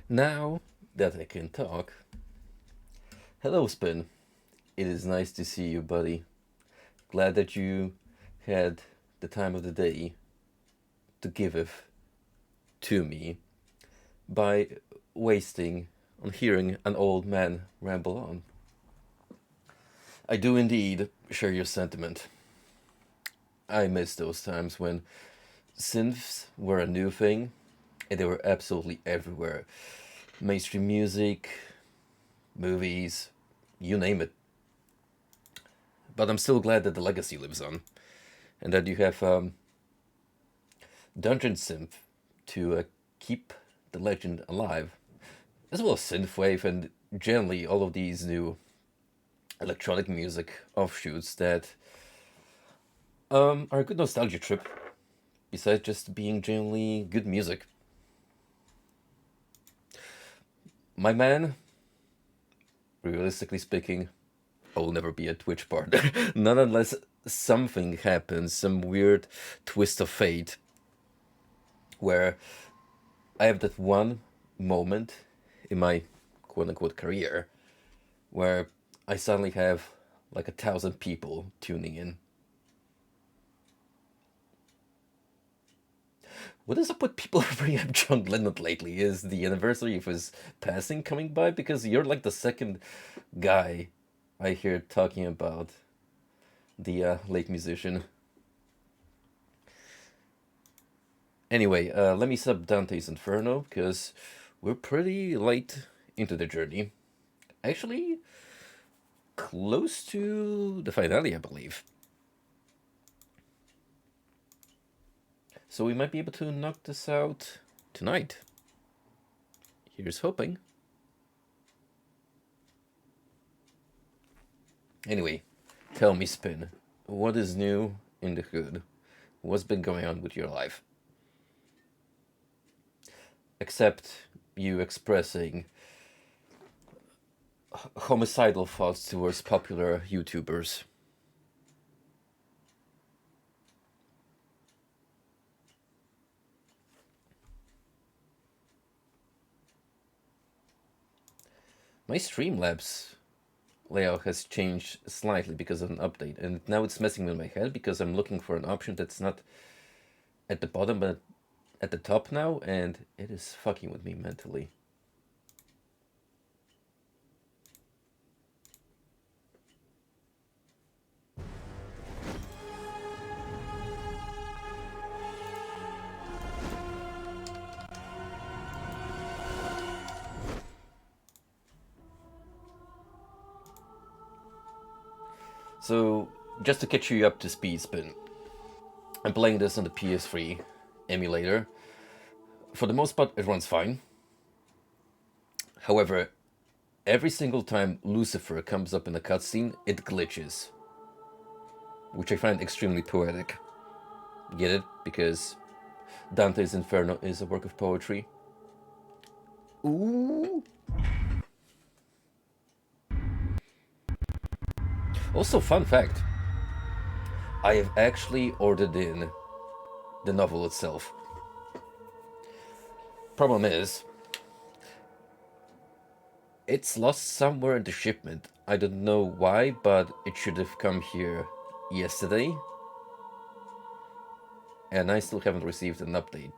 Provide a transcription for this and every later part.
Now that I can talk, hello, Spin. It is nice to see you, buddy. Glad that you had the time of the day to give it to me by wasting on hearing an old man ramble on. I do indeed share your sentiment. I miss those times when synths were a new thing and they were absolutely everywhere. Mainstream music, movies, you name it. But I'm still glad that the legacy lives on and that you have Dungeon Synth to keep the legend alive, as well as Synthwave and generally all of these new electronic music offshoots that are a good nostalgia trip, besides just being generally good music. My man, realistically speaking, I will never be a Twitch partner. Not unless something happens, some weird twist of fate, where I have that one moment in my quote unquote career where I suddenly have like 1,000 people tuning in. What is up with people bringing up John Lennon lately? Is the anniversary of his passing coming by? Because you're like the second guy I hear talking about the late musician. Anyway, let me sub Dante's Inferno because we're pretty late into the journey. Actually, close to the finale, I believe. So we might be able to knock this out tonight. Here's hoping. Anyway, tell me, Spin, what is new in the hood? What's been going on with your life? Except you expressing homicidal thoughts towards popular YouTubers. My Streamlabs layout has changed slightly because of an update, and now it's messing with my head because I'm looking for an option that's not at the bottom but at the top now, and it is fucking with me mentally. So, just to catch you up to speed, Spin, I'm playing this on the PS3 emulator. For the most part, it runs fine. However, every single time Lucifer comes up in a cutscene, it glitches, which I find extremely poetic. Get it? Because Dante's Inferno is a work of poetry. Ooh. Also, fun fact, I have actually ordered in the novel itself. Problem is, it's lost somewhere in the shipment. I don't know why, but it should have come here yesterday, and I still haven't received an update.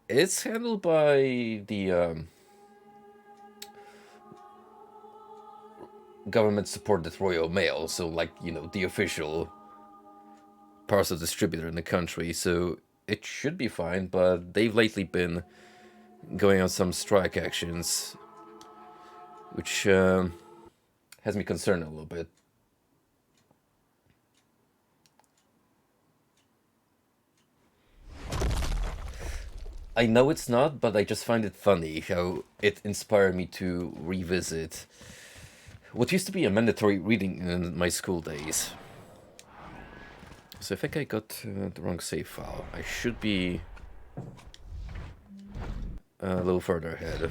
It's handled by the government-supported Royal Mail, so like, you know, the official parcel distributor in the country, so it should be fine, but they've lately been going on some strike actions, which has me concerned a little bit. I know it's not, but I just find it funny how it inspired me to revisit what used to be a mandatory reading in my school days. So I think I got the wrong save file. I should be a little further ahead.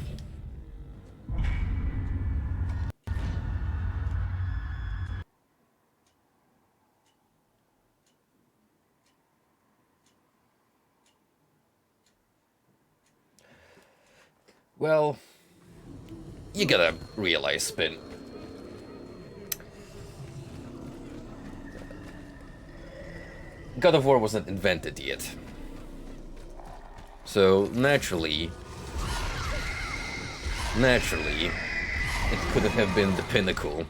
Well, you gotta realize, Spin. God of War wasn't invented yet. So, naturally, it could have been the pinnacle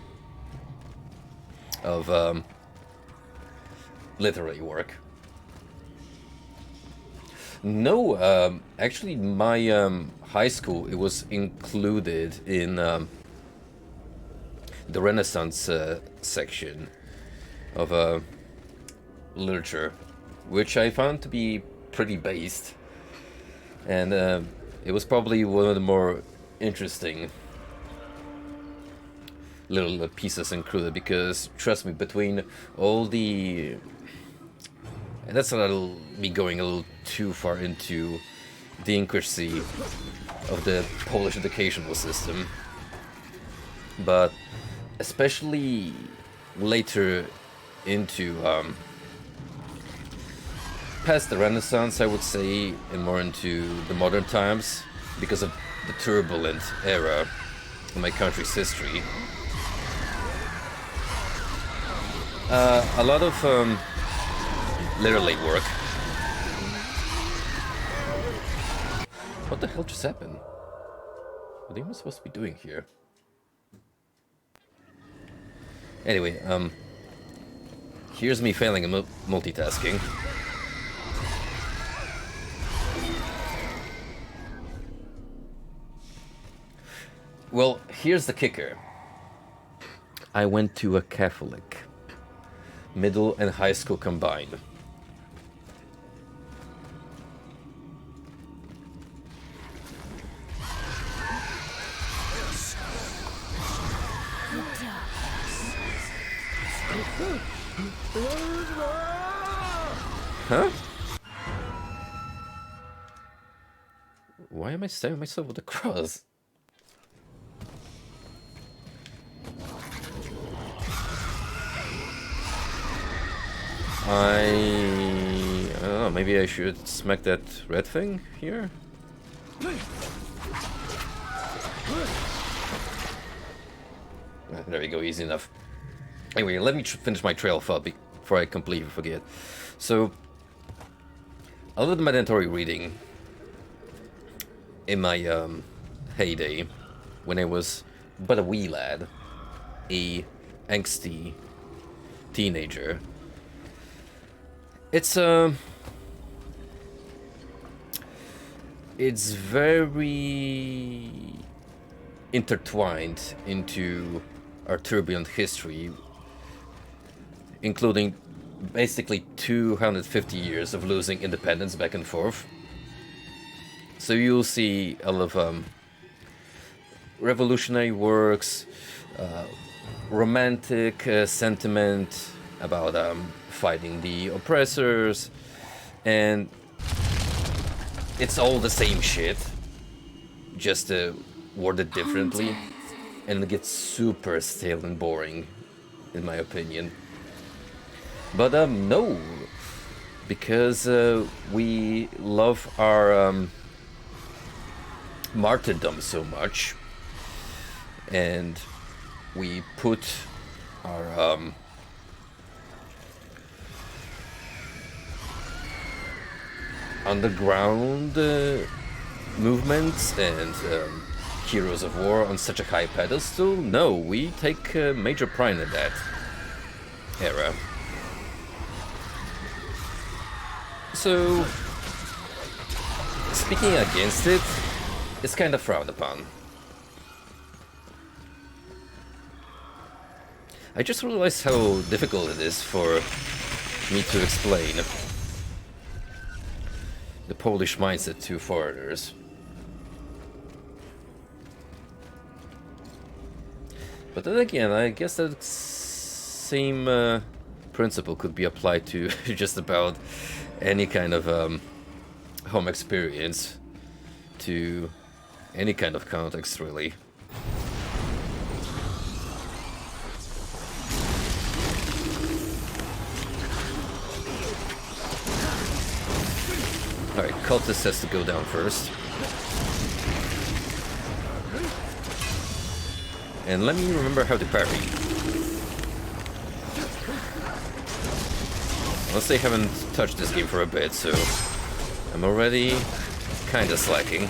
of literary work. No, actually, my high school, it was included in the Renaissance section of literature, which I found to be pretty based, and it was probably one of the more interesting little pieces included, because trust me, between all the, and that's a little me going a little too far into the intricacy of the Polish educational system, but especially later into past the Renaissance, I would say, and more into the modern times, because of the turbulent era in my country's history. A lot of literary work. What the hell just happened? What am I supposed to be doing here? Anyway, here's me failing at multitasking. Well, here's the kicker. I went to a Catholic, middle and high school combined. Huh? Why am I stabbing myself with a cross? I don't know, maybe I should smack that red thing here? There we go, easy enough. Anyway, let me finish my trail of thought before I completely forget. So, a little bit mandatory reading in my heyday, when I was but a wee lad, a angsty teenager. It's very intertwined into our turbulent history, including basically 250 years of losing independence back and forth. So you'll see a lot of revolutionary works, romantic sentiment about fighting the oppressors, and it's all the same shit, just worded differently, and it gets super stale and boring, in my opinion. But no, because we love our martyrdom so much, and we put our underground movements and heroes of war on such a high pedestal. No, we take major pride in that era. So, speaking against it, it's kind of frowned upon. I just realized how difficult it is for me to explain the Polish mindset to foreigners. But then again, I guess that same principle could be applied to just about any kind of home experience, to any kind of context, really. Alright, Cultist has to go down first. And let me remember how to parry. Honestly, I haven't touched this game for a bit, so I'm already kinda slacking.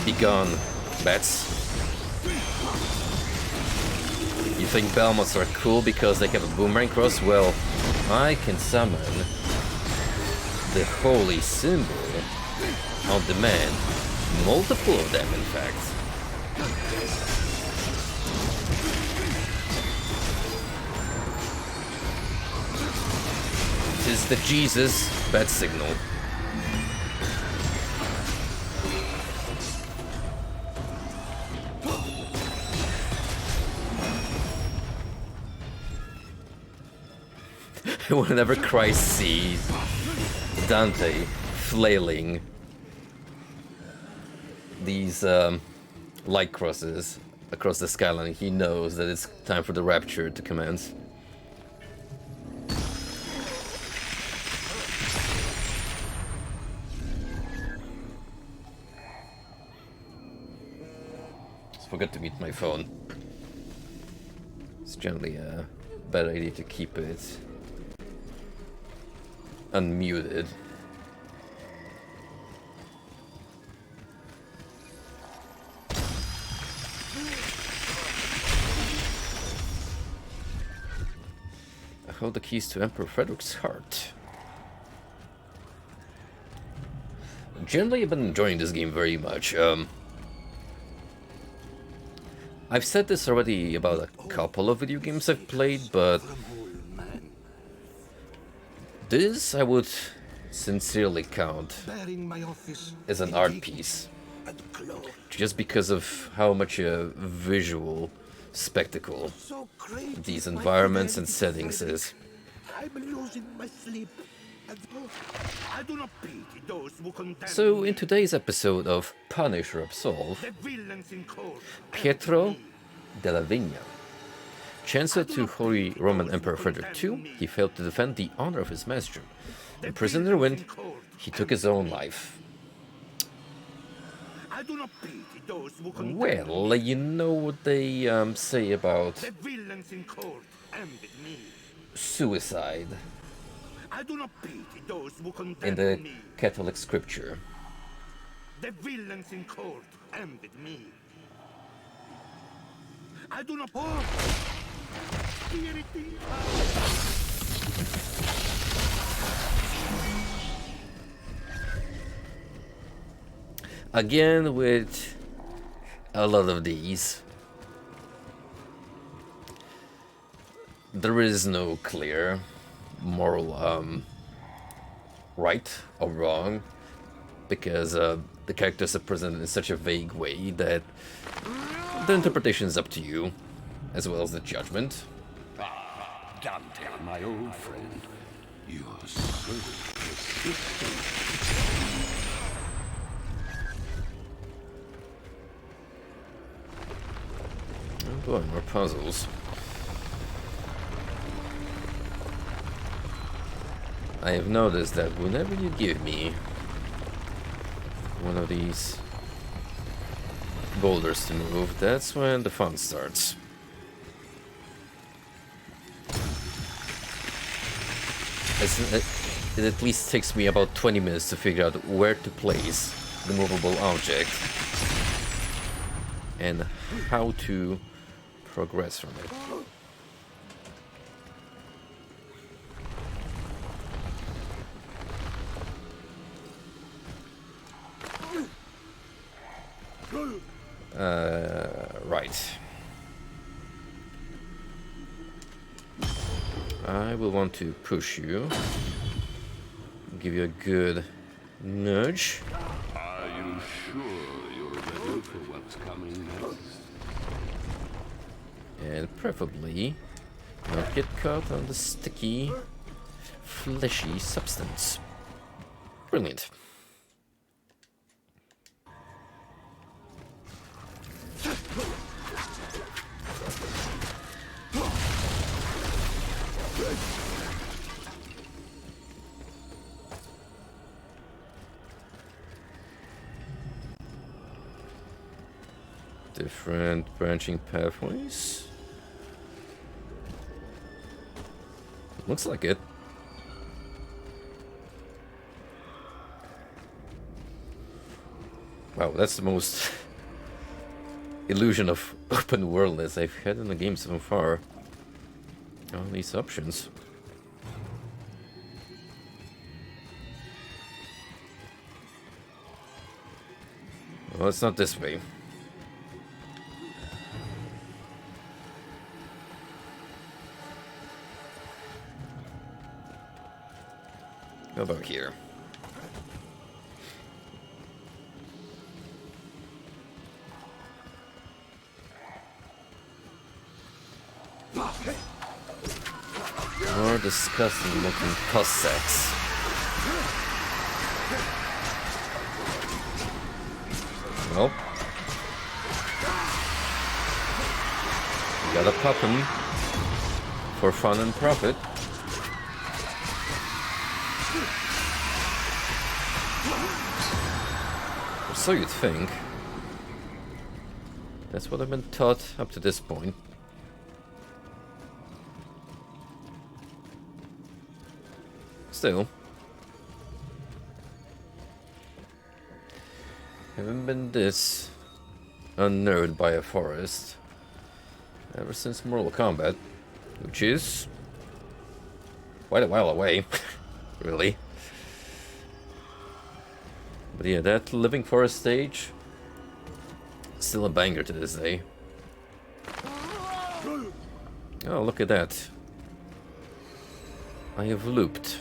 Be gone, bats. You think Belmonts are cool because they have a boomerang cross? Well, I can summon the holy symbol on demand. Multiple of them, in fact. It is the Jesus bat signal. Whenever Christ sees Dante flailing these light crosses across the skyline, he knows that it's time for the rapture to commence. Just forgot to mute my phone. It's generally a bad idea to keep it unmuted. I hold the keys to Emperor Frederick's heart. Generally, I've been enjoying this game very much. I've said this already about a couple of video games I've played, but this I would sincerely count as an art piece, just because of how much a visual spectacle these environments and settings is. So in today's episode of Punish or Absolve, Pietro della Vigna, Chancellor to Holy Roman Emperor Frederick II, he failed to defend the honor of his master. Imprisoned in ruin, he took his own life. Well, you know what they say about suicide in the Catholic scripture. The villains in court ended me. I do not. Again with a lot of these. There is no clear moral right or wrong, because the characters are presented in such a vague way that the interpretation is up to you, as well as the judgment. Ah, Dante, my old friend. You are so persistent. Oh boy, more puzzles. I have noticed that whenever you give me one of these boulders to move, that's when the fun starts. It at least takes me about 20 minutes to figure out where to place the movable object and how to progress from it. Right. I will want to push you, give you a good nudge. Are you sure you're ready for what's coming next? And preferably not get caught on the sticky, fleshy substance. Brilliant. Different branching pathways. Looks like it. Wow, that's the most illusion of open worldness I've had in the game so far. All these options. Well, it's not this way. How about here? More disgusting looking pus sacks. Well, you gotta pop them for fun and profit. Or so you'd think. That's what I've been taught up to this point. Still, haven't been this unnerved by a forest ever since Mortal Kombat, which is quite a while away, really. But yeah, that living forest stage, still a banger to this day. Oh, look at that. I have looped.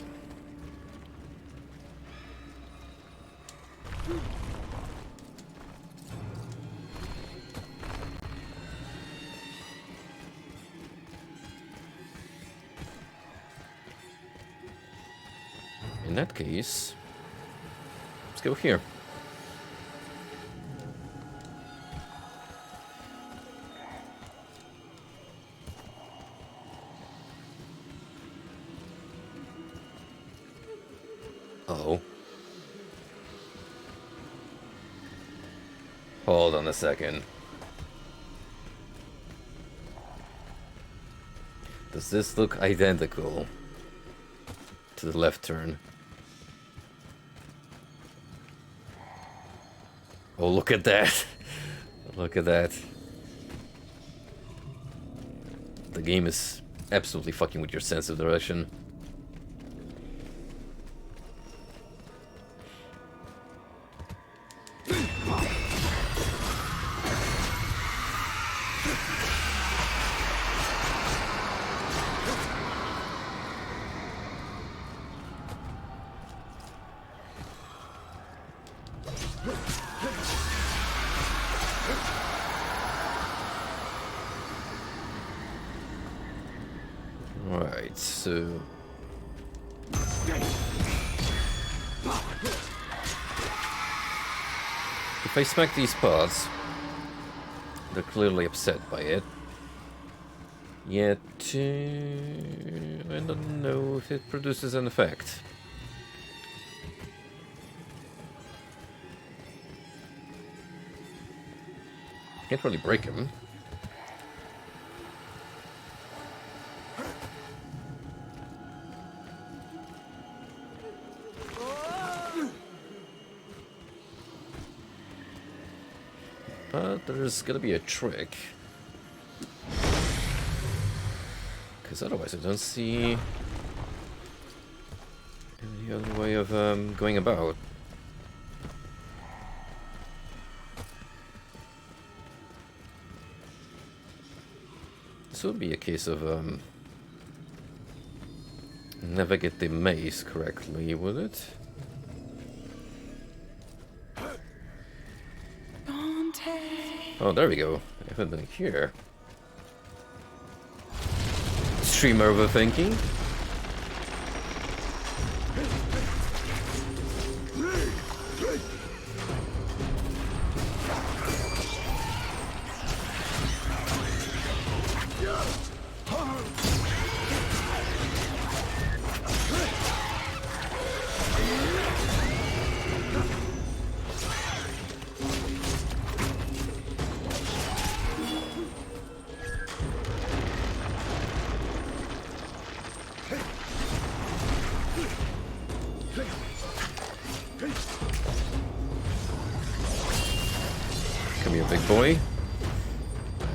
In that case, let's go here. Oh. Hold on a second. Does this look identical to the left turn? Oh, look at that. Look at that. The game is absolutely fucking with your sense of direction. Alright, so... if I smack these pods, they're clearly upset by it. Yet, I don't know if it produces an effect. Can't really break him. But there's gonna be a trick. Because otherwise I don't see any other way of going about. This would be a case of navigate the maze correctly, would it? Dante. Oh, there we go. I haven't been here. Streamer overthinking. Come here, big boy.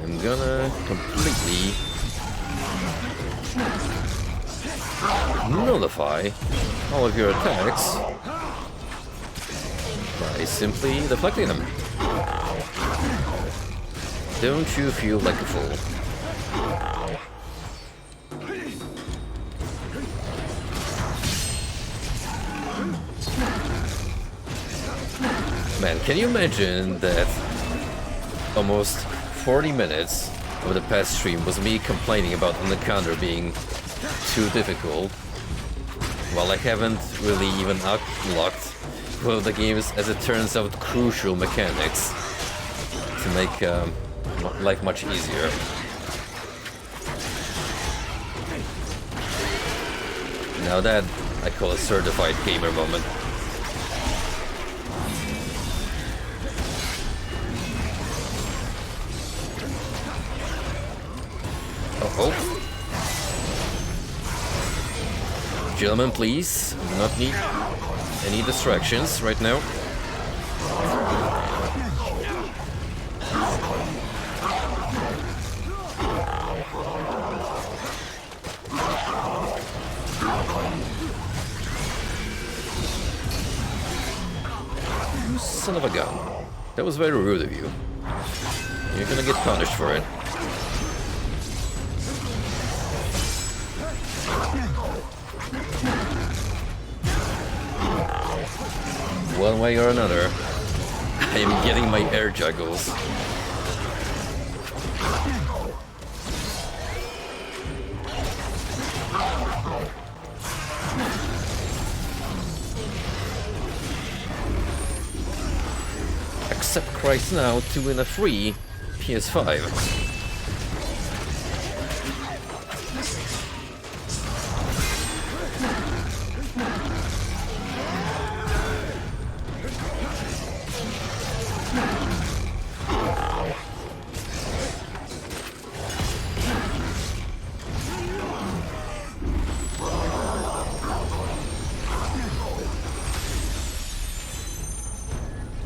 I'm gonna completely nullify all of your attacks by simply deflecting them. Don't you feel like a fool? Man, can you imagine that almost 40 minutes of the past stream was me complaining about an encounter being too difficult, while I haven't really even unlocked one of the game's, as it turns out, crucial mechanics to make life much easier. Now that I call a certified gamer moment. Oh. Gentlemen, please, do not need any distractions right now. You son of a gun. That was very rude of you. You're gonna get punished for it. One way or another, I am getting my air juggles. Accept Christ now to win a free PS5.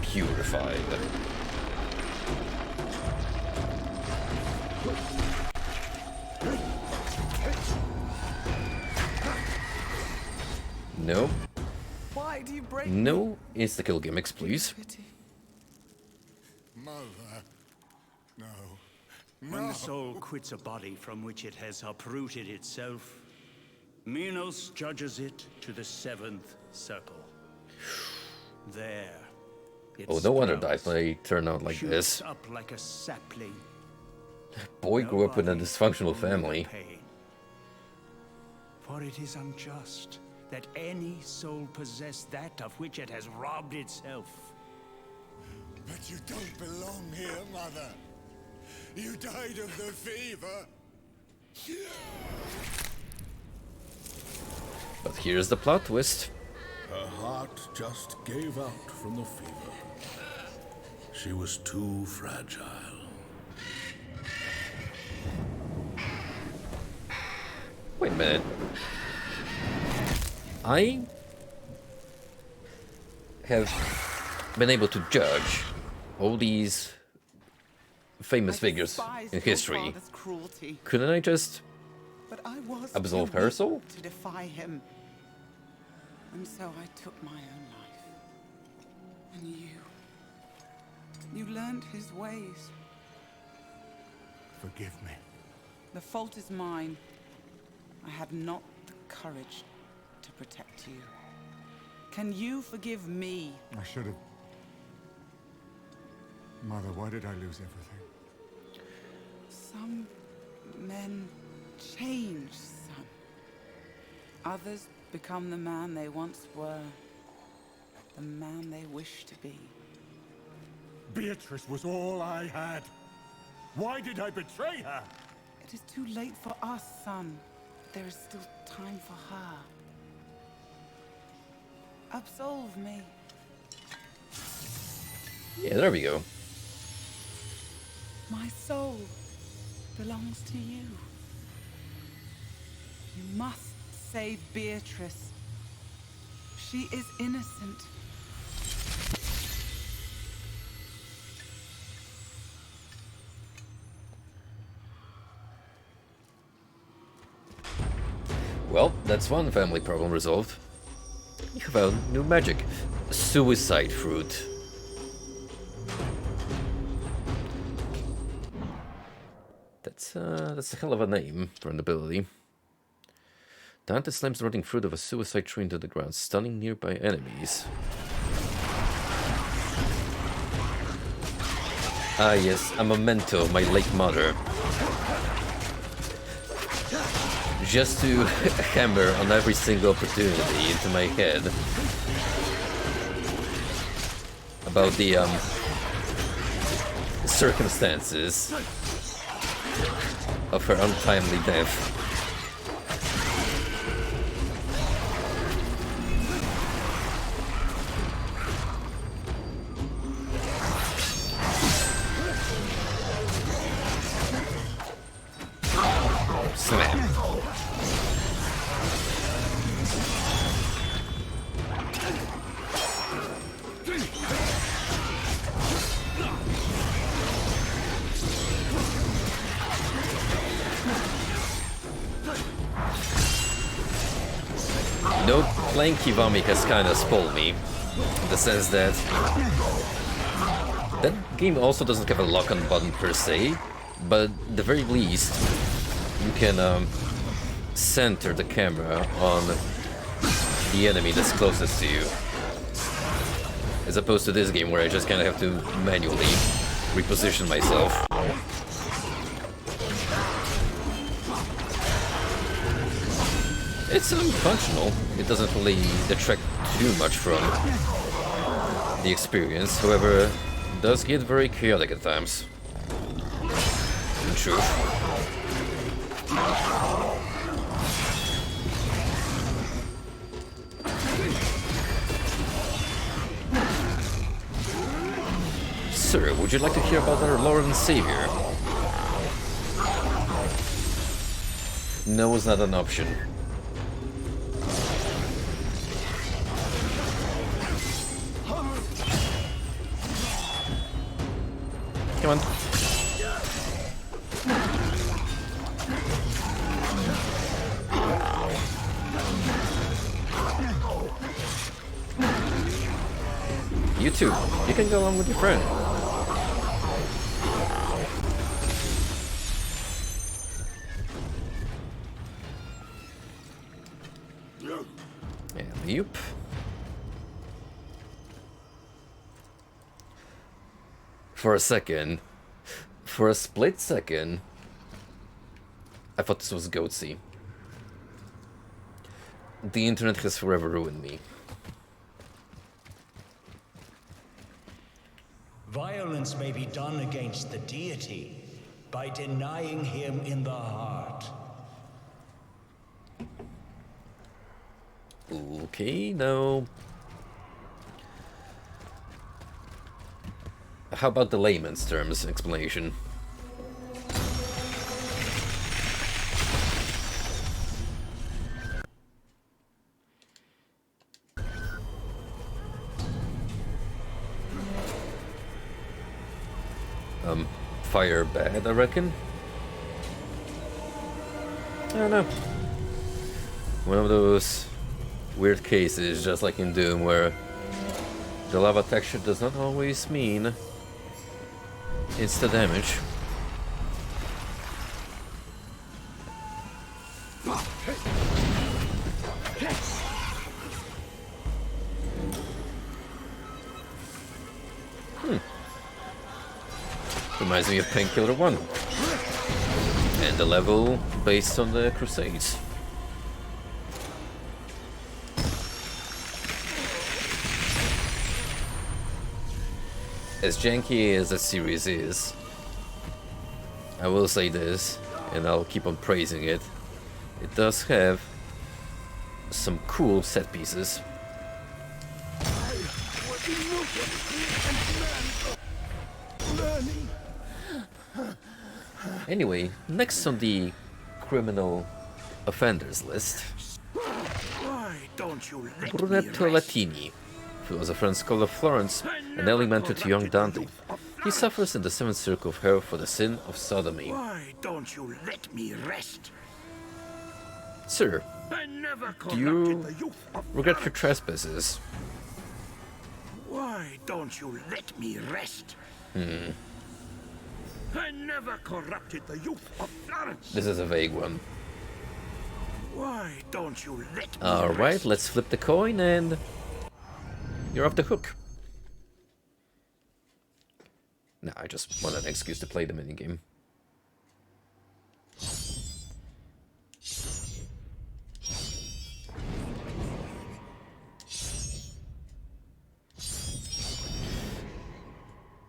Purified. No. Why do you break No insta-kill gimmicks, please. Mother. No. When the soul quits a body from which it has uprooted itself, Minos judges it to the seventh circle. There, it Oh, no wonder sprouts, they turn out like shoots this. up like a sapling. Boy No grew up in a body, dysfunctional only the family. pain. For it is unjust that any soul possess that of which it has robbed itself. But you don't belong here, Mother. You died of the fever. But here's the plot twist. Her heart just gave out from the fever. She was too fragile. Wait a minute. I have been able to judge all these famous figures in history. Couldn't I just absolve her soul? To defy him. And so I took my own life. And you learned his ways. Forgive me. The fault is mine. I had not the courage to protect you. Can you forgive me? I should have. Mother, why did I lose everything? Some men change, son. Others become the man they once were. The man they wish to be. Beatrice was all I had. Why did I betray her? It is too late for us, son. There is still time for her. Absolve me. Yeah, there we go. My soul belongs to you. You must save Beatrice. She is innocent. Well, that's one family problem resolved. You found new magic. Suicide fruit. That's a hell of a name for an ability. Dante slams the rotting fruit of a suicide tree into the ground, stunning nearby enemies. Ah yes, a memento of my late mother. Just to hammer on every single opportunity into my head about the circumstances of her untimely death. Slam. No, playing Kiwami has kind of spoiled me, in the sense that that game also doesn't have a lock-on button per se, but at the very least you can center the camera on the enemy that's closest to you, as opposed to this game where I just kind of have to manually reposition myself. It's functional. It doesn't really detract too much from the experience. However, it does get very chaotic at times. In truth. Sir, would you like to hear about our Lord and Savior? No is not an option. Come on. You too. You can go along with your friend. And yep. For a split second, I thought this was Goatsy. The internet has forever ruined me. Violence may be done against the deity by denying him in the heart. Okay, no. How about the layman's terms explanation? Fire bad, I reckon? I don't know. One of those weird cases, just like in Doom, where the lava texture does not always mean insta damage. Reminds me of Painkiller 1. And the level based on the Crusades. As janky as that series is, I will say this, and I'll keep on praising it. It does have some cool set pieces. Anyway, next on the criminal offenders list, Why don't you let Brunetto Latini, philosopher and scholar of Florence, an early mentor to young Dante. He suffers in the seventh circle of hell for the sin of sodomy. Why don't you let me rest? Sir, I never Do you corrupted the youth of regret your Florence. trespasses? Why don't you let me rest? I never corrupted the youth of Florence. This is a vague one. Why don't you let me Alright, rest? let's flip the coin and you're off the hook. Nah, I just want an excuse to play the minigame.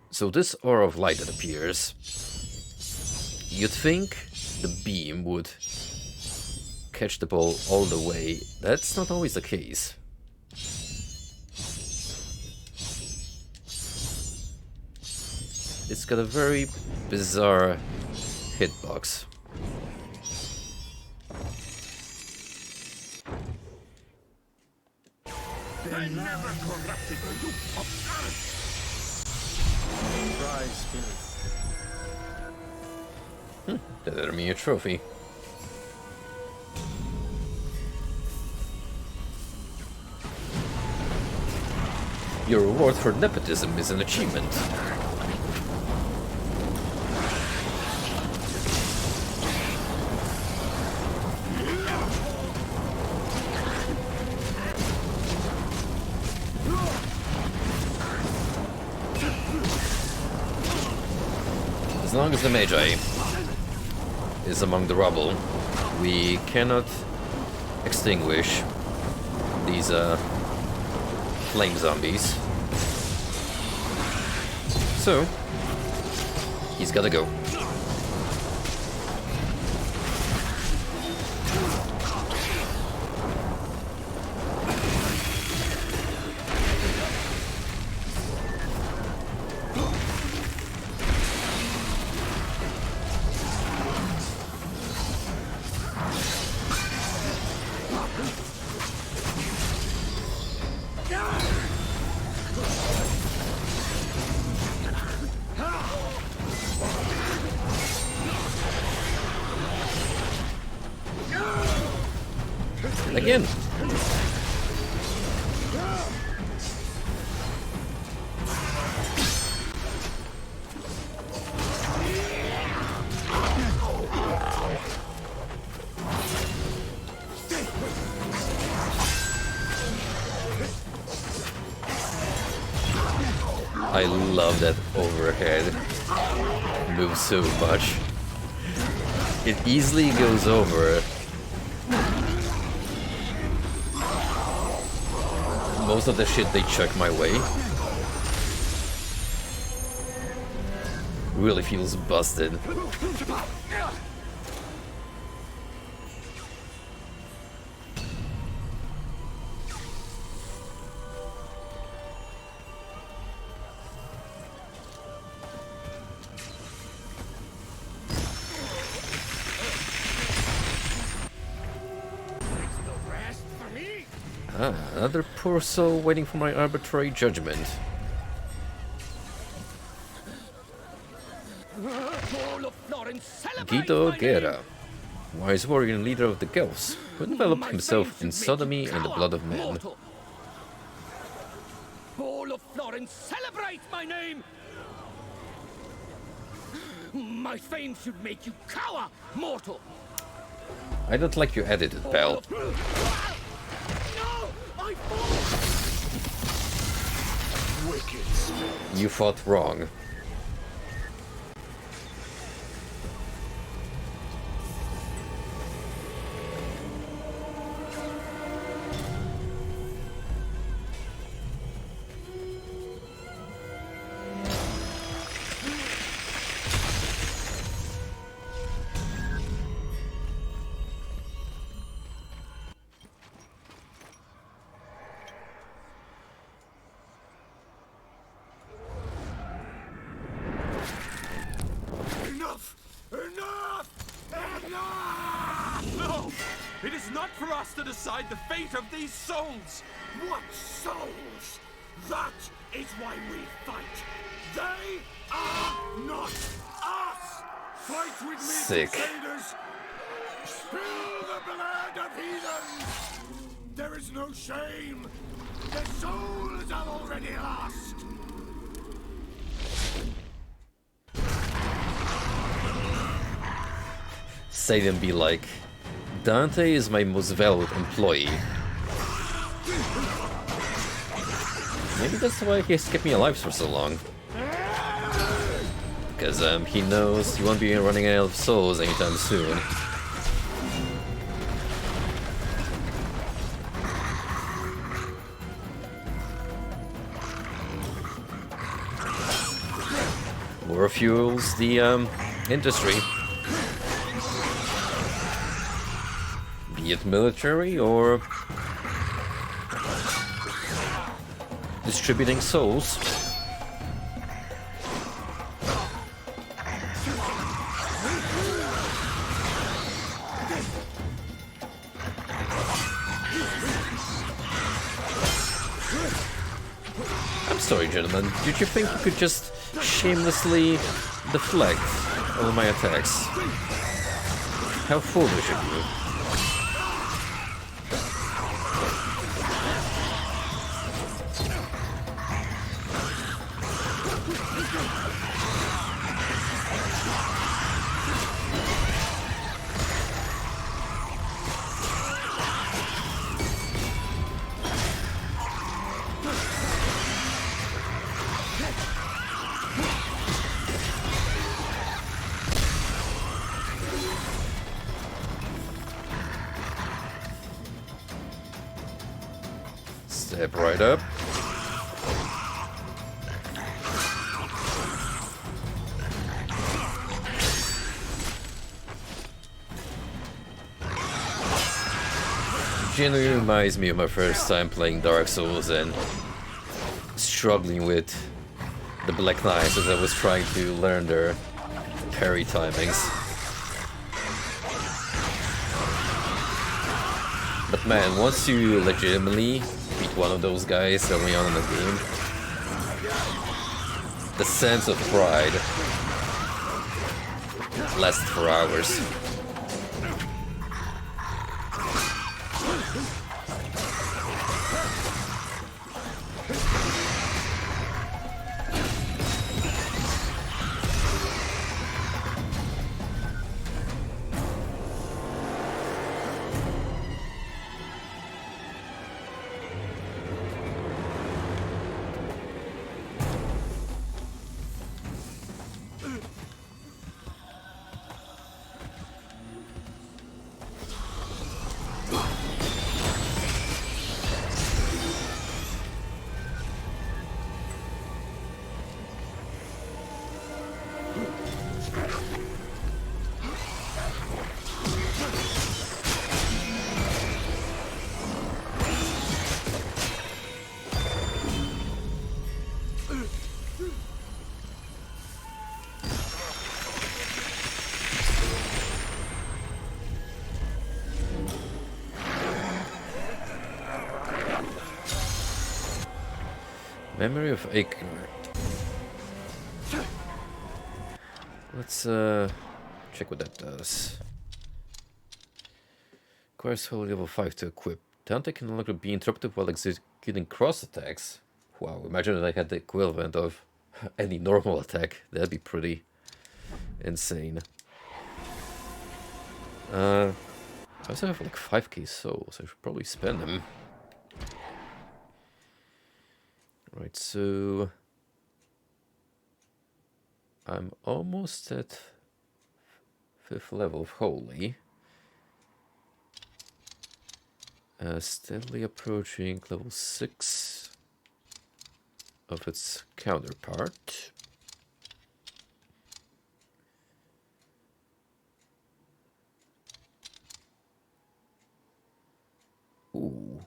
So this aura of light that appears, you'd think the beam would catch the ball all the way. That's not always the case. It's got a very bizarre hitbox. I never corrupted the youth of Florence. That earned me a trophy. Your reward for nepotism is an achievement. As long as the Magi is among the rubble, we cannot extinguish these flame zombies. So, he's gotta go. Again. I love that overhead move so much. It easily goes over most of the shit they chuck my way. Really feels busted. Ah, another poor soul waiting for my arbitrary judgment. Guido Guerra, wise warrior and leader of the Guelphs, who developed himself in sodomy and the blood of men. All of Florence celebrate my name! My fame should make you cower, mortal! I don't like your attitude, pal. No! I fought! Wicked. You fought wrong. No! It is not for us to decide the fate of these souls! What souls? That is why we fight. They are not us! Fight with me, Sick. Crusaders! Spill the blood of heathens! There is no shame! Their souls are already lost! Say them be like, Dante is my most valued employee. Maybe that's why he has kept me alive for so long. Because he knows he won't be running out of souls anytime soon. More fuels the industry. Be it military or distributing souls. I'm sorry, gentlemen. Did you think you could just shamelessly deflect all of my attacks? How foolish of you. Step right up. Genuinely reminds me of my first time playing Dark Souls and struggling with the Black Knights as I was trying to learn their parry timings. But man, once you legitimately beat one of those guys early on in the game, the sense of pride lasts for hours. Memory of Acre. Let's check what that does. Requires holy level 5 to equip. Dante can no longer be interrupted while executing cross attacks. Wow, imagine that I had the equivalent of any normal attack. That'd be pretty insane. I also have like 5k souls. I should probably spend them. Right, so I'm almost at 5th level of Holy. Steadily approaching level 6 of its counterpart. Ooh.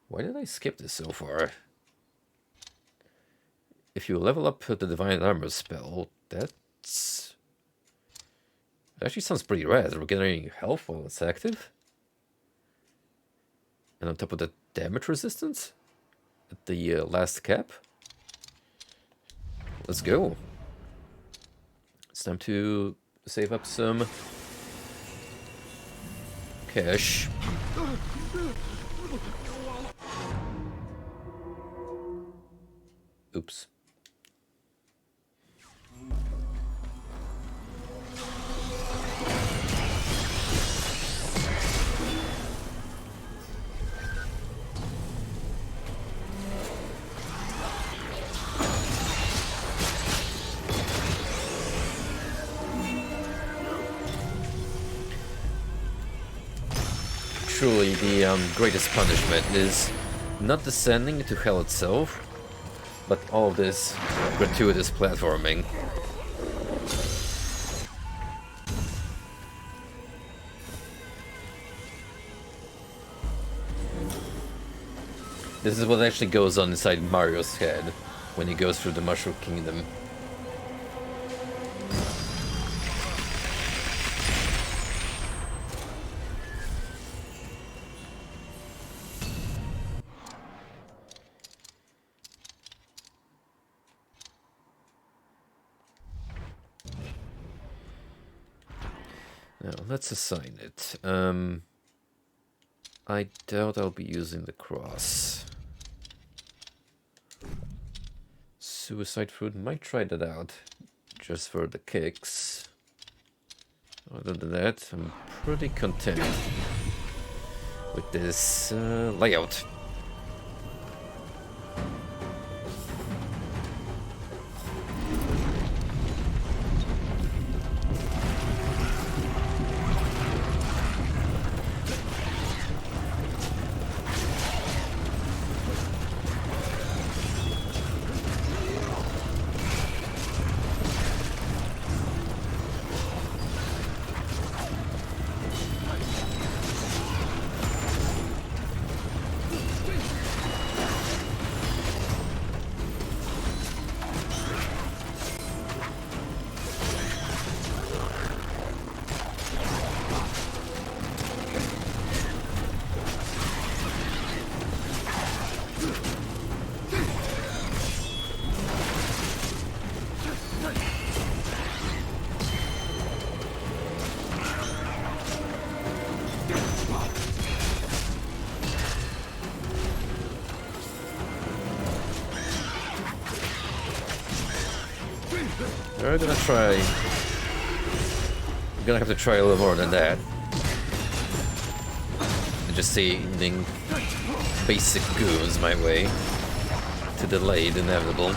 Why did I skip this so far? If you level up the Divine Armor spell, that actually sounds pretty rad. Regenerating health while it's active. And on top of that, damage resistance at the last cap. let's go. It's time to save up some cash. Oops. Truly, the greatest punishment is not descending into hell itself, but all of this gratuitous platforming. This is what actually goes on inside Mario's head when he goes through the Mushroom Kingdom. Now, let's assign it. I doubt I'll be using the cross. Suicide Fruit, might try that out, just for the kicks. Other than that, I'm pretty content with this layout. We're gonna try. I'm gonna have to try a little more than that. And just sending basic goons my way to delay the inevitable.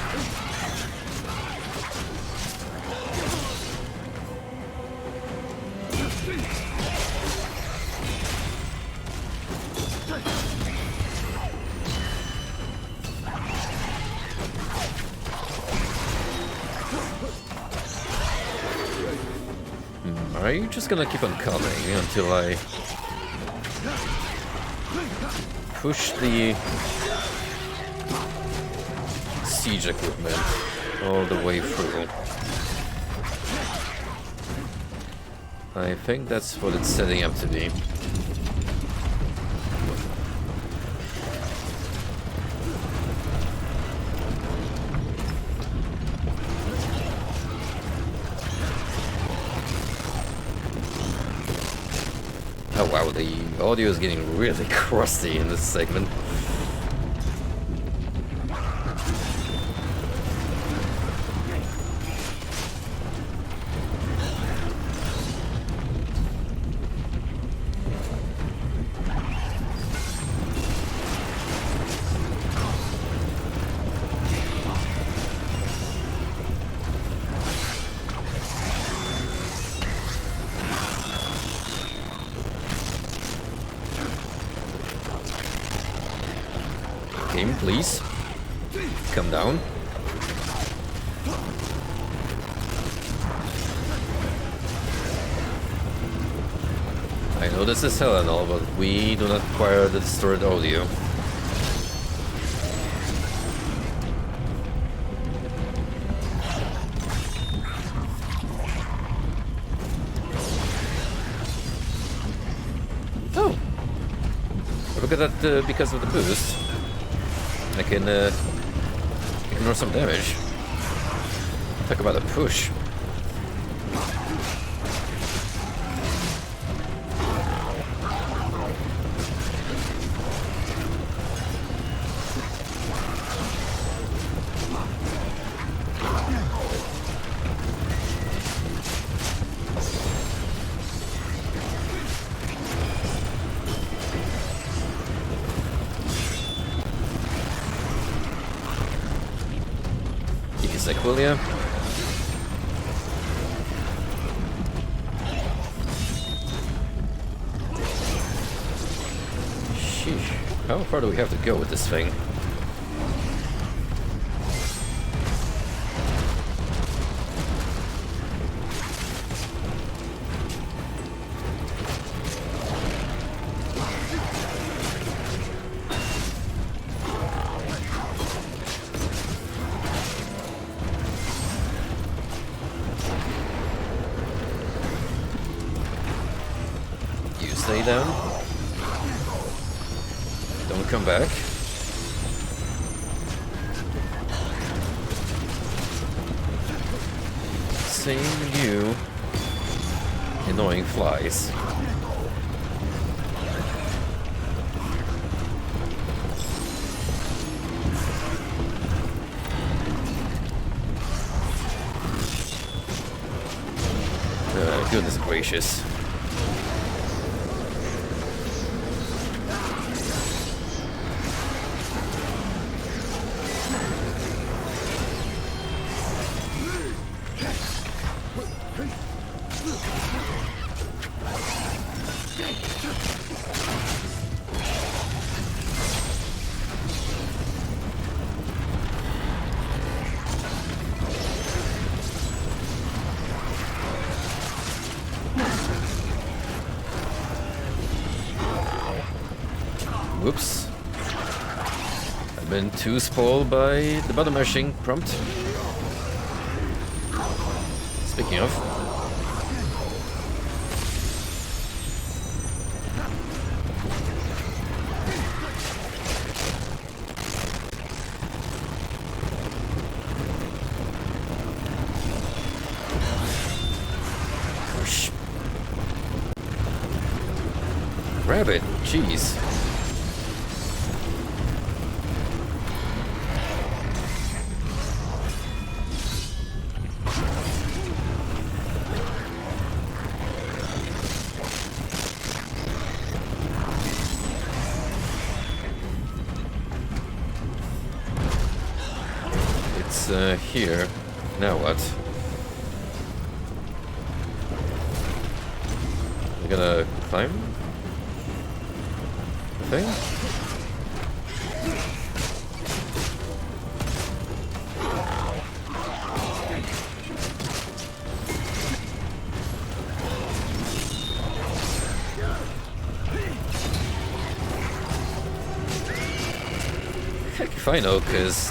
Are you just gonna keep on coming until I push the siege equipment all the way through? I think that's what it's setting up to be. Oh wow, the audio is getting really crusty in this segment. Please, come down. I know this is hell and all, but we do not require the distorted audio. Oh, look at that! Because of the boost, I can ignore some damage. Talk about a push. Aquilia. Sheesh. How far do we have to go with this thing? Stay down. Don't come back. Same you annoying flies. Goodness gracious. Whoops. I've been too spoiled by the button mashing prompt. Speaking of. Whoosh. Grab it, jeez. Here. Now what? We're gonna climb the thing? Heck if I know, because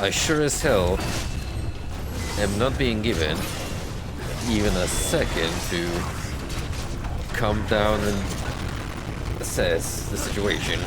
I sure as hell am not being given even a second to calm down and assess the situation.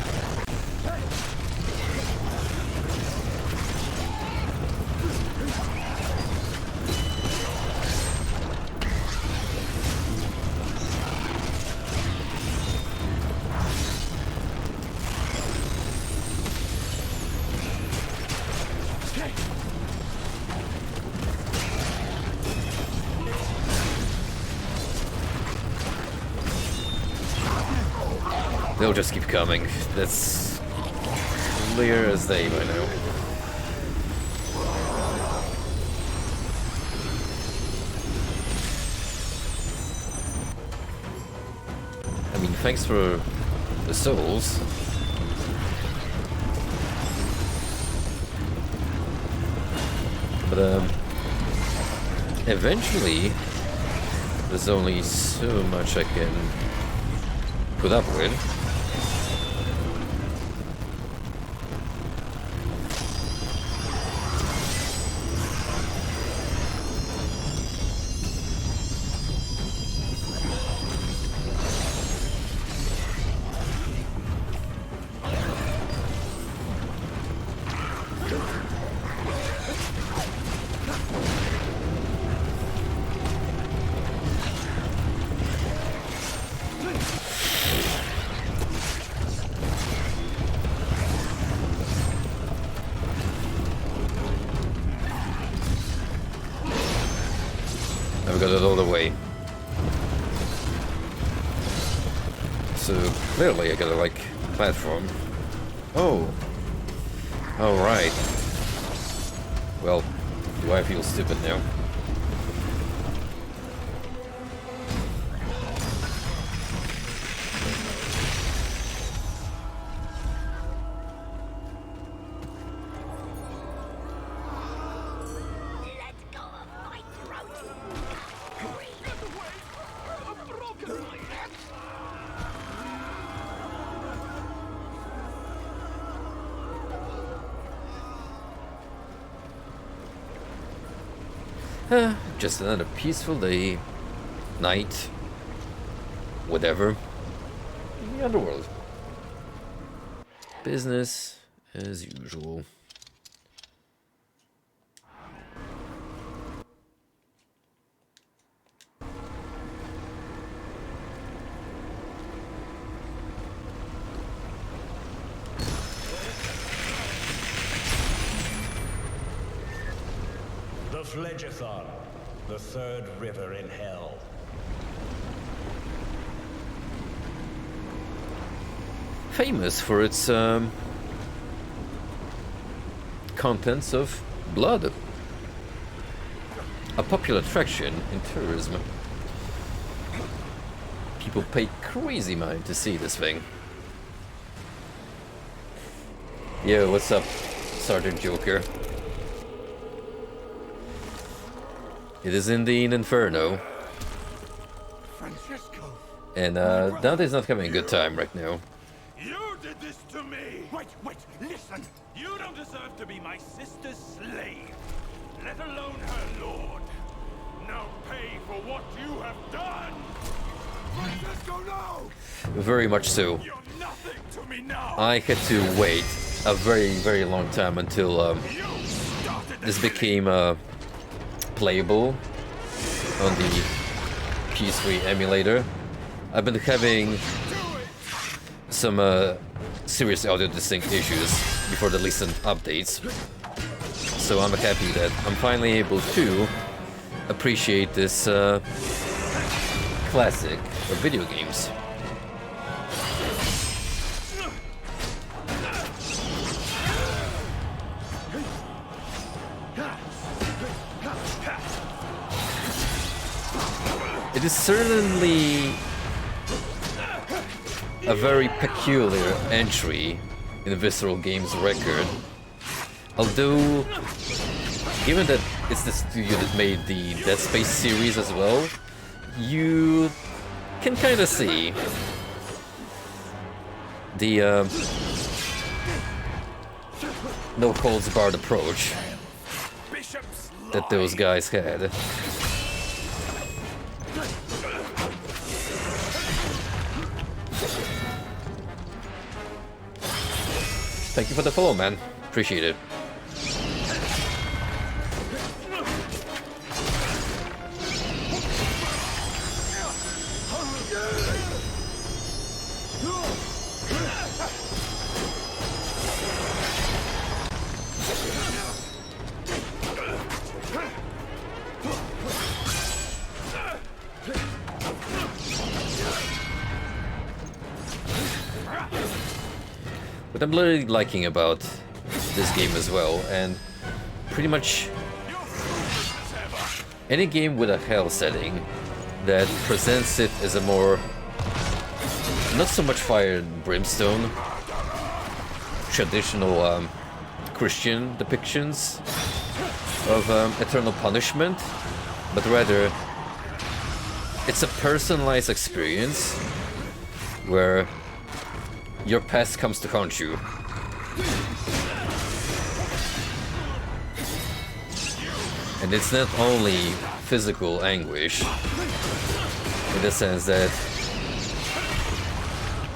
They'll just keep coming. That's clear as day by now. I mean, thanks for the souls. But eventually there's only so much I can put up with. got it all the way. So clearly I gotta like platform. Oh. Alright. Well, do I feel stupid now? Just another peaceful day, night, whatever, in the underworld. Business as usual. The Phlegethon, the third river in hell. Famous for its contents of blood. A popular attraction in tourism. People pay crazy money to see this thing. Yo, what's up, Sergeant Joker? It is indeed Inferno. Francesco! And Dante's not having a good time right now. You did this to me! Wait, listen! You don't deserve to be my sister's slave, let alone her lord. Now pay for what you have done! Francesco, no! Very much so. You're nothing to me now! I had to wait a very, very long time until You started this became playable on the PS3 emulator. I've been having some serious audio distinct issues before the recent updates, so I'm happy that I'm finally able to appreciate this classic of video games. It is certainly a very peculiar entry in the Visceral Games record. Although, given that it's the studio that made the Dead Space series as well, you can kind of see the no holds barred approach that those guys had. Thank you for the follow, man. Appreciate it. What I'm really liking about this game as well, and pretty much any game with a hell setting that presents it as a more, not so much fire and brimstone, traditional Christian depictions of eternal punishment, but rather it's a personalized experience where your past comes to haunt you. And it's not only physical anguish, in the sense that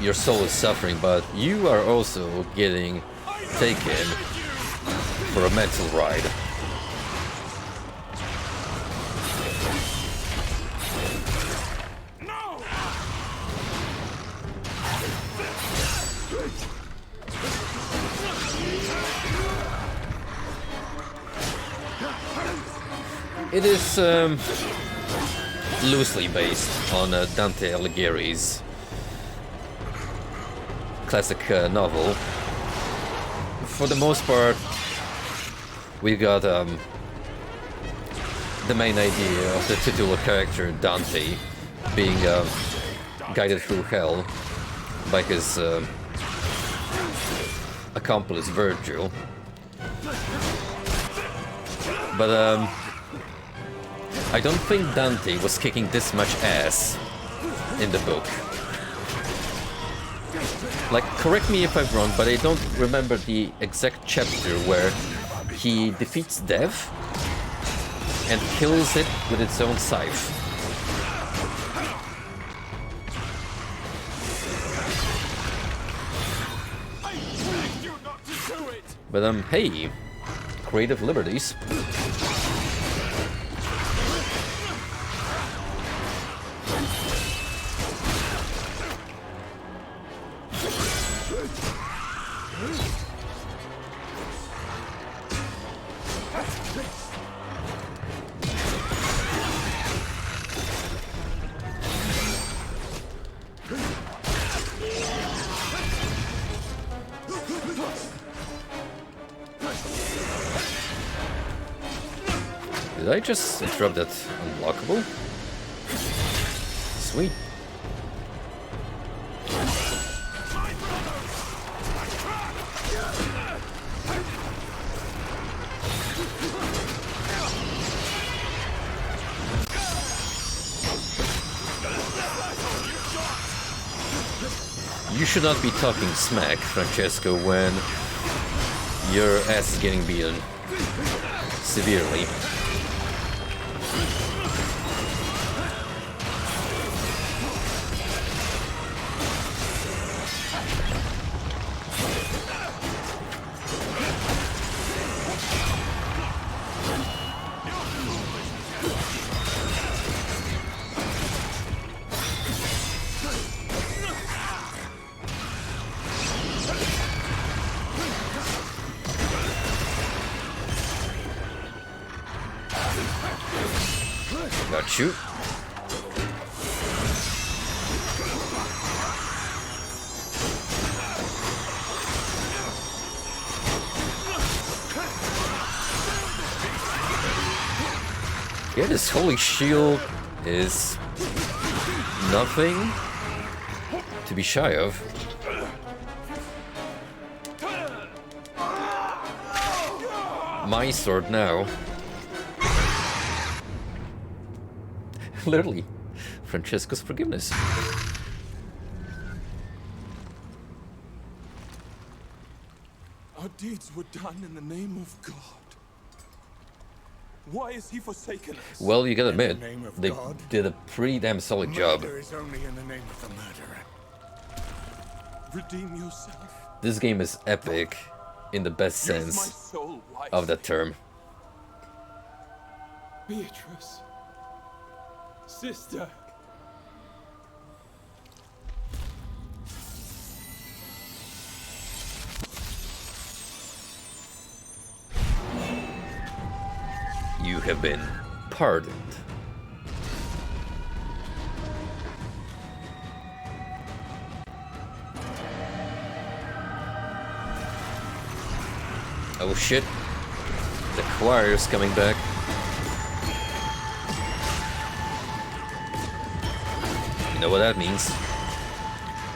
your soul is suffering, but you are also getting taken for a mental ride. It is loosely based on Dante Alighieri's classic novel. For the most part, we got the main idea of the titular character Dante being guided through hell by his accomplice Virgil. But I don't think Dante was kicking this much ass in the book. Like, correct me if I'm wrong, but I don't remember the exact chapter where he defeats death and kills it with its own scythe. But hey, creative liberties. Did I just interrupt that unlockable? Sweet. You should not be talking smack, Francesco, when your ass is getting beaten severely. Got you. Yeah, this holy shield is nothing to be shy of. My sword now. Literally, Francesco's forgiveness. Our deeds were done in the name of God. Why is he forsaken us? Well, you gotta admit, name of they God? did a pretty damn solid job. Murder is only in the name of the murderer. Redeem yourself. This game is epic in the best Use my sense soul wisely. of that term. Beatrice. Sister. You have been pardoned. Oh shit. The choir's coming back. You know what that means?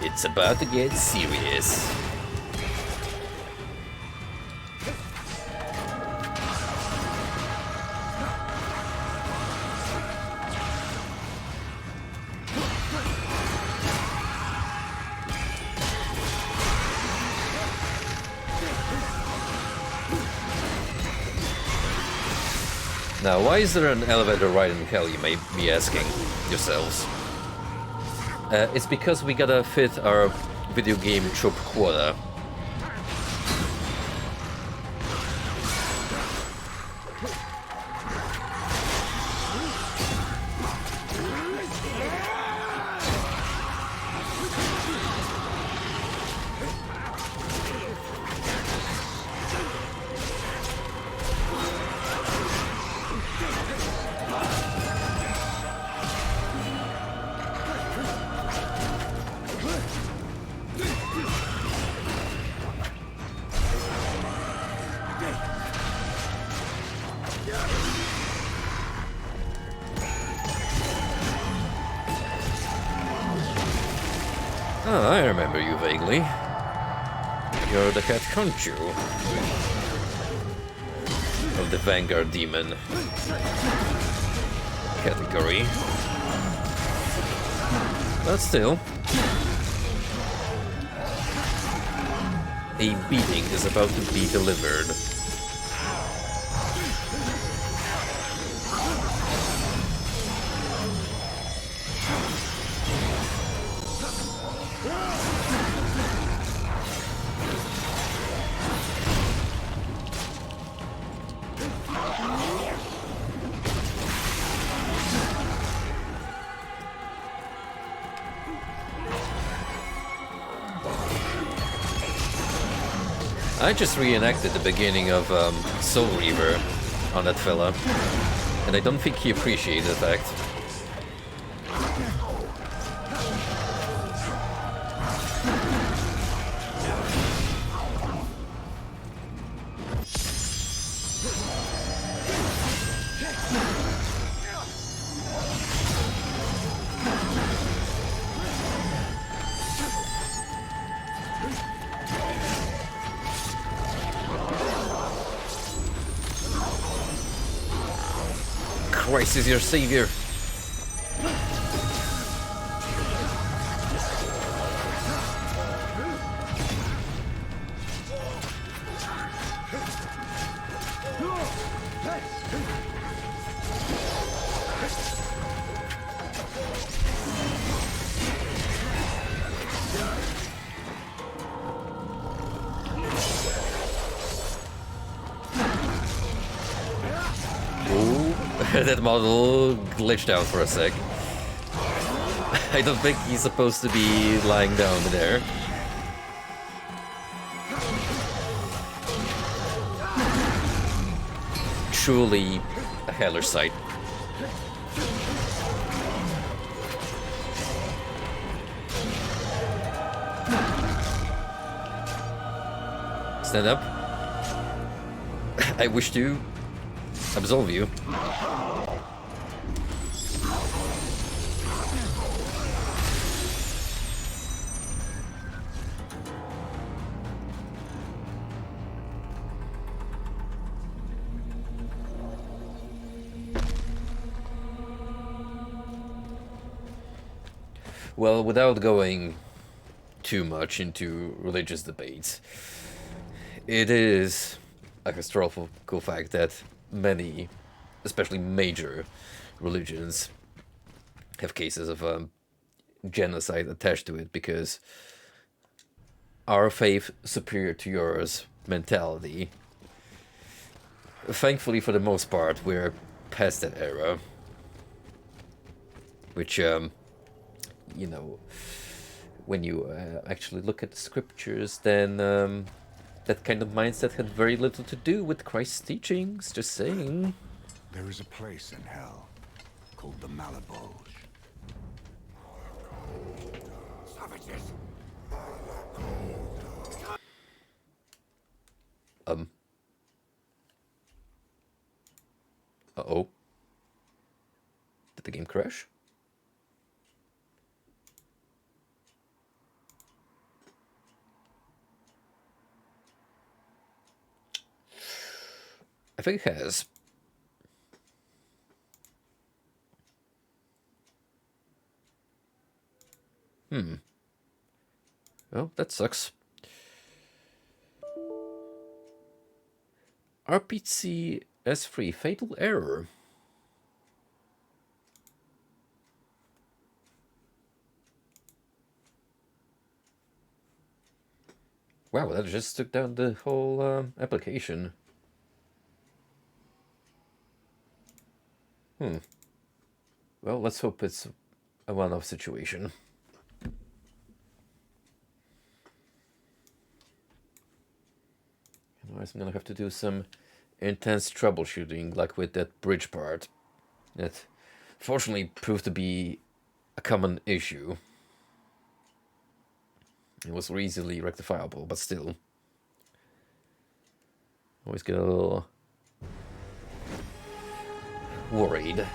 It's about to get serious. Now, why is there an elevator ride in hell, you may be asking yourselves? It's because we gotta fit our video game trope quota. I remember you vaguely. You're the head conchu of the Vanguard Demon category. But still, a beating is about to be delivered. I just reenacted the beginning of Soul Reaver on that fella, and I don't think he appreciated the fact. Christ is your savior. That model glitched out for a sec. I don't think he's supposed to be lying down there. Truly a hellish sight. Stand up. I wish to absolve you. Well, without going too much into religious debates, it is a historical fact that many, especially major religions, have cases of genocide attached to it, because our faith superior to yours mentality, thankfully for the most part, we're past that era, which, you know, when you actually look at the scriptures, then that kind of mindset had very little to do with Christ's teachings, just saying. There is a place in hell called the Malabauge. Savages! Uh-oh. Did the game crash? I think it has. Well, that sucks. RPC S3 Fatal Error. Wow, that just took down the whole application. Well, let's hope it's a one-off situation. Otherwise, I'm gonna have to do some intense troubleshooting, like with that bridge part. That fortunately proved to be a common issue. It was easily rectifiable, but still. Always get a little worried.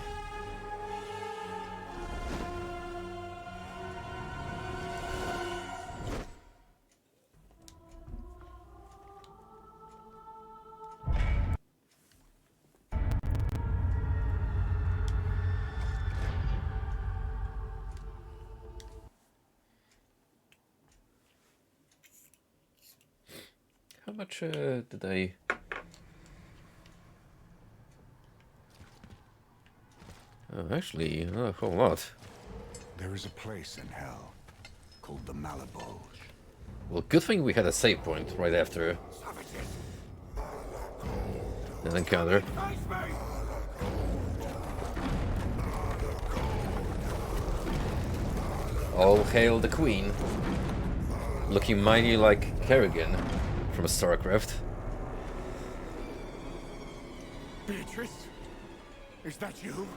How much did I... Oh, actually, not a whole lot. There is a place in hell called the Malabulge. Well, good thing we had a save point right after that encounter. All hail the Queen. Looking mighty like Kerrigan from StarCraft. Beatrice? Is that you?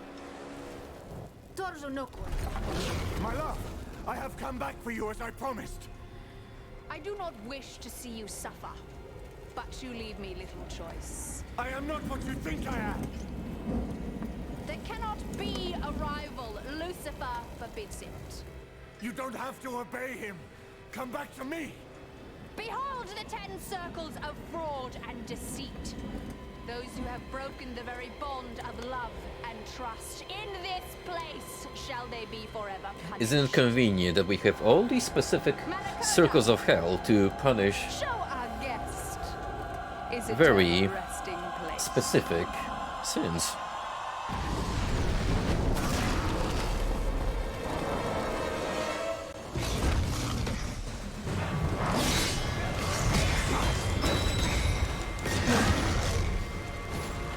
My love, I have come back for you as I promised. I do not wish to see you suffer, but you leave me little choice. I am not what you think I am. There cannot be a rival. Lucifer forbids it. You don't have to obey him. Come back to me. Behold the 10 circles of fraud and deceit. Those who have broken the very bond of love and trust. In this place shall they be forever punished. Isn't it convenient that we have all these specific circles of hell to punish Show our guest. Is it very a resting place? specific sins?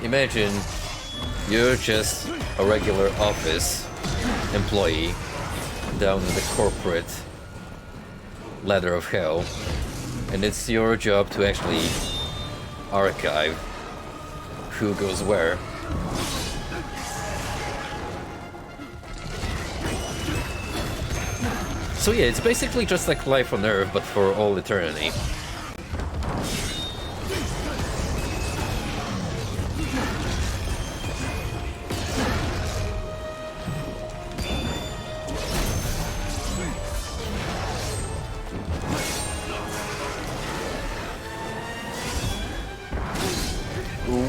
Imagine you're just a regular office employee down in the corporate ladder of hell, and it's your job to actually archive who goes where. So yeah, it's basically just like life on Earth, but for all eternity.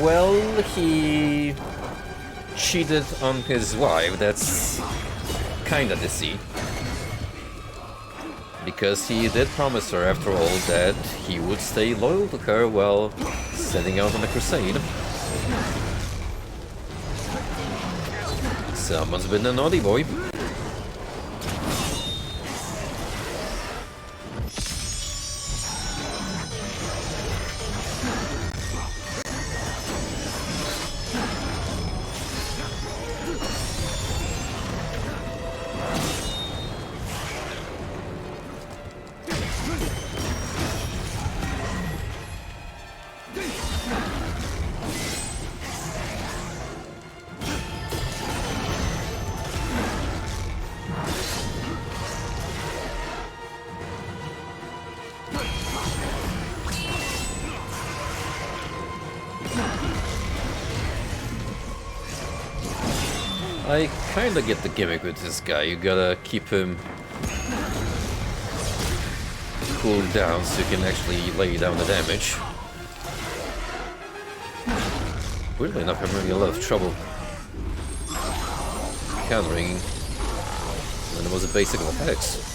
Well, he cheated on his wife. That's kinda deceit. Because he did promise her, after all, that he would stay loyal to her while setting out on a crusade. Someone's been a naughty boy. I kinda get the gimmick with this guy. You gotta keep him cooled down so you can actually lay down the damage. Weirdly enough, I'm having a lot of trouble countering when it was a basic attacks.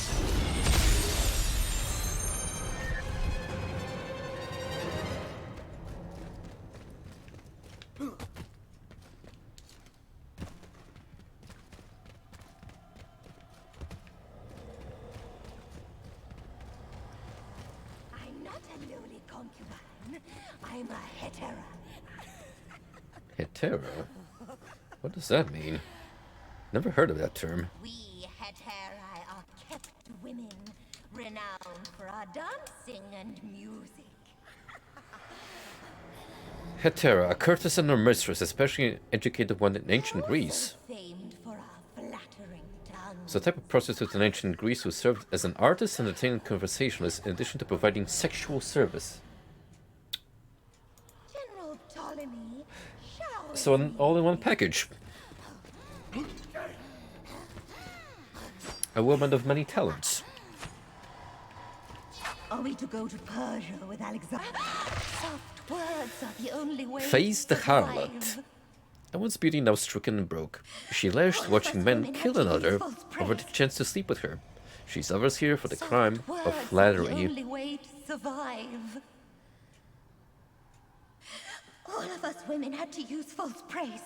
Hetera? What does that mean? Never heard of that term. We Heterae are kept women, renowned for our dancing and music. Hetera, a courtesan or mistress, especially an educated one in ancient Greece. Famed for our flattering tongues. So a type of prostitute in ancient Greece who served as an artist and entertaining conversationalist in addition to providing sexual service. General Ptolemy, shall So an all-in-one package. A woman of many talents. Are we to go to Persia with Alexander? Soft words are the only way. Face the to harlot. survive. A once beauty now stricken and broke. She lashed watching men kill another over the chance to sleep with her. She suffers here for the crime of Words are the flattery. only way to survive. All of us women had to use false praise.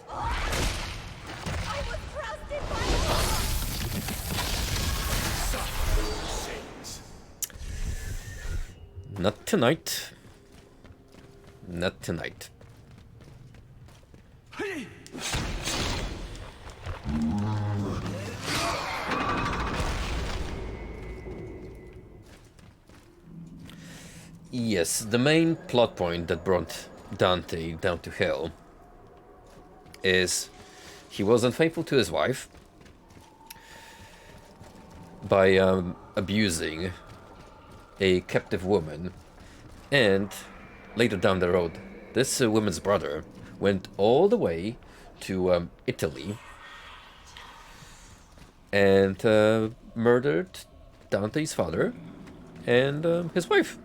I was trusted by Sins. Not tonight. Not tonight. Yes, the main plot point that brought Dante down to hell is he was unfaithful to his wife by abusing a captive woman, and later down the road, this woman's brother went all the way to Italy and murdered Dante's father and his wife.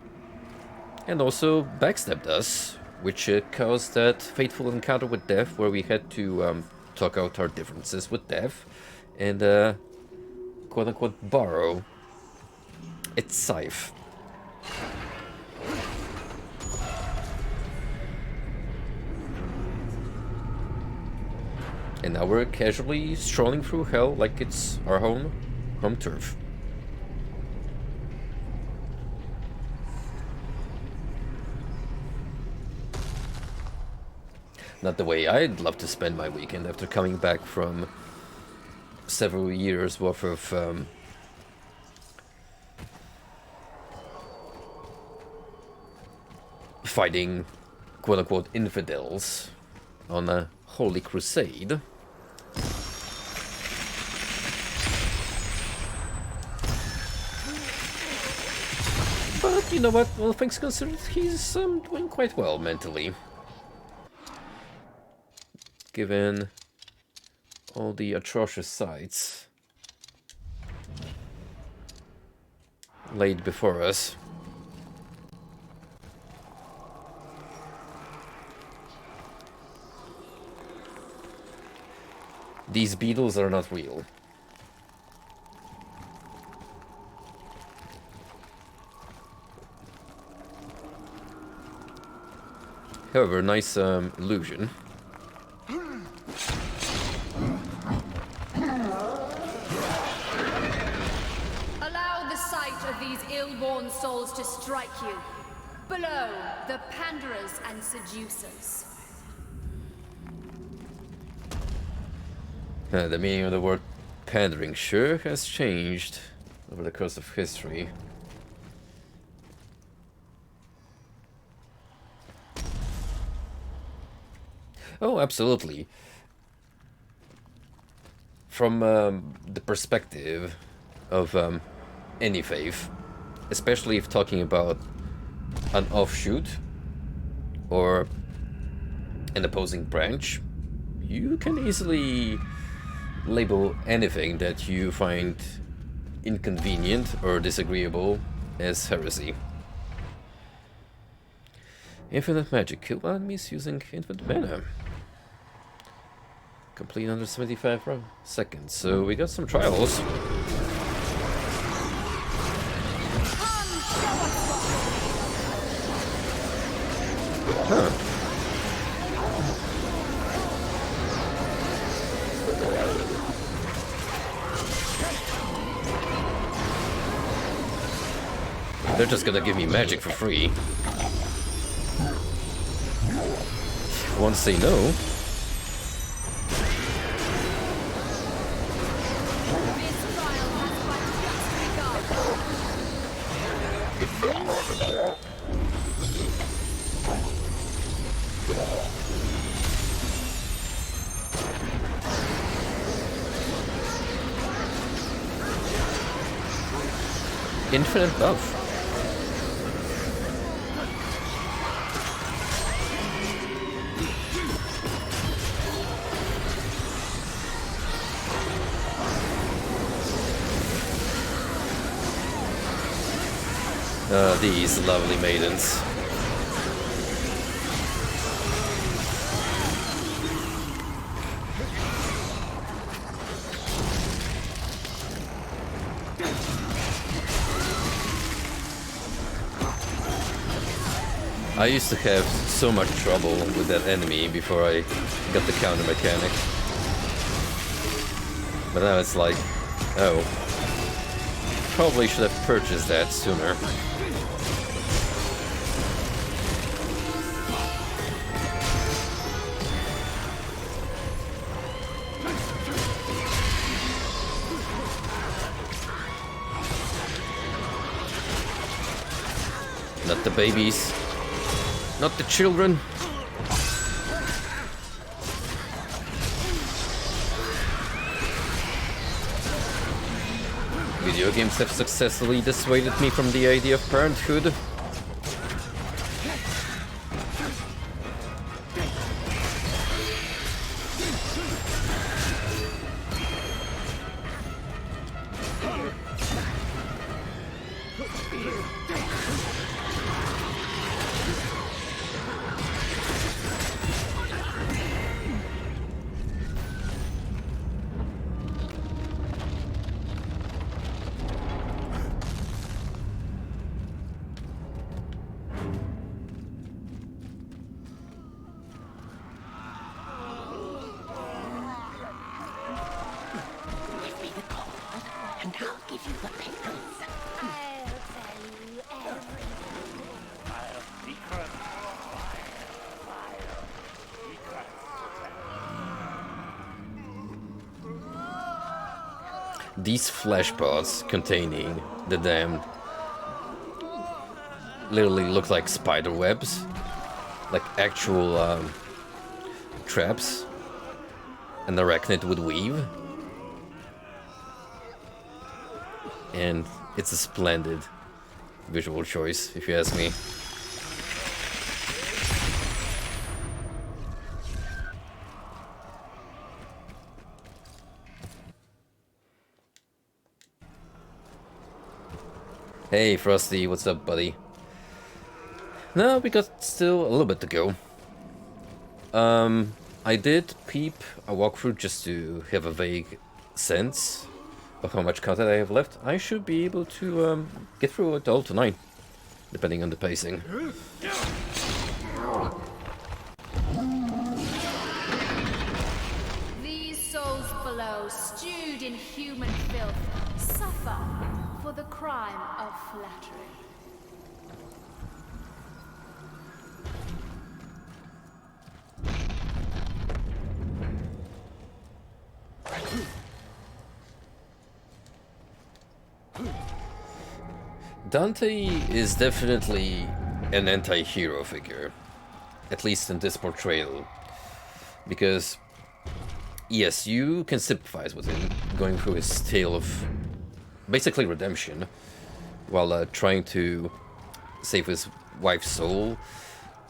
And also backstabbed us, which caused that fateful encounter with death where we had to talk out our differences with death and quote-unquote borrow its scythe. And now we're casually strolling through hell like it's our home turf. Not the way I'd love to spend my weekend after coming back from several years worth of fighting quote-unquote infidels on a holy crusade. But you know what, all things considered, he's doing quite well mentally. Given all the atrocious sights laid before us. These beetles are not real. However, nice illusion. Allow the sight of these ill-born souls to strike you. Below, the panderers and seducers. The meaning of the word pandering sure has changed over the course of history. Oh, absolutely. From the perspective of any faith, especially if talking about an offshoot or an opposing branch, you can easily label anything that you find inconvenient or disagreeable as heresy. Infinite magic. Kill enemies using infinite mana. Complete under 75 seconds. So we got some trials. Huh. They're just gonna give me magic for free. Won't say no. Infinite love. These lovely maidens. I used to have so much trouble with that enemy before I got the counter mechanic. But now it's like, oh, probably should have purchased that sooner. Not the babies. Not the children. Video games have successfully dissuaded me from the idea of parenthood. These flashpots containing the damned literally look like spider webs, like actual traps an arachnid would weave. And it's a splendid visual choice, if you ask me. Hey Frosty, what's up, buddy? No, we got still a little bit to go. I did peep a walkthrough just to have a vague sense of how much content I have left. I should be able to get through it all tonight, depending on the pacing. These souls below, stewed in human filth, suffer for the crime of flattery. Dante is definitely an anti-hero figure, at least in this portrayal, because yes, you can sympathize with him going through his tale of basically redemption while trying to save his wife's soul,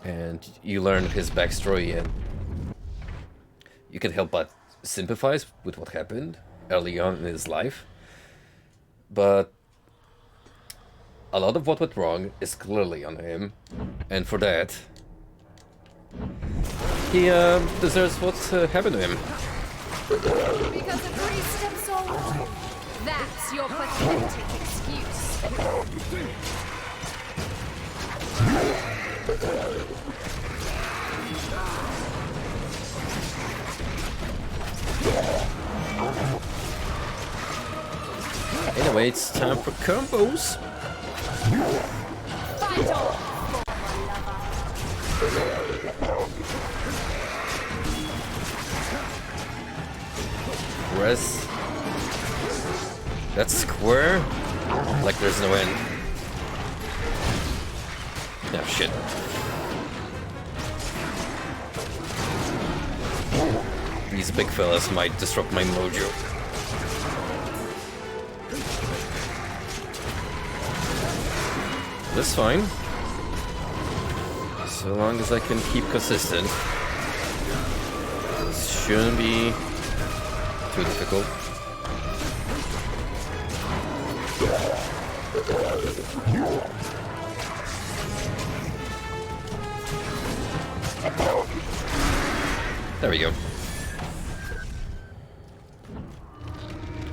and you learn his backstory and you can help but sympathize with what happened early on in his life. But a lot of what went wrong is clearly on him, and for that, he deserves what's happened to him. Because a priest steps all wrong. That's your pathetic excuse. Anyway, it's time for combos. Fight on, Press that square like there's no end. Oh shit. These big fellas might disrupt my mojo. That's fine. So long as I can keep consistent. This shouldn't be too difficult. There we go.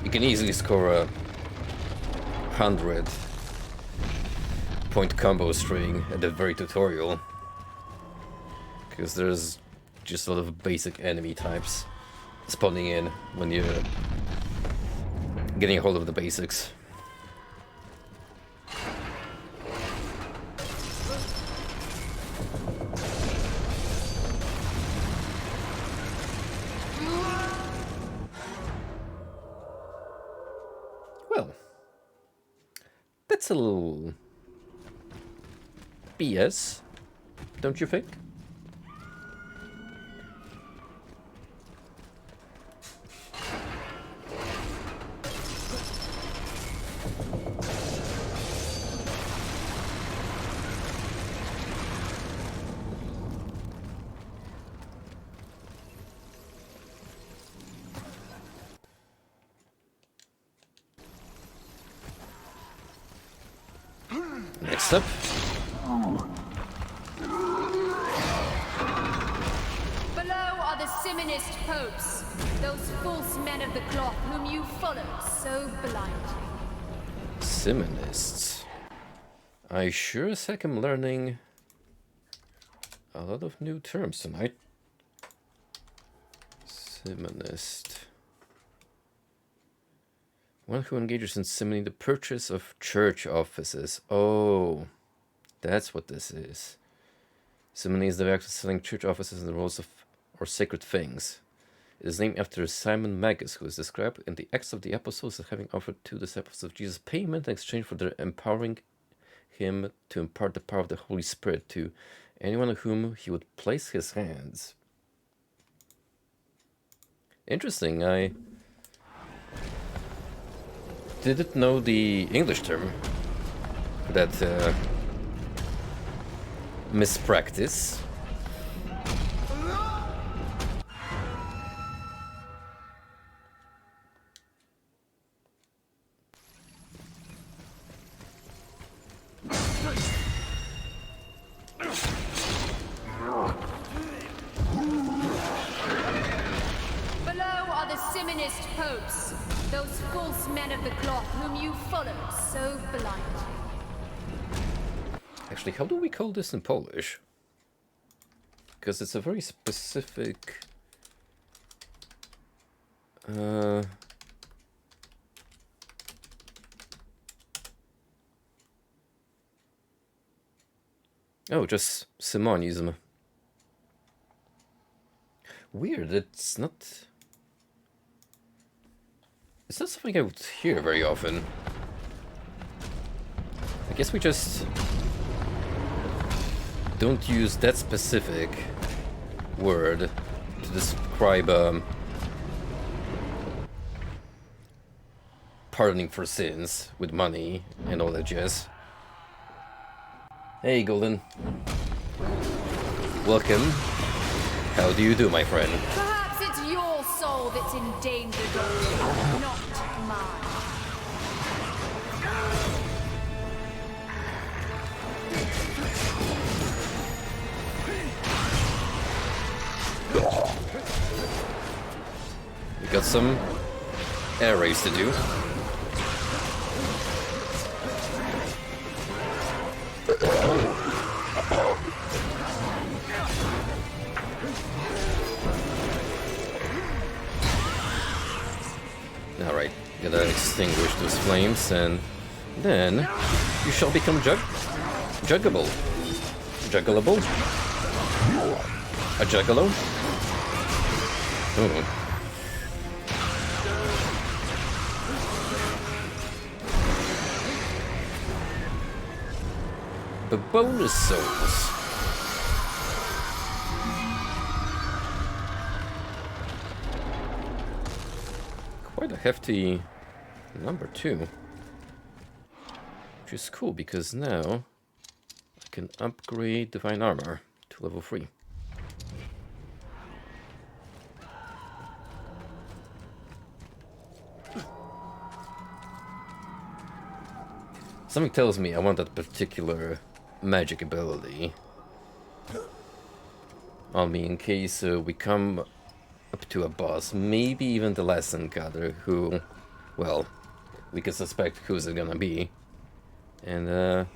You can easily score a 100-point combo string at the very tutorial because there's just a lot of basic enemy types spawning in when you're getting a hold of the basics. Well, that's a little BS, don't you think? Next up. Below are the Simonist popes, those false men of the cloth whom you follow so blindly. Simonists. I sure as heck am learning a lot of new terms tonight. Simonist. One who engages in simoning the purchase of church offices. Oh, that's what this is. Simony is the act of selling church offices and the roles of or sacred things. It is named after Simon Magus, who is described in the Acts of the Apostles as having offered to disciples of Jesus payment in exchange for their empowering him to impart the power of the Holy Spirit to anyone on whom he would place his hands. Interesting. I didn't know the English term for that mispractice. Actually, how do we call this in Polish? Because it's a very specific... Oh, just Simonism. Weird, it's not something I would hear very often. I guess we just don't use that specific word to describe pardoning for sins with money and all that jazz. Hey, Golden. Welcome. How do you do, my friend? Perhaps it's your soul that's in danger, Dante, not mine. We got some air raids to do. Alright, gotta extinguish those flames and then you shall become juggable. Juggleable? A juggalo? Ooh. The bonus souls. Quite a hefty number too. Which is cool because now I can upgrade Divine Armor to level 3. Something tells me I want that particular magic ability on me in case we come up to a boss, maybe even the lesson cutter, who, well, we can suspect who's it gonna be, and there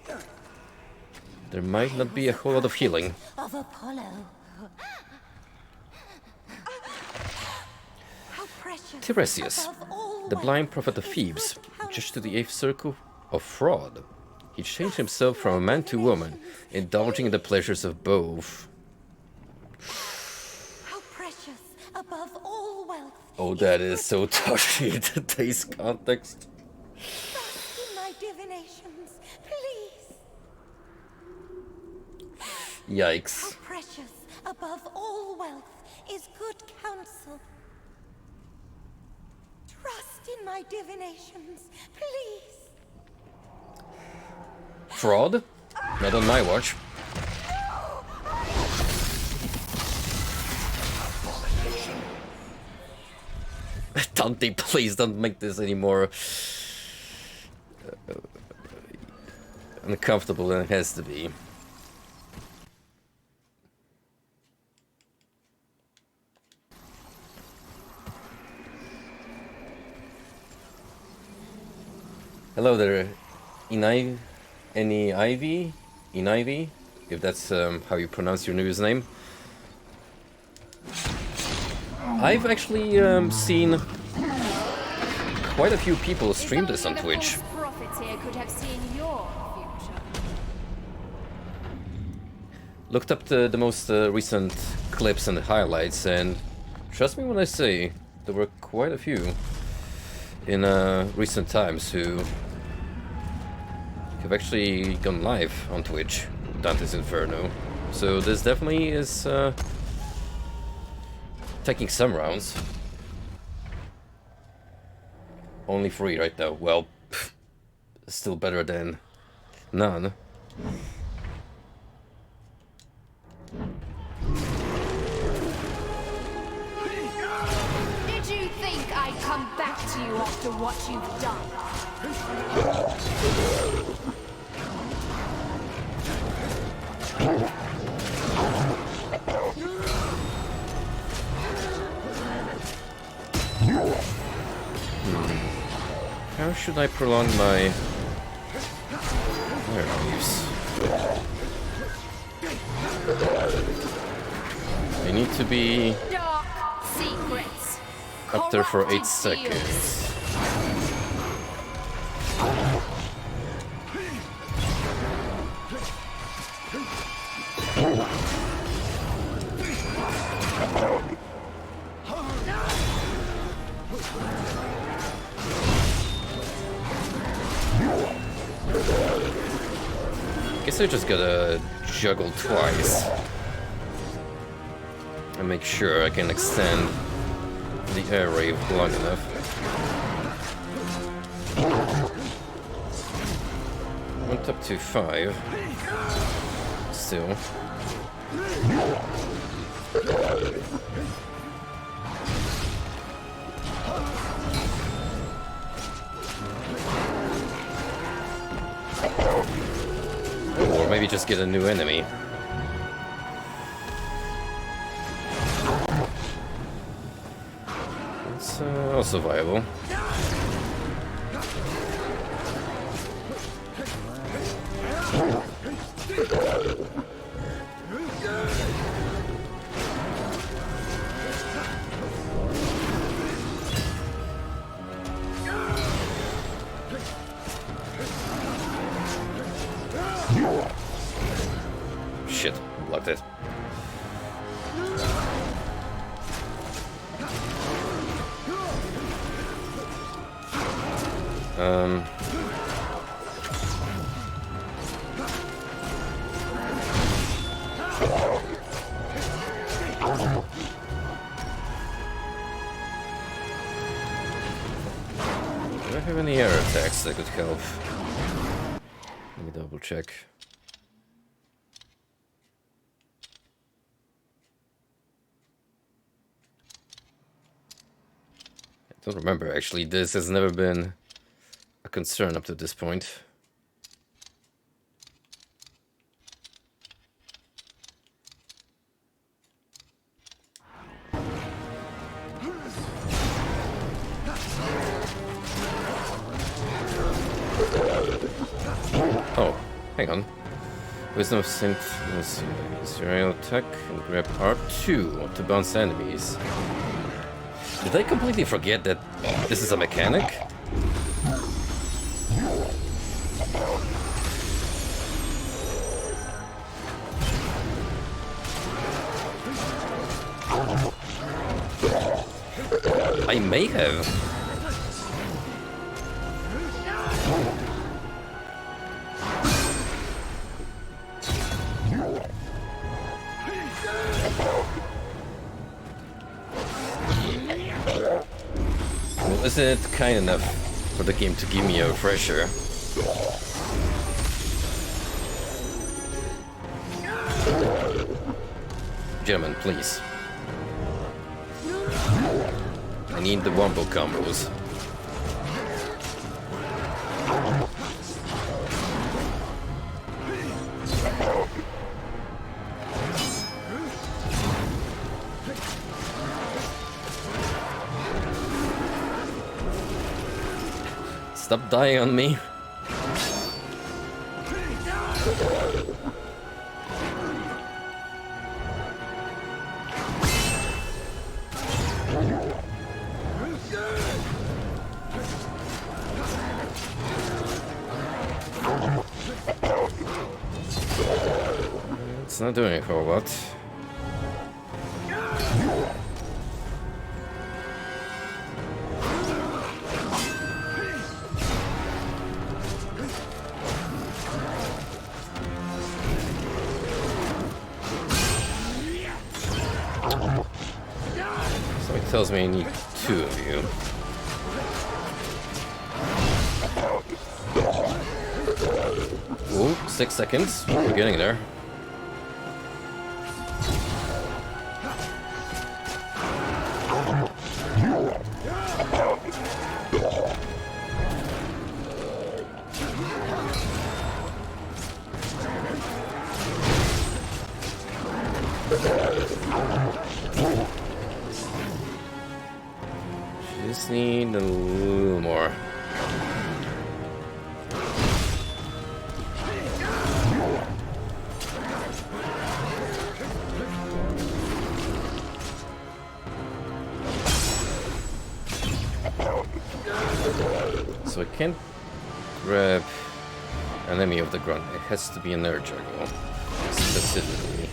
might not be a whole lot of healing. Of Apollo, How precious. Tiresias, Above all the blind wealth prophet of is Thebes, good just to counsel. the 8th circle of fraud. He changed himself from a man to woman, indulging in the pleasures of both. How precious above all wealth. Oh, that is so touchy in today's context. Trust in my divinations, please. Yikes. How precious above all wealth is good counsel. Trust in my divinations, please. Fraud? Not on my watch. Dante, please don't make this any more uncomfortable than it has to be. Hello there, Ivy, if that's how you pronounce your newest name. I've actually seen quite a few people stream this on Twitch. Prophets here could have seen your future. Looked up the most recent clips and highlights, and trust me when I say there were quite a few in recent times who have actually gone live on Twitch, Dante's Inferno. So this definitely is taking some rounds. Only 3 right now. Well, still better than none. Did you think I'd come back to you after what you've done? How should I prolong my fire leaves? I need to be Dark secrets. up there for 8 Corrupted seconds. Guess I just gotta juggle twice and make sure I can extend the air wave long enough. Went up to 5. Still. Or maybe just get a new enemy. It's also viable. Shit, blocked it. Do I have any air attacks that could help? Let me double check. I don't remember actually. This has never been a concern up to this point. Oh, hang on. Wisdom of Synth. Let's see. Serial attack and grab R2 to bounce enemies. Did I completely forget that this is a mechanic? I may have. Well, isn't it kind enough for the game to give me a refresher? Gentlemen, please. I need the wombo combos. Stop dying on me. It's not doing a whole lot. So it tells me I need 2 of you. Ooh, 6 seconds. We're getting there. Just need a little more. So I can't grab an enemy of the ground. It has to be an air juggle, specifically.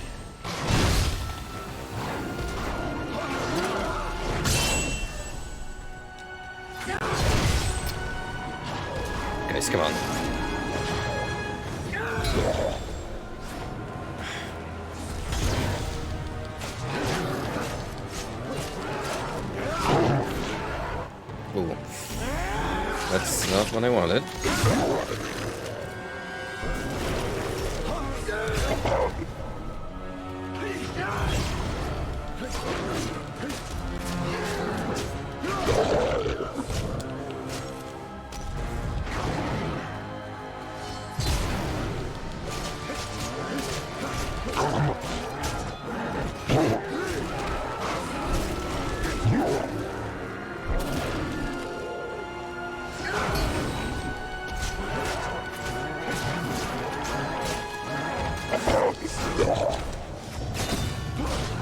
Guys, come on. Ooh. That's not what I wanted.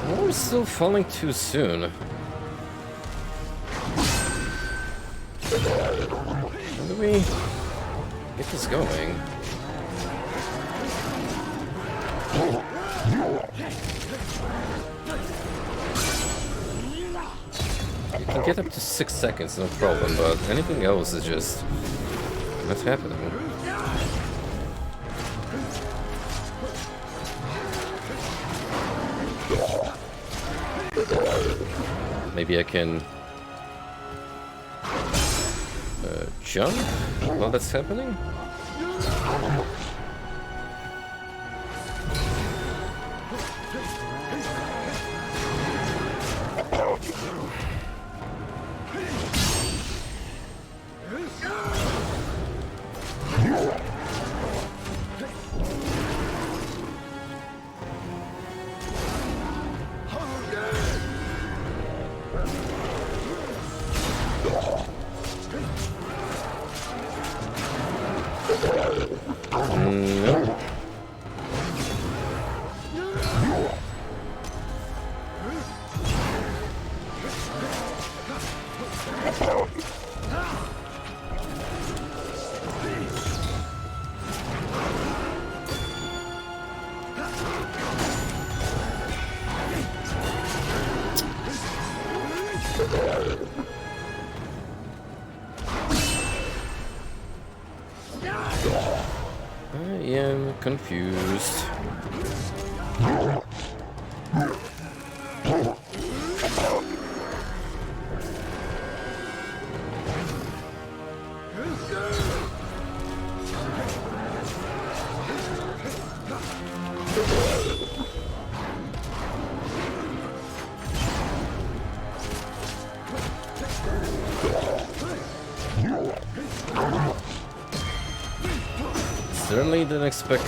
We're still falling too soon. How do we get this going? You can get up to 6 seconds, no problem, but anything else is just not happening. Maybe I can jump while that's happening? I am confused. Certainly didn't expect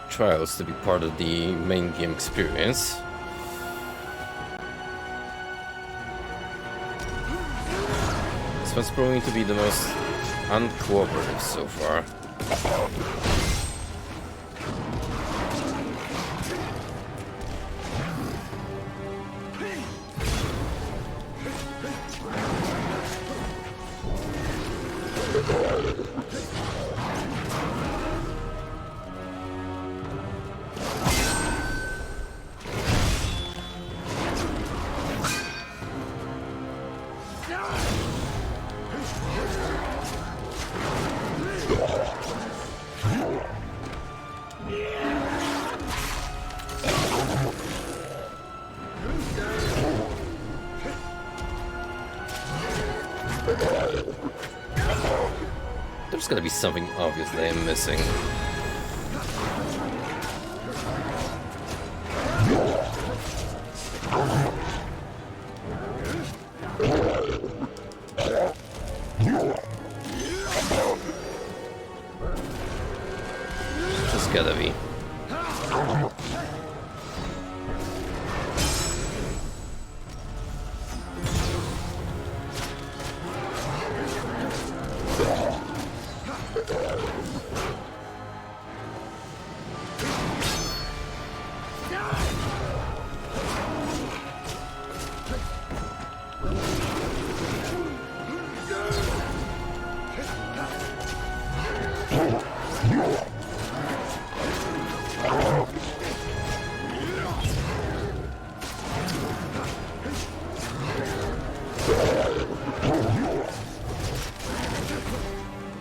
trials to be part of the main game experience. This one's proving to be the most uncooperative so far. There's gotta be something obvious that I'm missing. There's gotta be.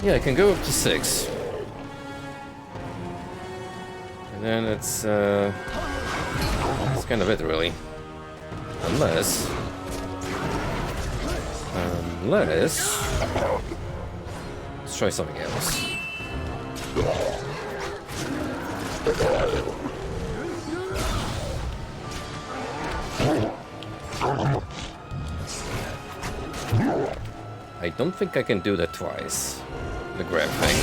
Yeah, I can go up to 6. And then it's kind of it, really. Unless... Let's try something else. I don't think I can do that twice. The grab thing.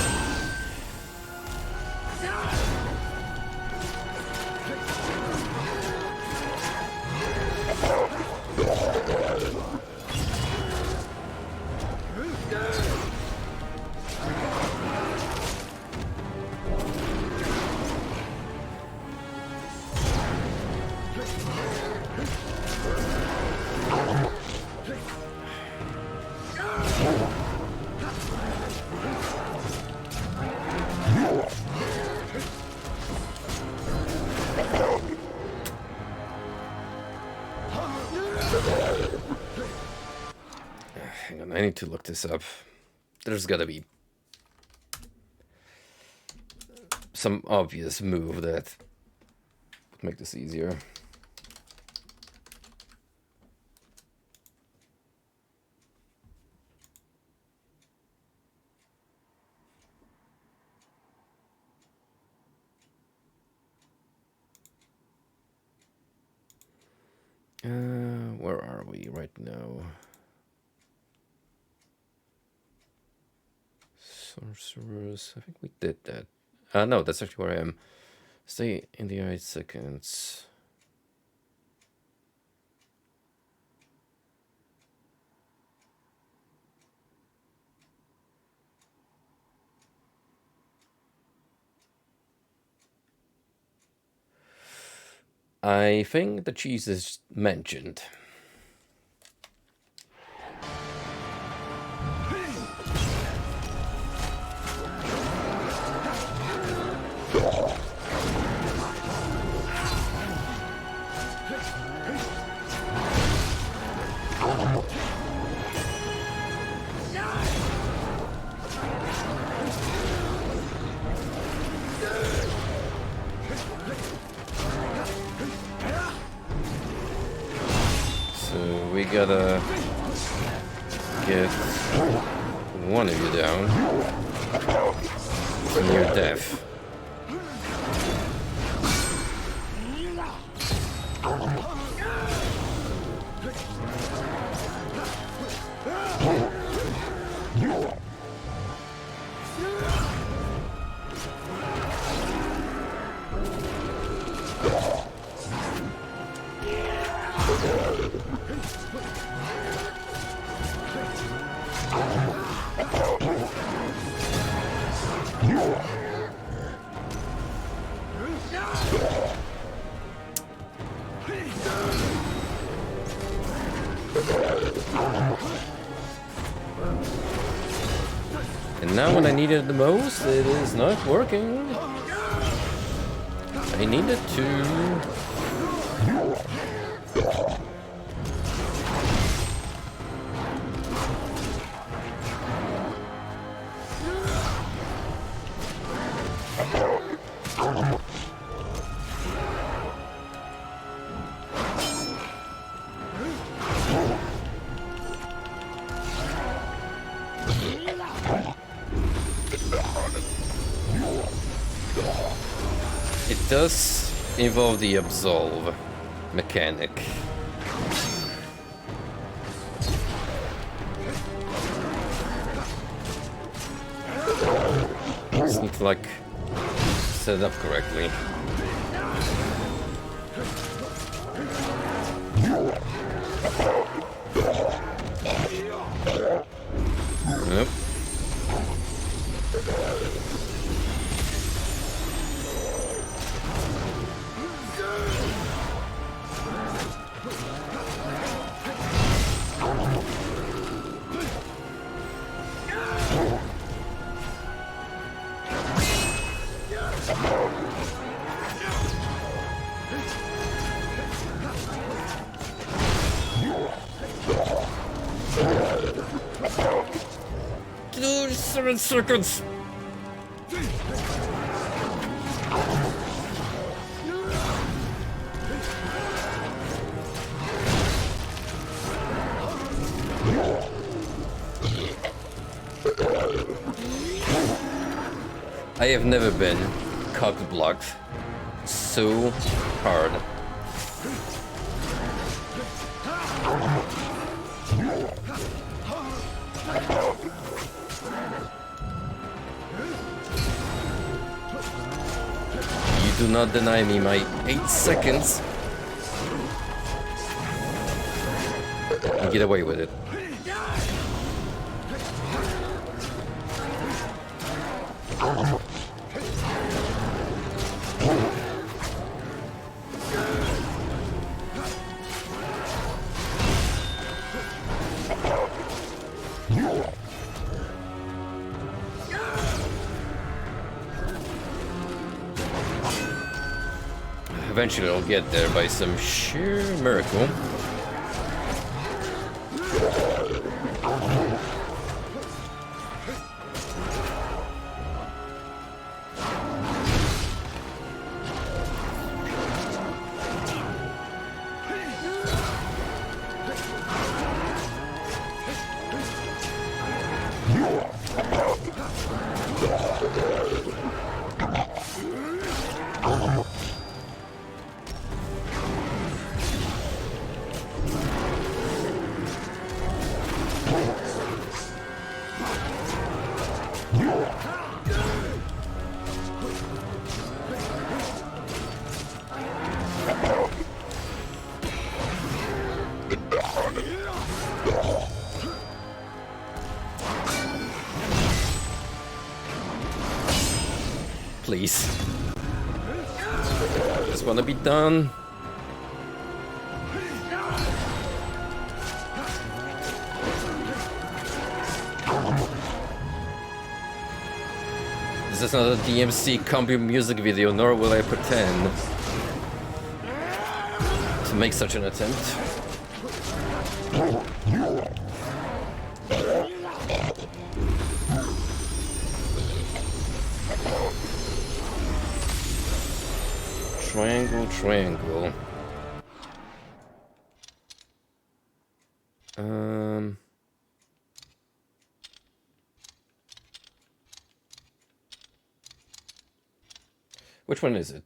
Hang on, I need to look this up. There's gotta be some obvious move that would make this easier. Where are we right now? Sorcerers, I think we did that. No, that's actually where I am. Stay in the 8 seconds. I think the cheese is mentioned. we gotta get one of you down. Near death. And now when I need it the most, it is not working. I needed to... It does involve the absolve mechanic. It's not like set up correctly. Yep. Dude, 7 seconds. I have never been cock-blocked so hard. You do not deny me my 8 seconds. And get away with it. Eventually I'll get there by some sheer miracle. Please. Just wanna be done. This is not a DMC combi music video, nor will I pretend to make such an attempt. Triangle, triangle. Which one is it?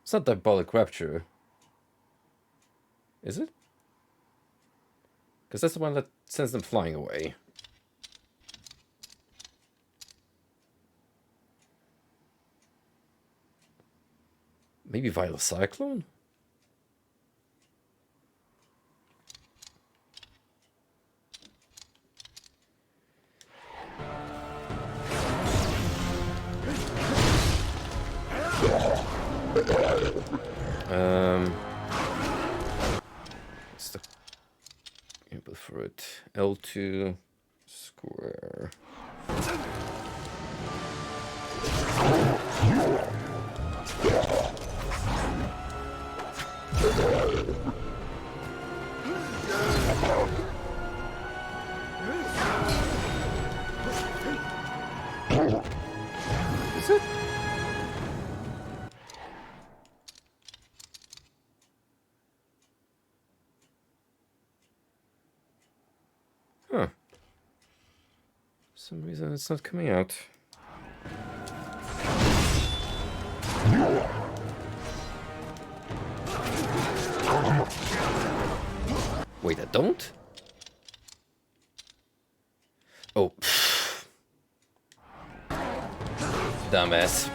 It's not Diabolic Rapture. Is it? Because that's the one that sends them flying away. Maybe Vital Cyclone? What's the input for it? L2 square. Is it? Huh. For some reason it's not coming out. Wait, I don't? Oh. Dumbass.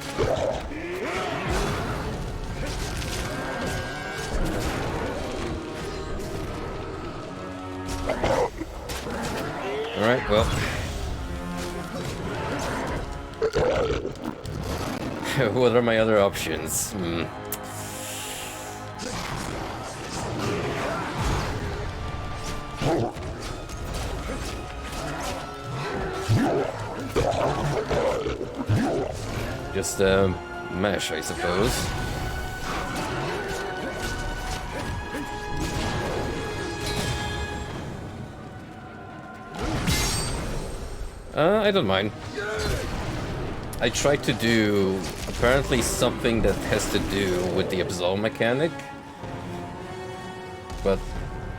Alright, well. What are my other options? Just mash, I suppose. I don't mind. I tried to do apparently something that has to do with the absolve mechanic, but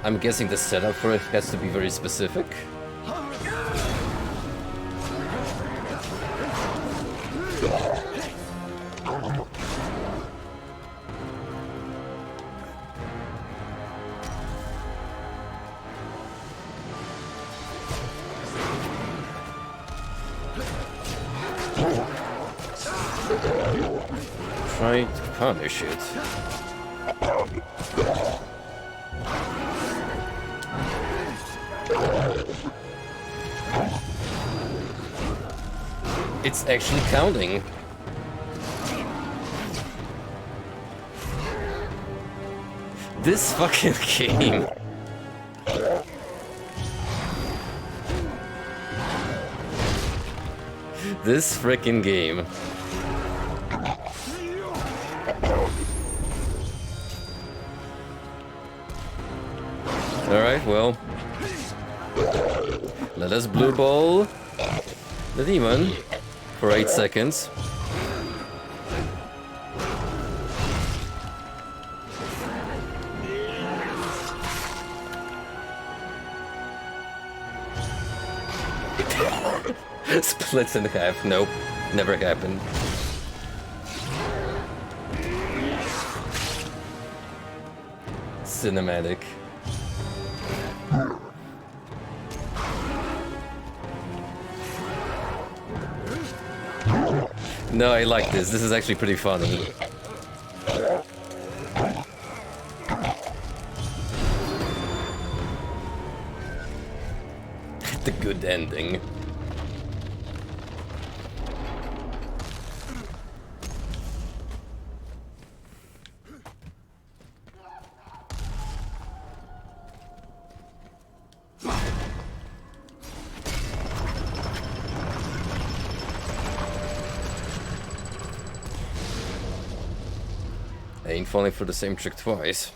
I'm guessing the setup for it has to be very specific. Try to punish it. It's actually counting. This fucking game. This frickin' game. Alright, well. Let us blue ball the demon for 8 seconds. Splits in half. Nope. Never happened. Cinematic. No, I like this. This is actually pretty funny. The good ending. I ain't falling for the same trick twice.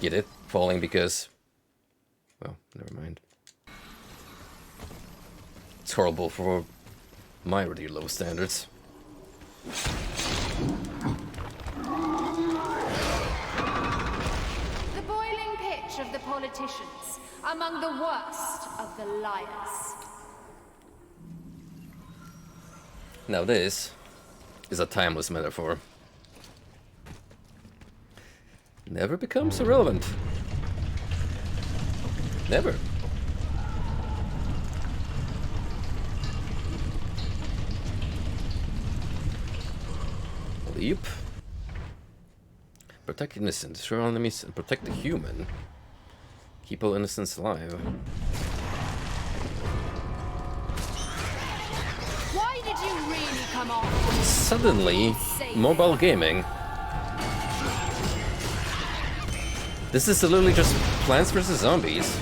Get it? Falling because Well, never mind. It's horrible for my already low standards. The boiling pitch of the politicians, among the worst of the liars. Now this is a timeless metaphor. Never becomes irrelevant. Never. Leap. Protect innocent, destroy all enemies, and protect the human. Keep all innocents alive. Why did you really come on? Suddenly, mobile gaming. This is literally just Plants vs. Zombies.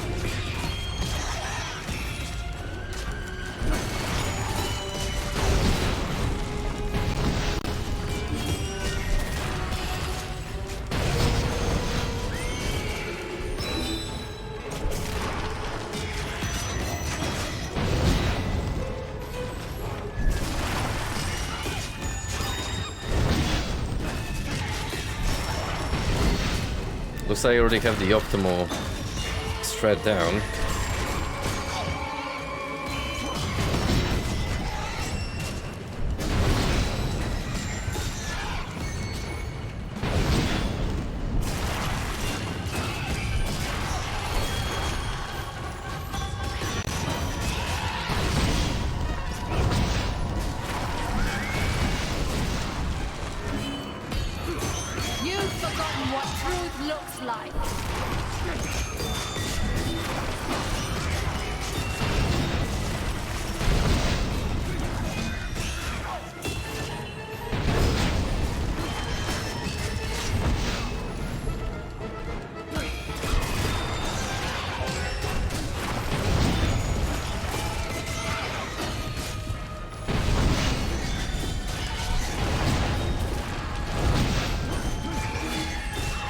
Looks like I already have the optimal strat down. You've forgotten what truth looks like.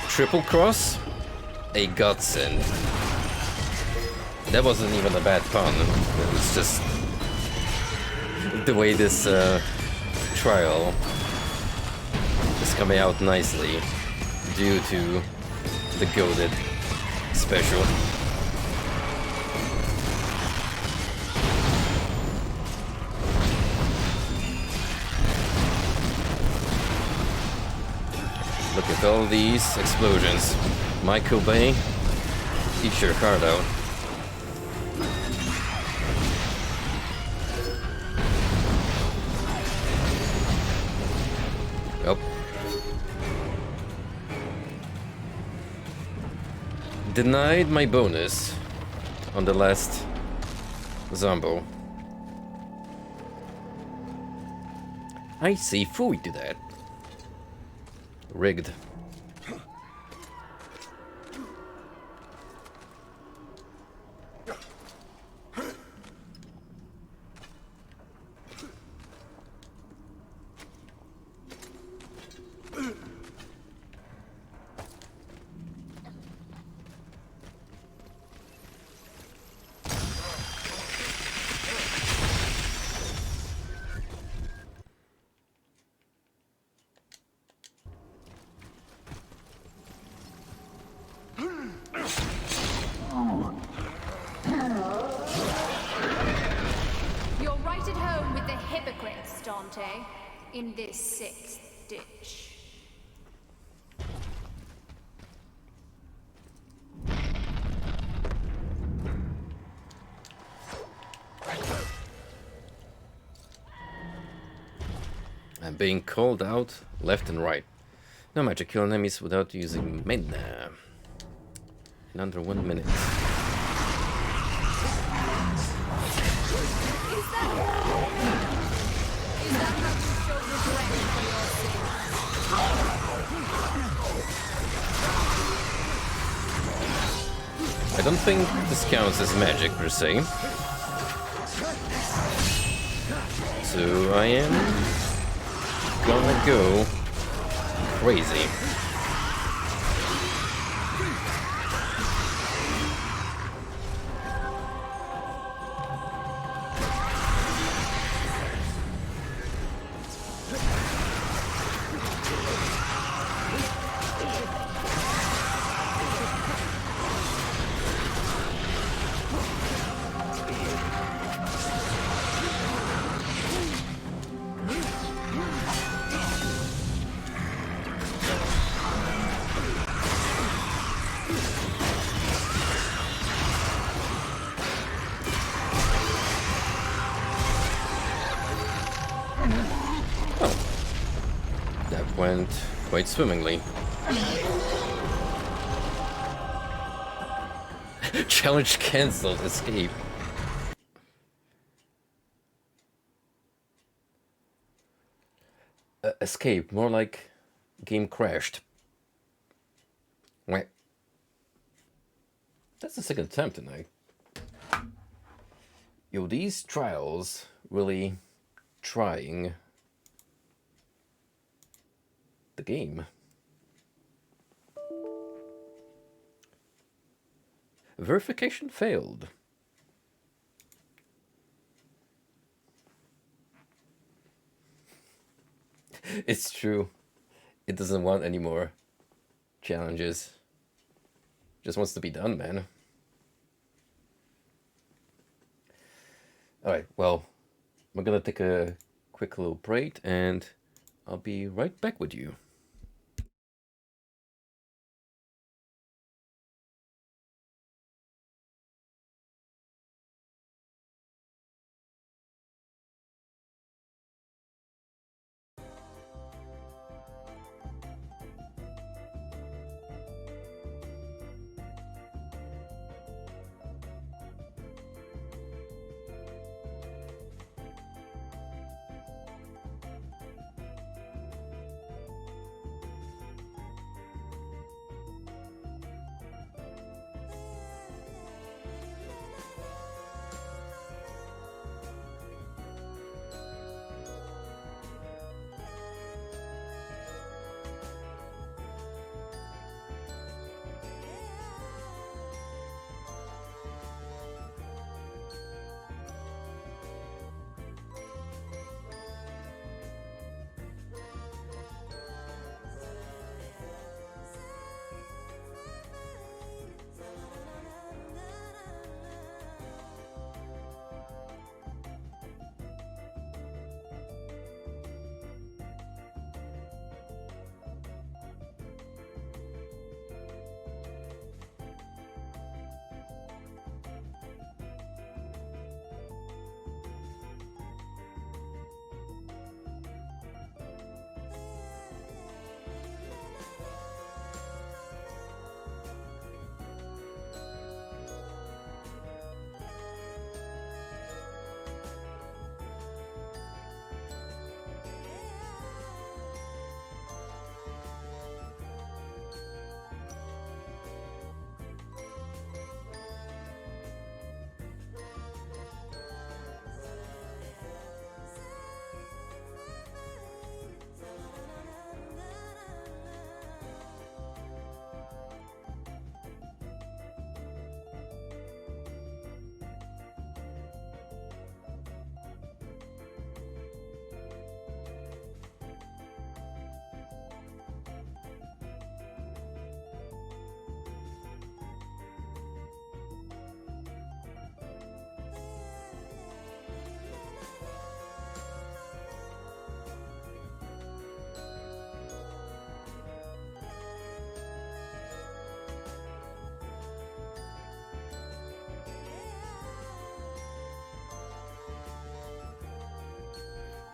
Triple cross? A godsend. That wasn't even a bad pun. It was just the way this trial is coming out nicely due to the goated special. Look at all these explosions. Michael Bay, eat your heart out. Yep. Denied my bonus on the last Zombo. I see fool do that. Rigged. You're right at home with the hypocrites, Dante, in this sixth ditch. I'm being called out left and right. No magic kill enemies without using mana. In under 1 minute. I don't think this counts as magic per se. So I am gonna go crazy. went quite swimmingly. Challenge cancelled. Escape. Escape. More like game crashed. Wait. That's the second attempt tonight. Yo, these trials really trying the game. Verification failed. It's true. It doesn't want any more challenges. Just wants to be done, man. Alright, well, we're gonna take a quick little break and I'll be right back with you.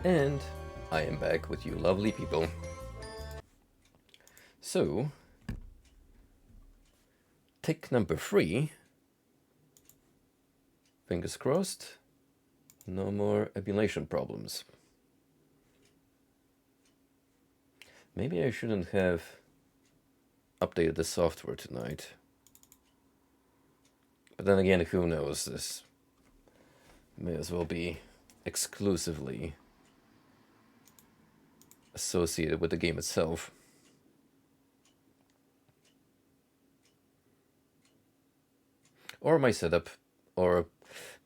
And I am back with you lovely people. So, tick number 3. Fingers crossed. No more emulation problems. Maybe I shouldn't have updated the software tonight. But then again, who knows? This may as well be exclusively associated with the game itself. Or my setup, or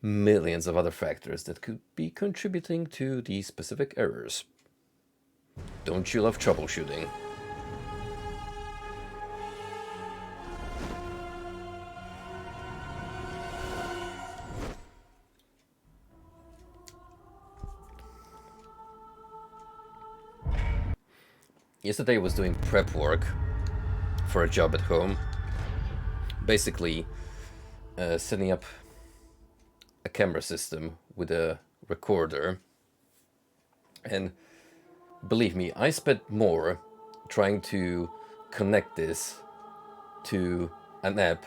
millions of other factors that could be contributing to these specific errors. Don't you love troubleshooting? Yesterday I was doing prep work for a job at home. Basically, setting up a camera system with a recorder. And believe me, I spent more trying to connect this to an app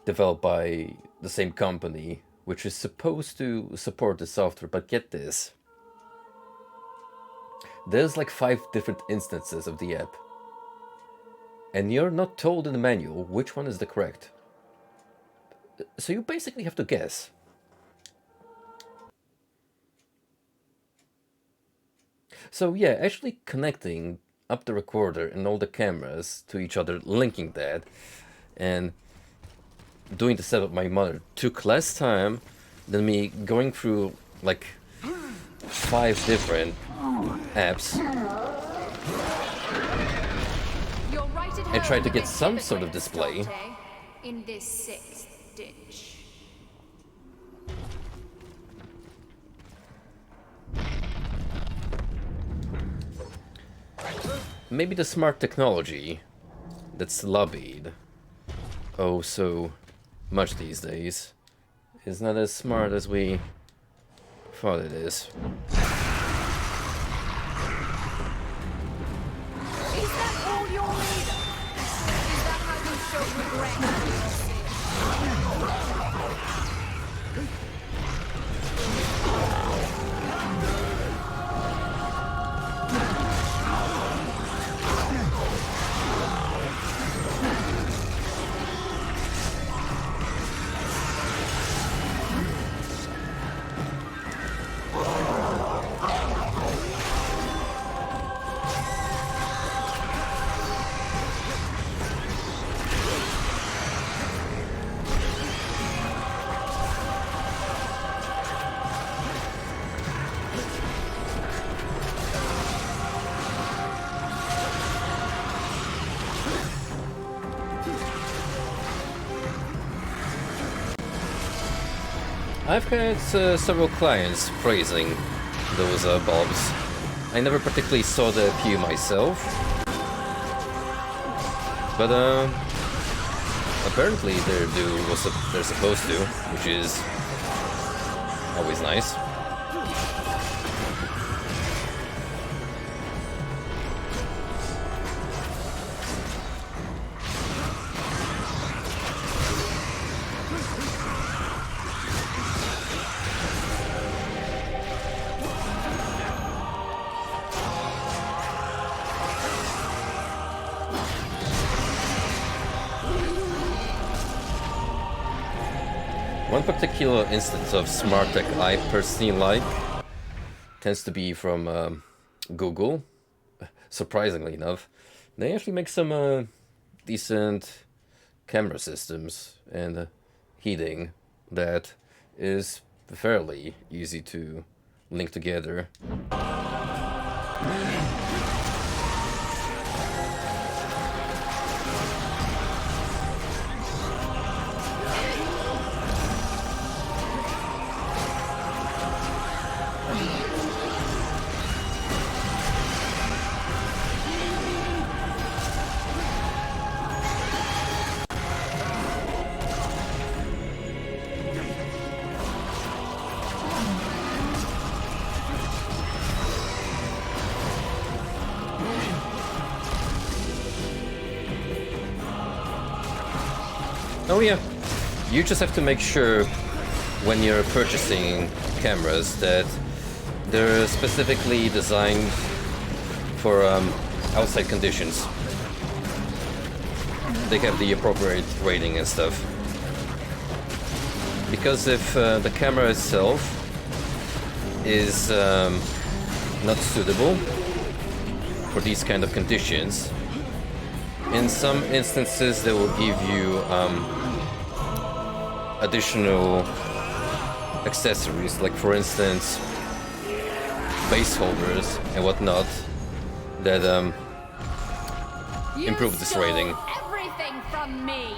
developed by the same company, which is supposed to support the software. But get this, there's like 5 different instances of the app, and you're not told in the manual which one is the correct. So you basically have to guess. So yeah, actually connecting up the recorder and all the cameras to each other, linking that, and doing the setup of my mother took less time than me going through like 5 different apps and try to get some sort of display. In this 6th ditch. Maybe the smart technology that's lobbied oh so much these days is not as smart as we thought it is. Is that all you're made of? Is that how you show regret for your I've had several clients praising those bulbs. I never particularly saw the appeal myself, but apparently they're supposed to, which is always nice. One particular instance of smart tech I personally like tends to be from Google. Surprisingly enough, they actually make some decent camera systems and heating that is fairly easy to link together. Oh yeah, you just have to make sure when you're purchasing cameras that they're specifically designed for outside conditions. They have the appropriate rating and stuff. Because if the camera itself is not suitable for these kind of conditions, in some instances they will give you additional accessories, like for instance base holders and whatnot, that improve this rating. Everything from me.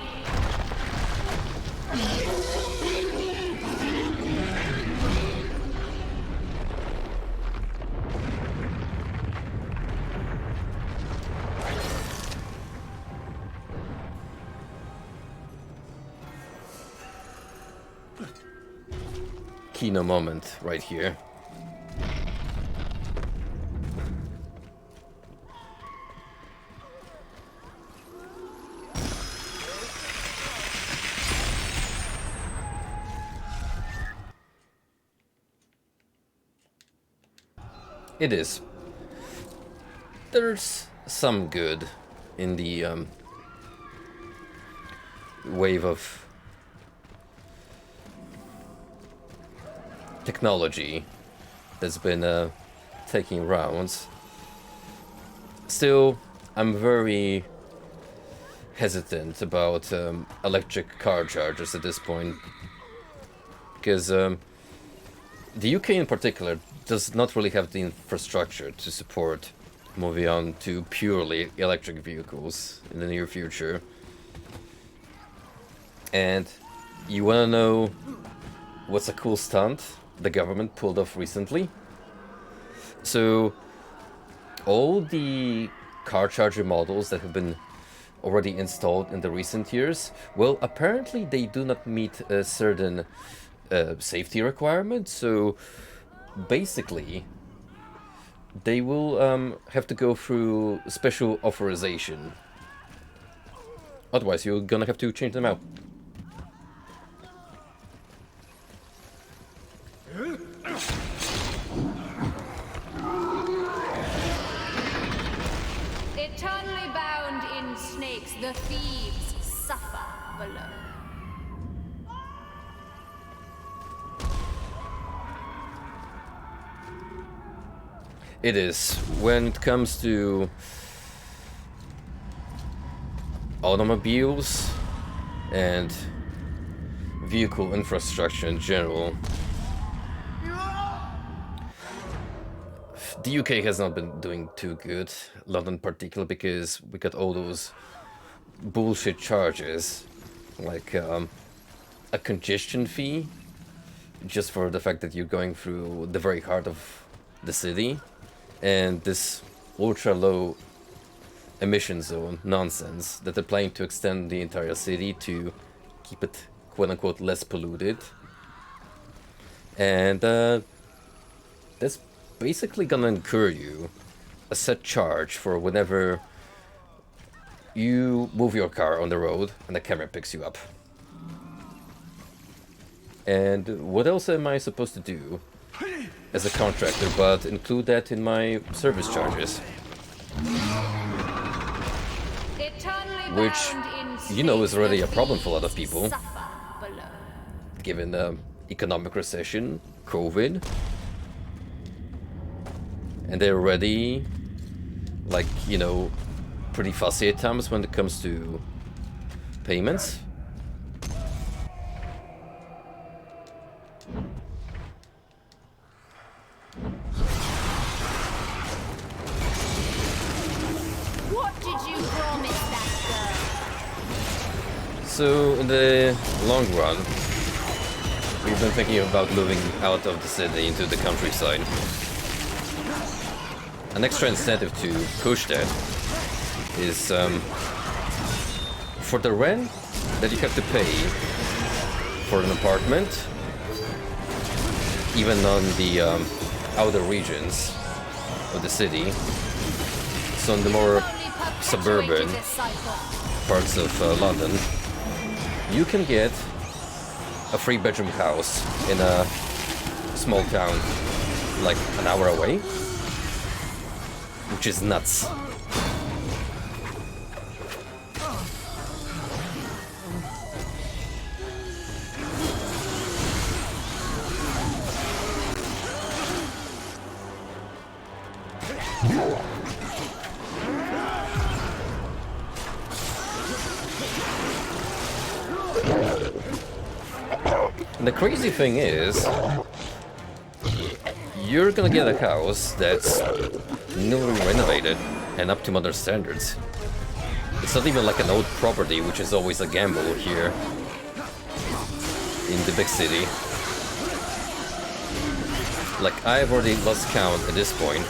Kino moment right here. It is. There's some good in the wave of technology that's been taking rounds. Still, I'm very hesitant about electric car chargers at this point, because the UK in particular does not really have the infrastructure to support moving on to purely electric vehicles in the near future. And you wanna know what's a cool stunt the government pulled off recently? So all the car charger models that have been already installed in the recent years, well, apparently they do not meet a certain safety requirement, so basically they will have to go through special authorization. Otherwise you're gonna have to change them out. Eternally bound in snakes, the thieves suffer below. It is. When it comes to automobiles and vehicle infrastructure in general, the UK has not been doing too good, London in particular, because we got all those bullshit charges, like a congestion fee, just for the fact that you're going through the very heart of the city, and this ultra-low emission zone nonsense that they're planning to extend the entire city to keep it quote-unquote less polluted. And that's basically gonna incur you a set charge for whenever you move your car on the road and the camera picks you up. And what else am I supposed to do as a contractor but include that in my service charges? Which, you know, is already a problem for a lot of people, given the economic recession, COVID, and they're already, like, you know, pretty fussy at times when it comes to payments. What did you promise that girl? So, in the long run, we've been thinking about moving out of the city into the countryside. An extra incentive to push that is for the rent that you have to pay for an apartment, even on the outer regions of the city, so in the more suburban parts of London, you can get a 3-bedroom house in a small town like an hour away, which is nuts. And the crazy thing is, you're gonna get a house that's newly renovated and up to modern standards. It's not even like an old property, which is always a gamble here in the big city. Like, I've already lost count at this point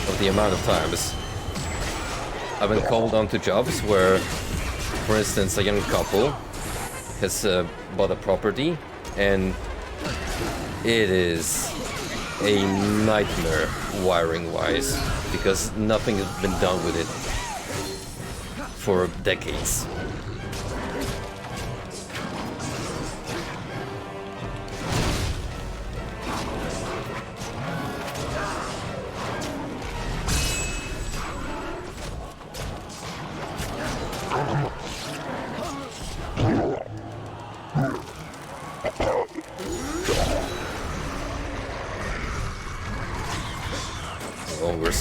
of the amount of times I've been called on to jobs where, for instance, a young couple has bought a property, and it is a nightmare wiring-wise, because nothing has been done with it for decades.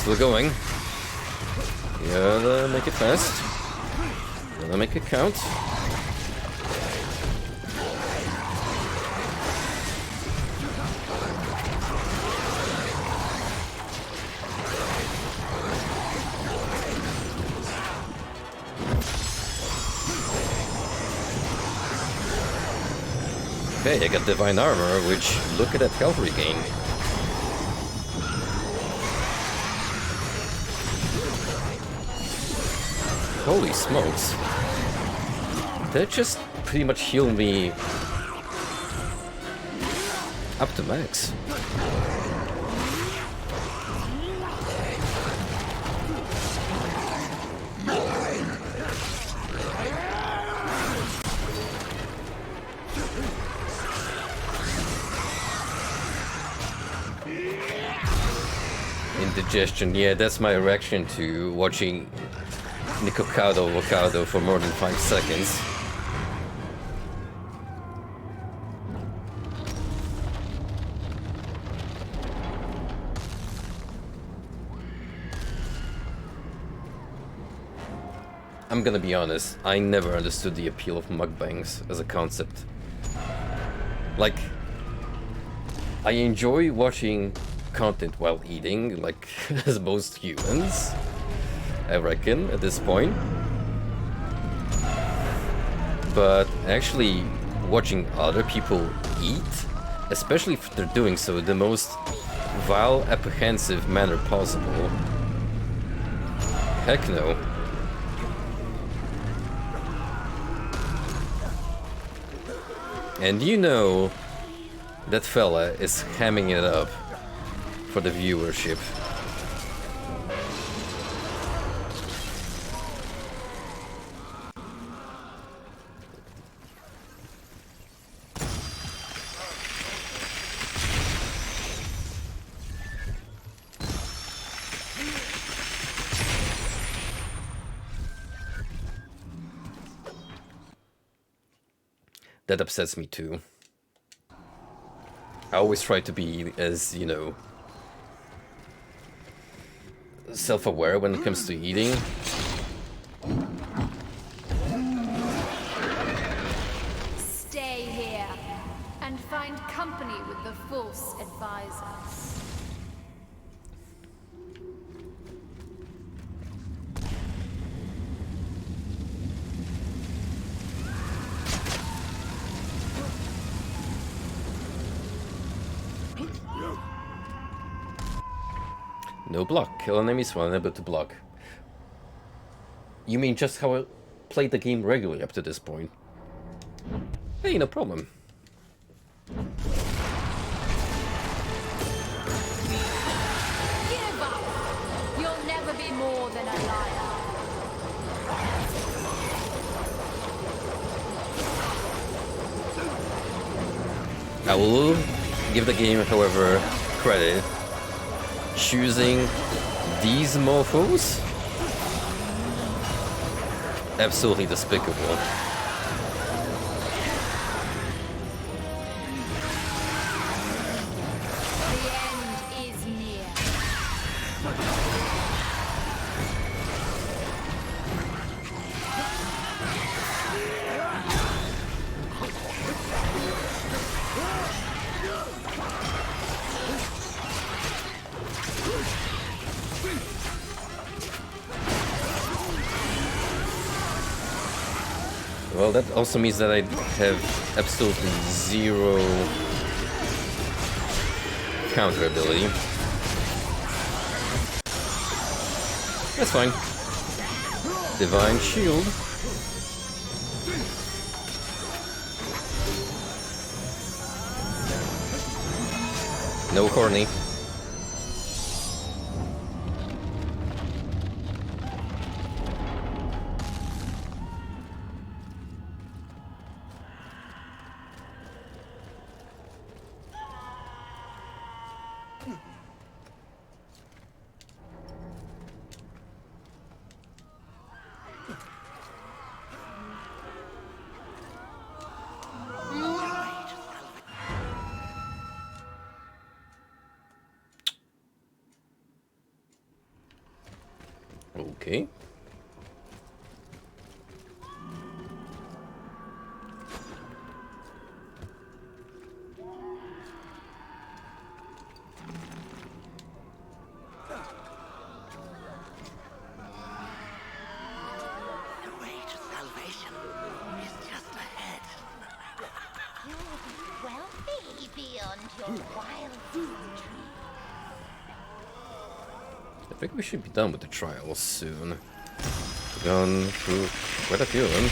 still going. Gotta make it fast. Gotta make it count. Okay, I got Divine Armor, which, look at that health regain. Holy smokes. That just pretty much healed me up to max. Indigestion, yeah, that's my reaction to watching Avocado for more than 5 seconds. I'm gonna be honest, I never understood the appeal of mukbangs as a concept. Like, I enjoy watching content while eating, like as most humans, I reckon, at this point. But actually watching other people eat, especially if they're doing so in the most vile, apprehensive manner possible, heck no. And you know that fella is hamming it up for the viewership. That upsets me too. I always try to be as, you know, self-aware when it comes to eating. Stay here and find company with the false advisors. No block. Kill enemies while unable to block. You mean just how I played the game regularly up to this point? Hey, no problem. Give up! You'll never be more than a liar. I will give the game, however, credit. Choosing these mofos? Absolutely despicable. The end is near. Well, that also means that I have absolutely zero counter ability. That's fine. Divine Shield. No corny. Okay. The way to salvation is just ahead. You'll be wealthy beyond your wildest dreams. I think we should be done with the trials soon. We've gone through quite a few of them.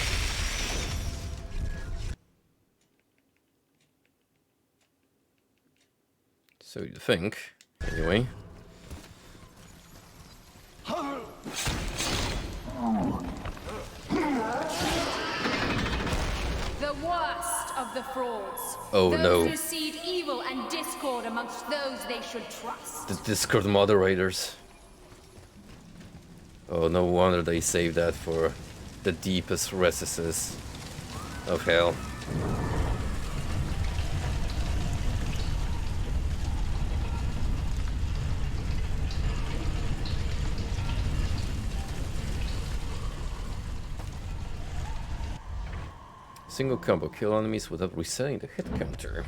So you think, anyway. The worst of the frauds. Oh, those no. who seed evil and discord amongst those they should trust. The Discord moderators. Oh, no wonder they saved that for the deepest recesses of hell. Single combo, kill enemies without resetting the hit counter.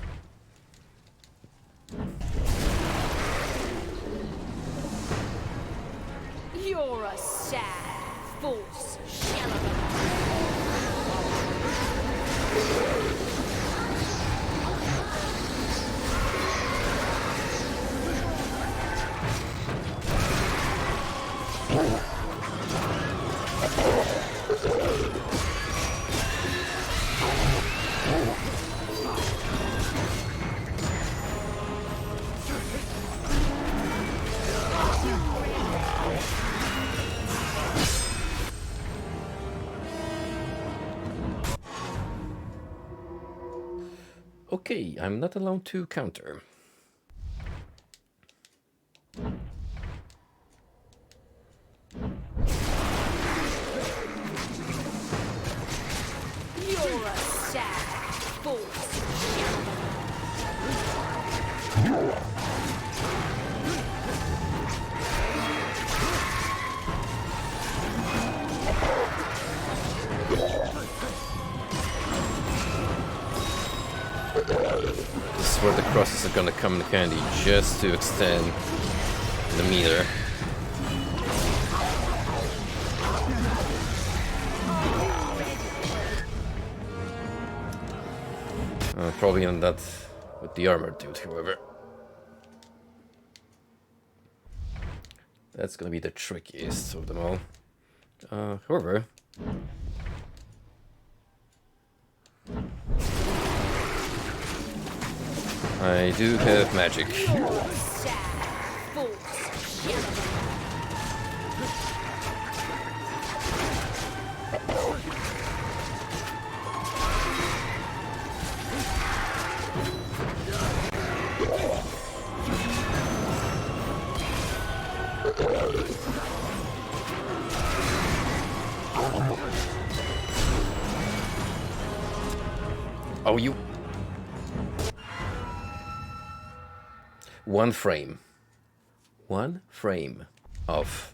You're a sad, false shell of Okay, I'm not allowed to counter. You're a sad, false shell This is where the crosses are gonna come in handy, just to extend the meter. Probably on that with the armored dude, however. That's gonna be the trickiest of them all. However... I do have magic. Oh, you... One frame. One frame of...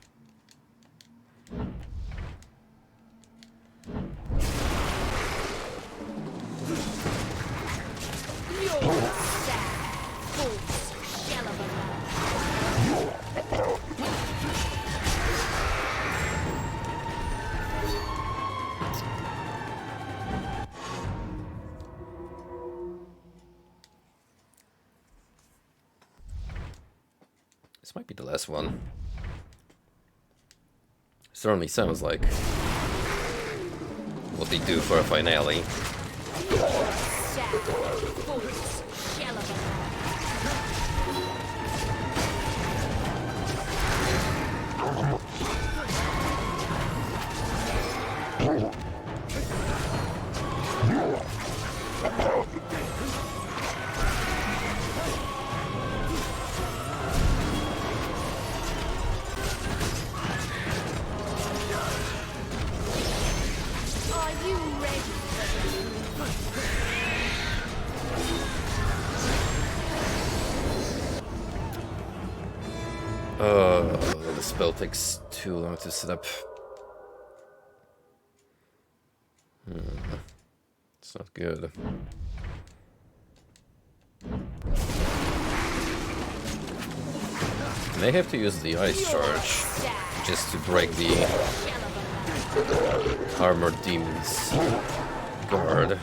This might be the last one. Certainly sounds like what they do for a finale. The spell takes too long to set up. It's not good. May have to use the ice charge just to break the armored demon's guard.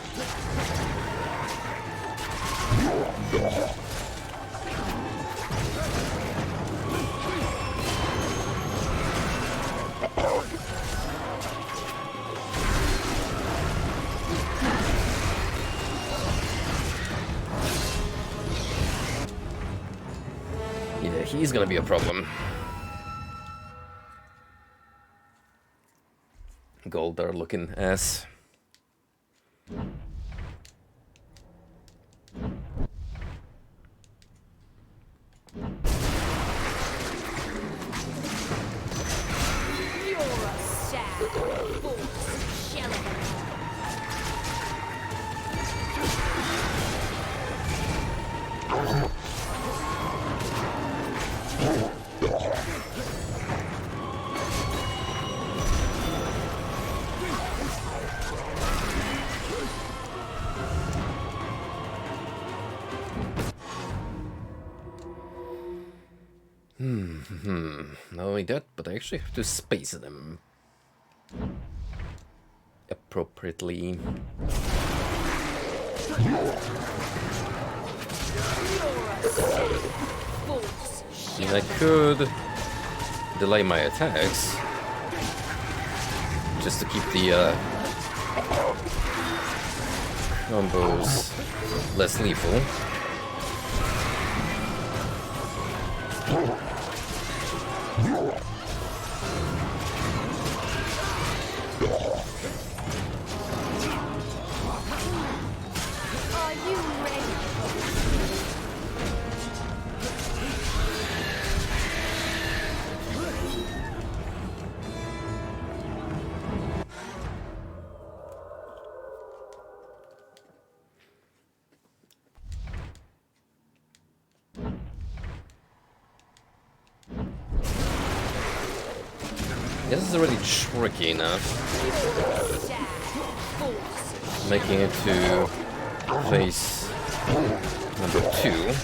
Yeah, he's gonna be a problem. Goldar looking ass. Not only that, but I actually have to space them appropriately. And I could delay my attacks just to keep the combos less lethal. Are you ready? This is already tricky enough. Making it to phase number 2.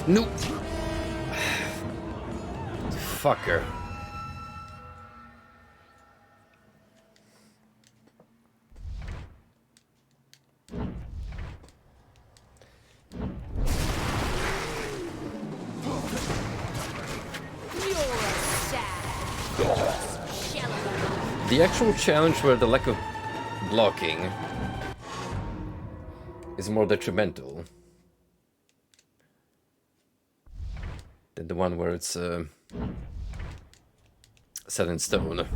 Nope. Fucker. The actual challenge where the lack of blocking is more detrimental than the one where it's set in stone.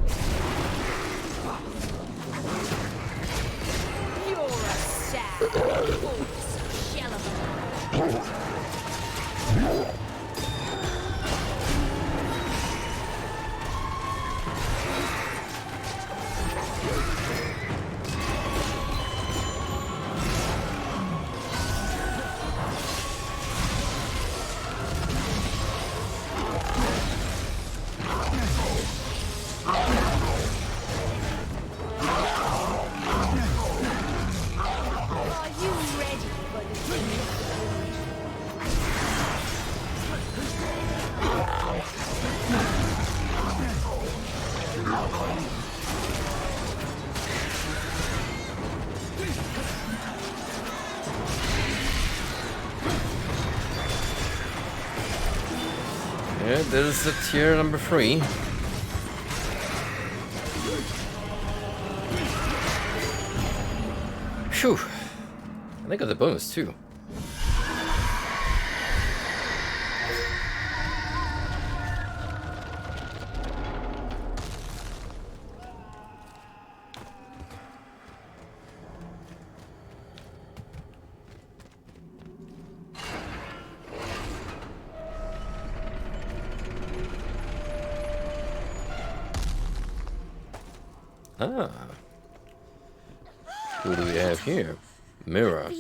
Yeah, there's the tier number 3. Phew. And I got the bonus too. Ah. Who do we have here? Mira,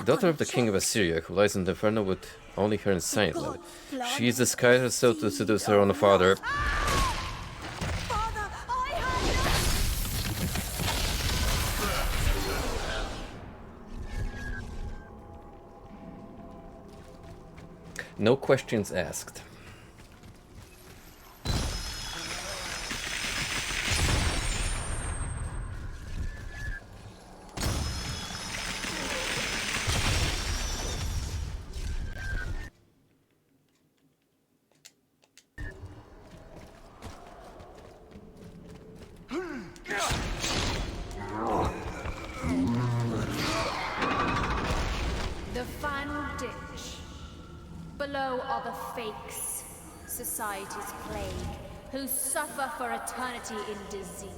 daughter of the king of Assyria, who lies in the Inferno with only her insane love. She is disguised herself to seduce her own father. No questions asked. The final ditch. Below are the fakes, society's plague, who suffer for eternity in disease.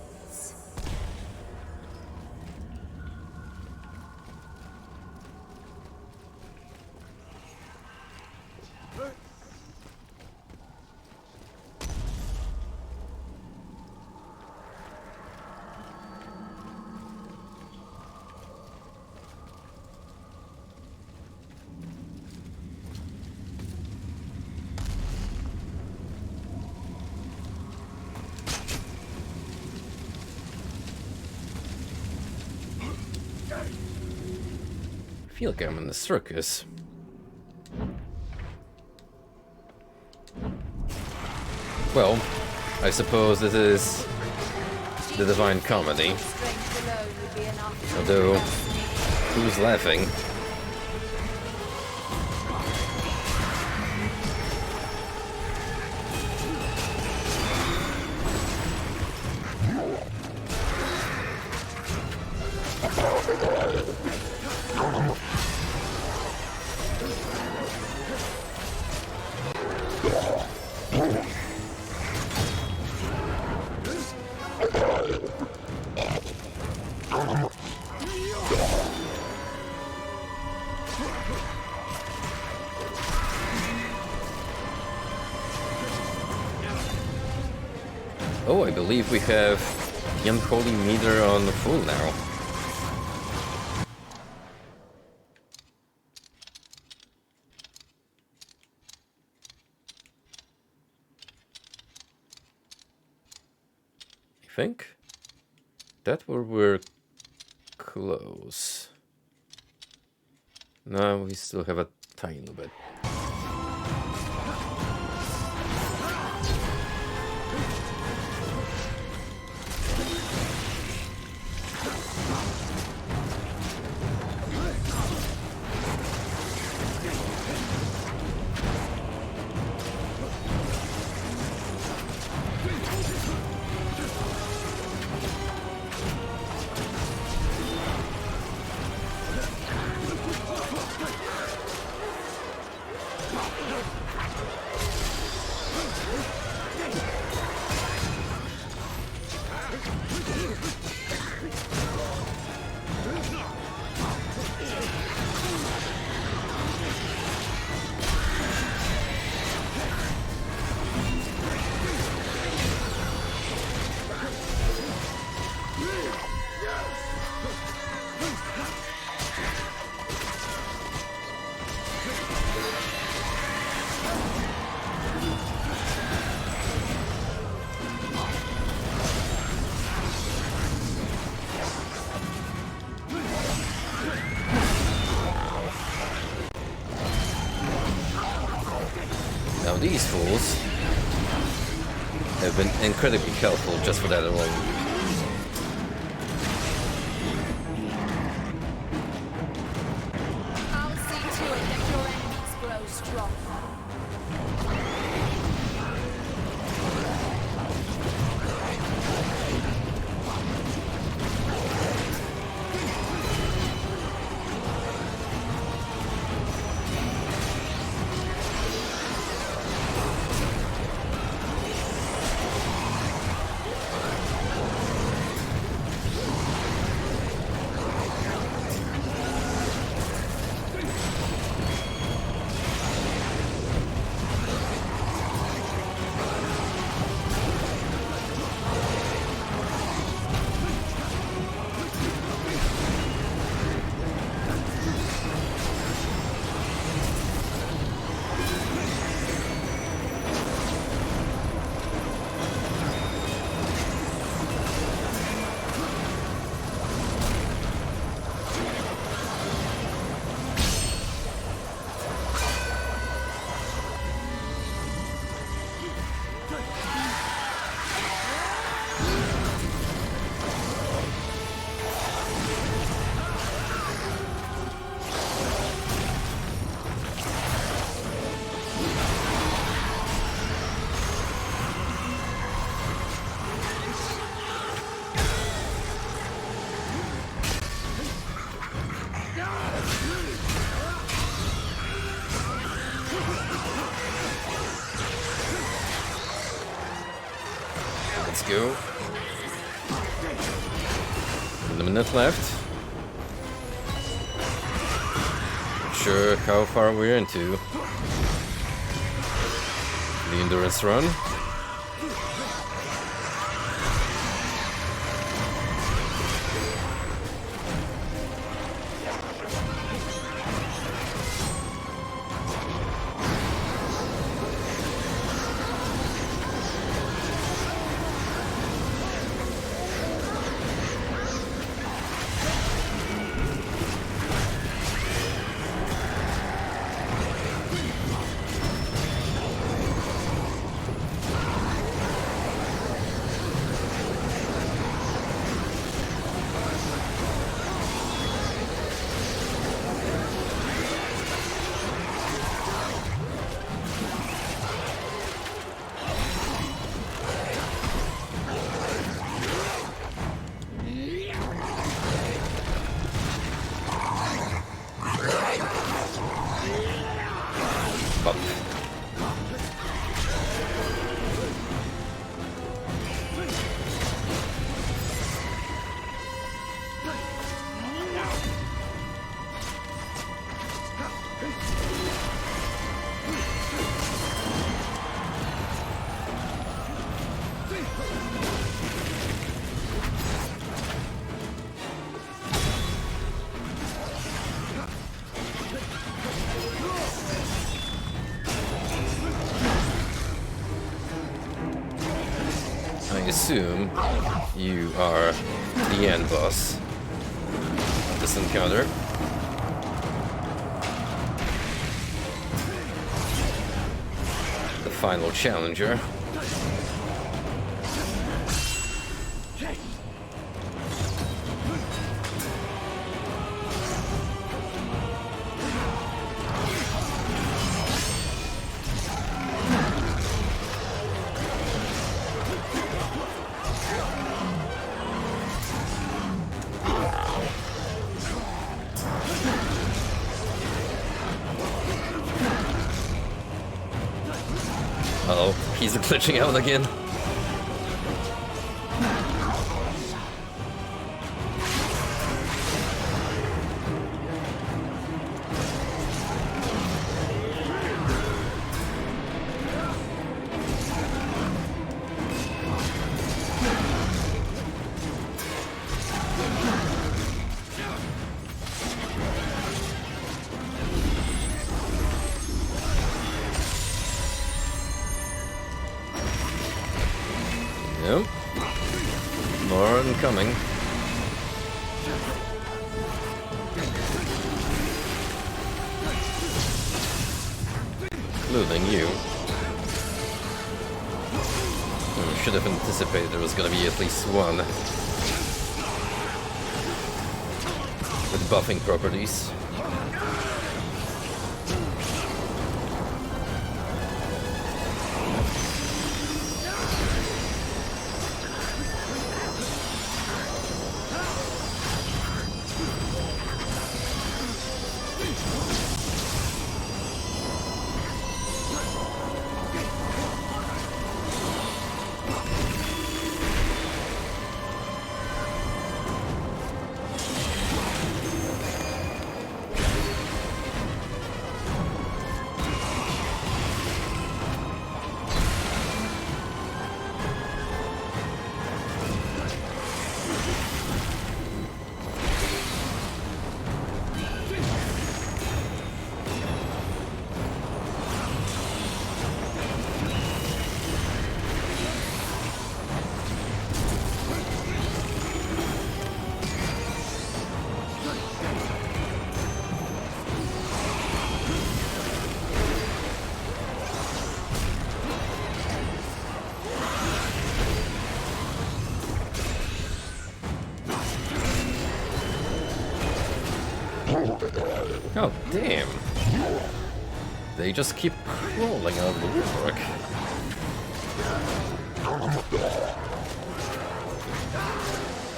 I feel like I'm in the circus. Well, I suppose this is the Divine Comedy. Although, who's laughing? Oh, I believe we have the unholy meter on the full now. I think that we're close. No, we still have a tiny little bit. Now these fools have been incredibly helpful just for that alone. I'll see to it that your enemies grow strong. Let's go. A minute left. Not sure how far we're into the endurance run. I assume you are the end boss of this encounter. The final challenger. Uh-oh, he's glitching out again. Nope. More incoming. Including you. Should have anticipated there was gonna be at least one. With buffing properties. Oh, damn. They just keep crawling out of the woodwork.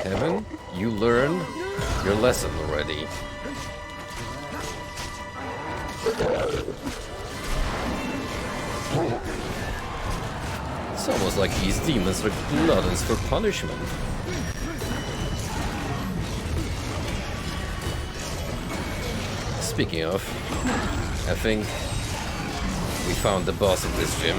Kevin, you learned your lesson already. It's almost like these demons are gluttons for punishment. Speaking of, I think we found the boss of this gym.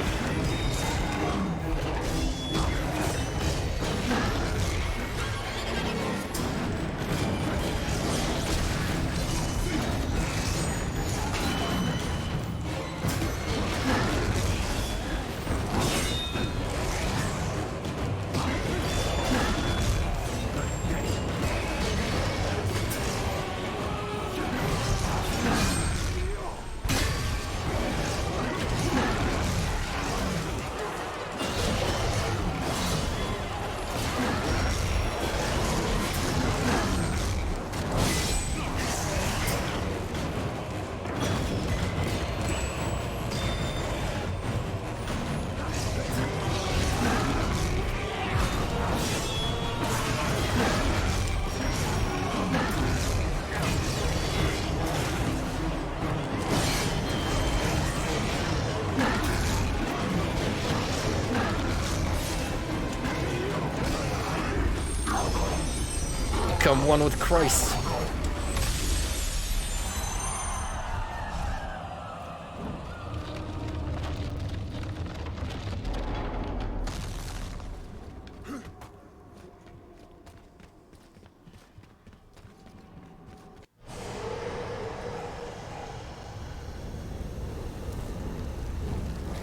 Become one with Christ.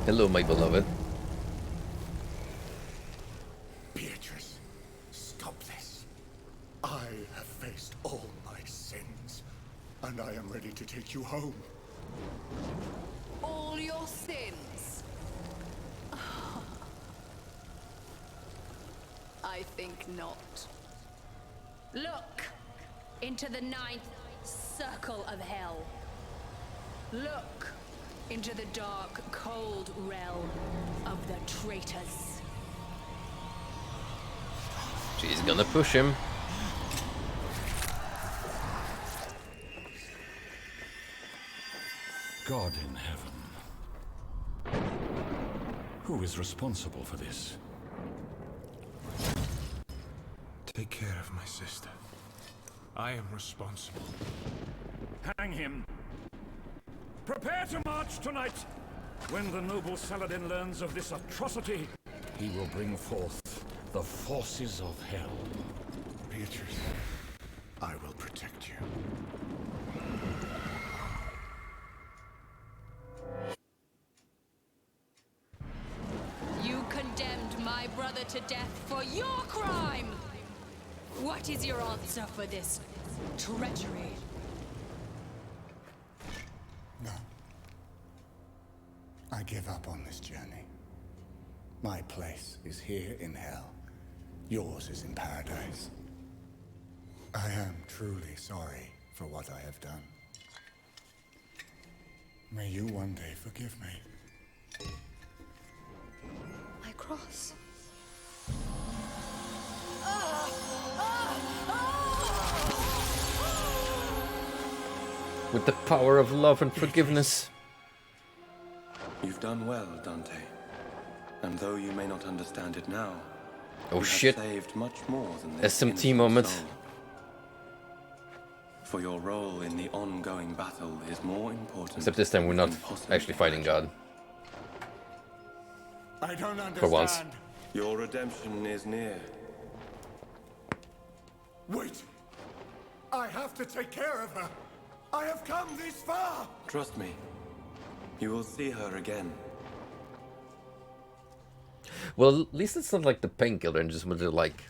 Hello, my beloved. Beatrice, stop this. I have faced all my sins, and I am ready to take you home. All your sins? I think not. Look into the 9th circle of hell. Look into the dark, cold realm of the traitors. She's gonna push him. God in heaven. Who is responsible for this? Take care of my sister. I am responsible. Hang him. Prepare to march tonight. When the noble Saladin learns of this atrocity, He will bring forth the forces of hell. Beatrice, I will protect you. You condemned my brother to death for your crime! What is your answer for this treachery? No. I give up on this journey. My place is here in hell. Yours is in paradise. I am truly sorry for what I have done. May you one day forgive me. My cross. With the power of love and forgiveness. You've done well, Dante. And though you may not understand it now, Oh you shit. have saved much more than this SMT innocent moment. soul. For your role in the ongoing battle is more important. Except this time we're not than possibly actually fighting God. I don't understand. For once. Your redemption is near. Wait! I have to take care of her! I have come this far! Trust me. You will see her again. Well, at least it's not like the painkiller and just when they're like,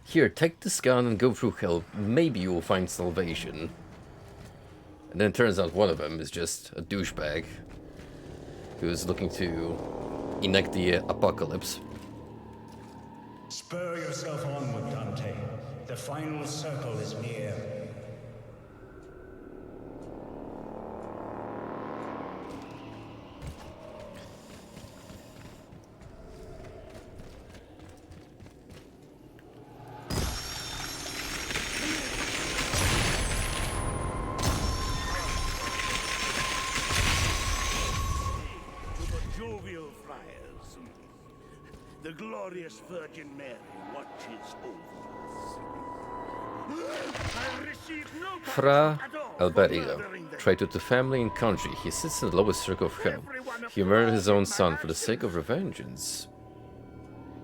here, take this gun and go through hell. Maybe you will find salvation. And then it turns out one of them is just a douchebag who is looking to enact the apocalypse. Spur yourself onward, Dante. The final circle is near. The glorious Virgin Mary watches over us. I receive no Fra punishment at all for Alberigo, murdering them. traitor to family and country, he sits in the lowest circle of hell. He murdered his own son for the sake of revengeance.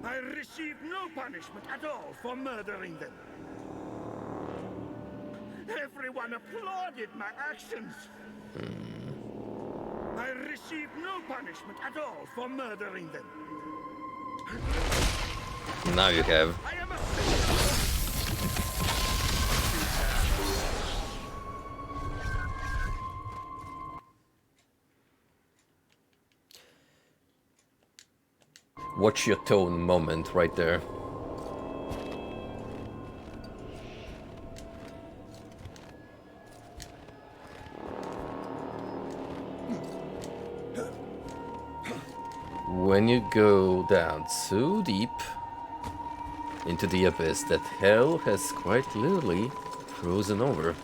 I receive no punishment at all for murdering them. Everyone applauded my actions. I receive no punishment at all for murdering them. Now you have. I am a Watch your tone moment right there. When you go down so deep into the abyss that hell has quite literally frozen over.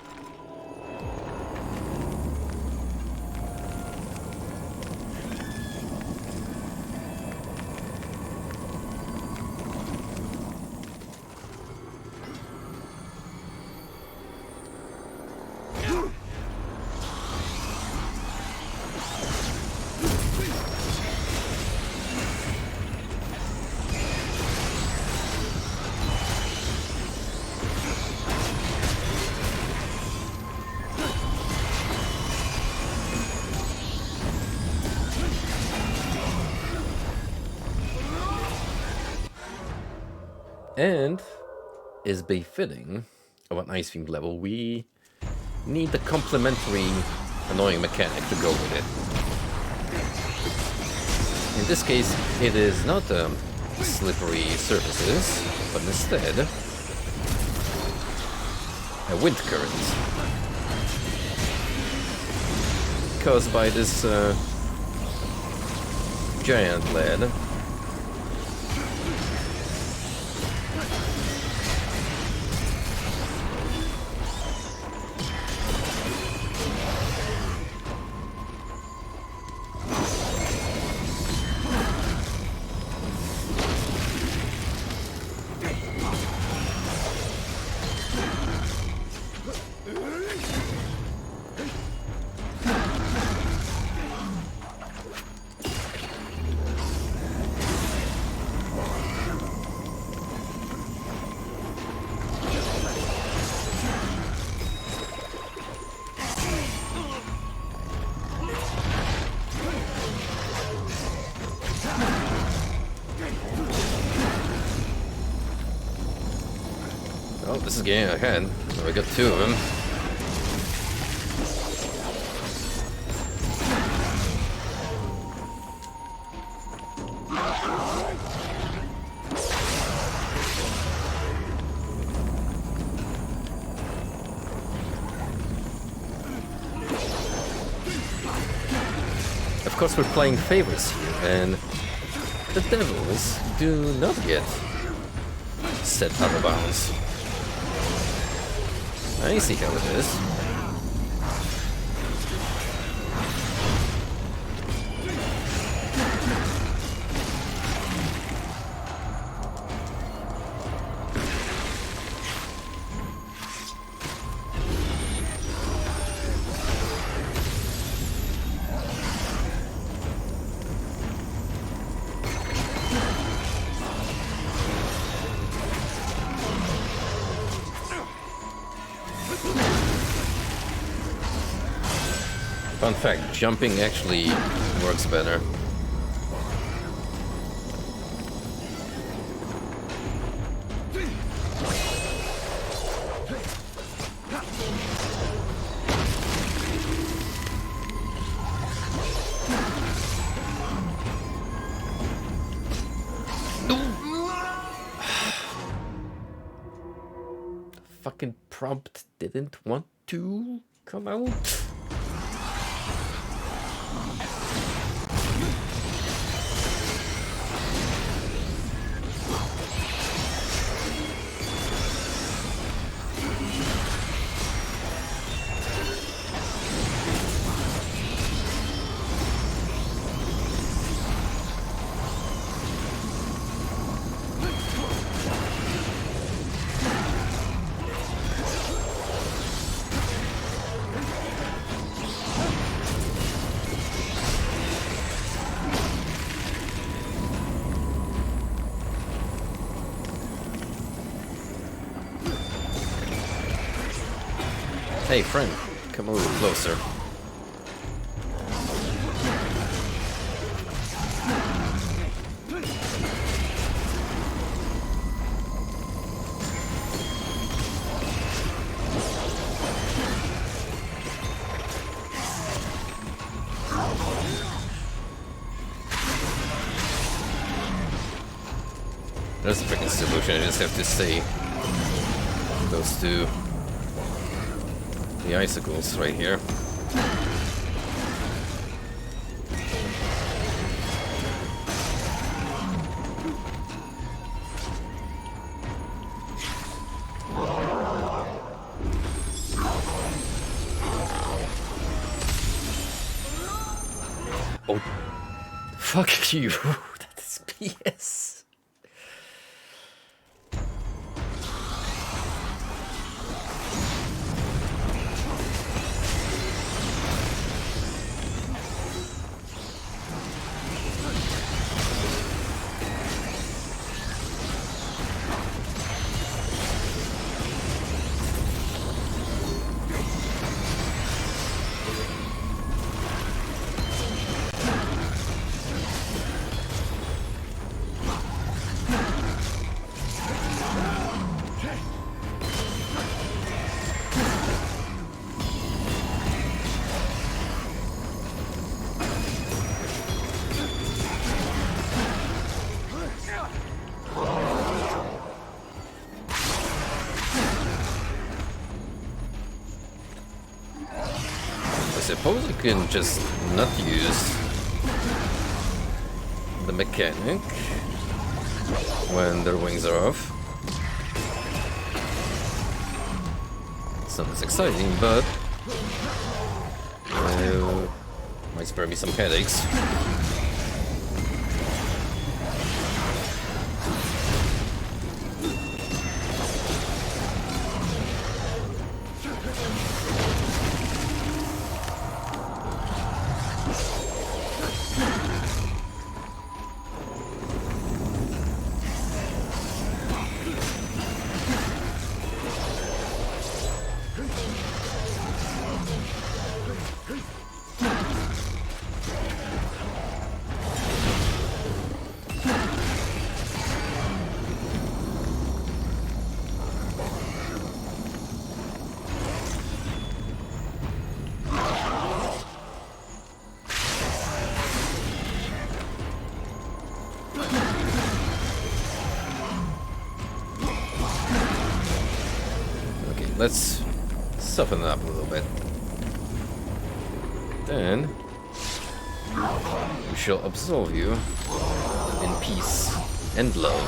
And, as befitting of an Ice Fiend level, we need the complementary annoying mechanic to go with it. In this case, it is not slippery surfaces, but instead a wind current caused by this giant lad. Oh, this is getting ahead. We got two of them. Of course, we're playing favorites here, and the devils do not get set out of bounds. I see how it is. Fun fact, jumping actually works better. Fucking prompt didn't want to come out. Hey, friend, come a little closer. There's a freaking solution, I just have to say those two, the icicles right here. Oh, fuck you, that's BS. I suppose you can just not use the mechanic when their wings are off. It's not as exciting, but might spare me some headaches. Let's soften it up a little bit. Then we shall absolve you in peace and love.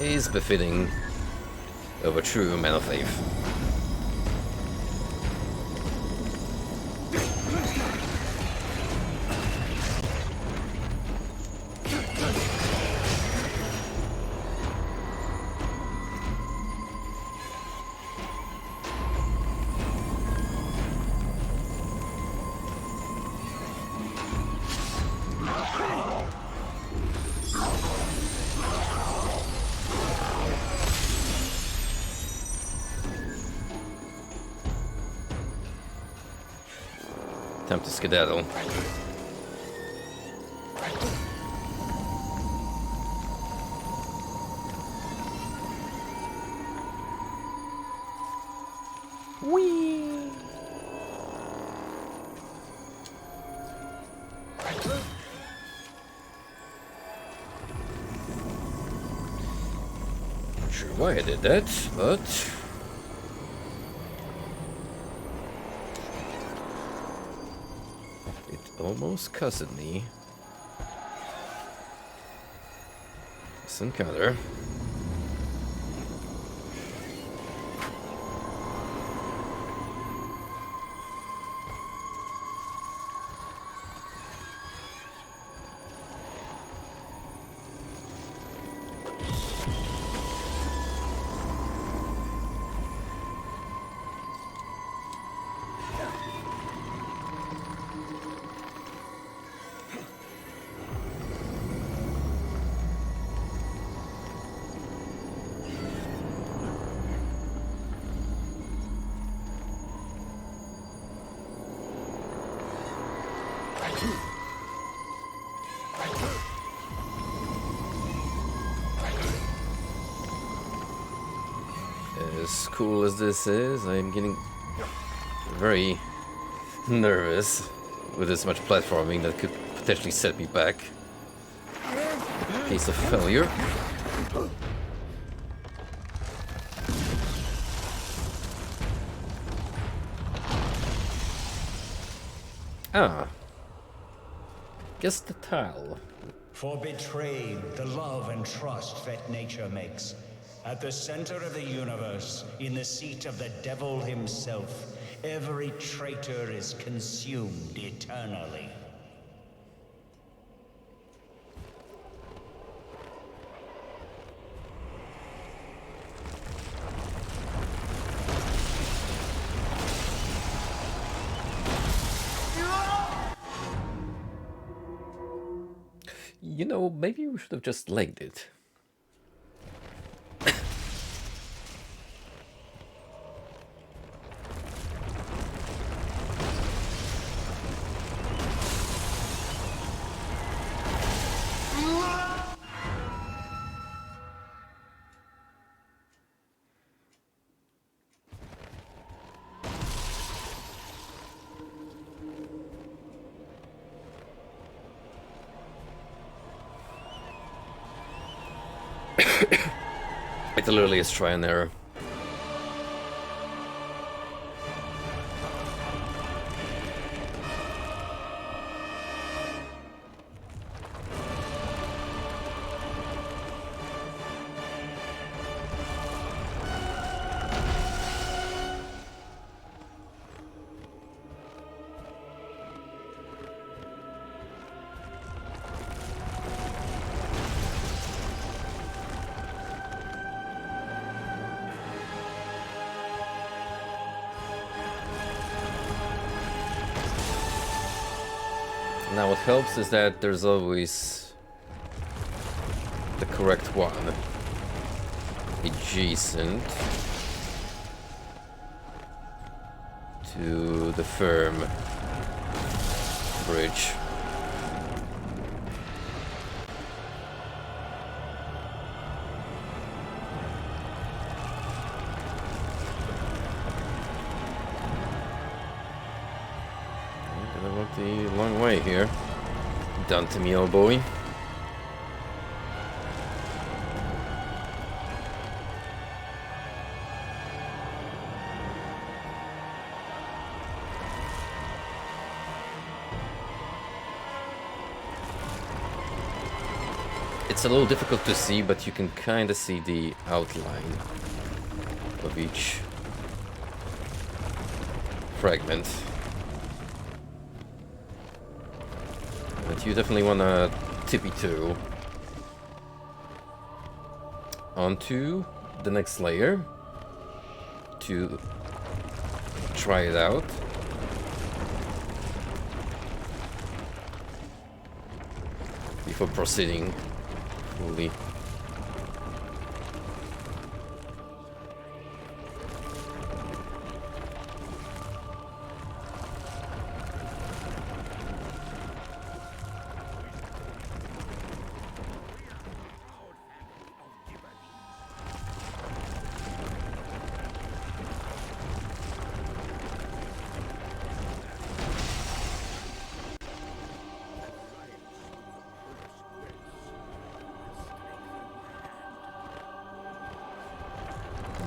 Is befitting of a true man of faith. Time to skedaddle. Whee! Not sure why I did that, but almost cussed me. This encounter. As cool as this is, I'm getting very nervous with this much platforming that could potentially set me back. Case of failure. Ah. Guess the tile. For betrayed the love and trust that nature makes. At the center of the universe, in the seat of the devil himself, every traitor is consumed eternally. You know, maybe we should have just legged it. It's literally a try and error. Now what helps is that there's always the correct one adjacent to the firm bridge. Gonna walk the long way here. Dante, me old boy. It's a little difficult to see, but you can kind of see the outline of each fragment. But you definitely want to tippy-toe onto the next layer to try it out. Before proceeding fully.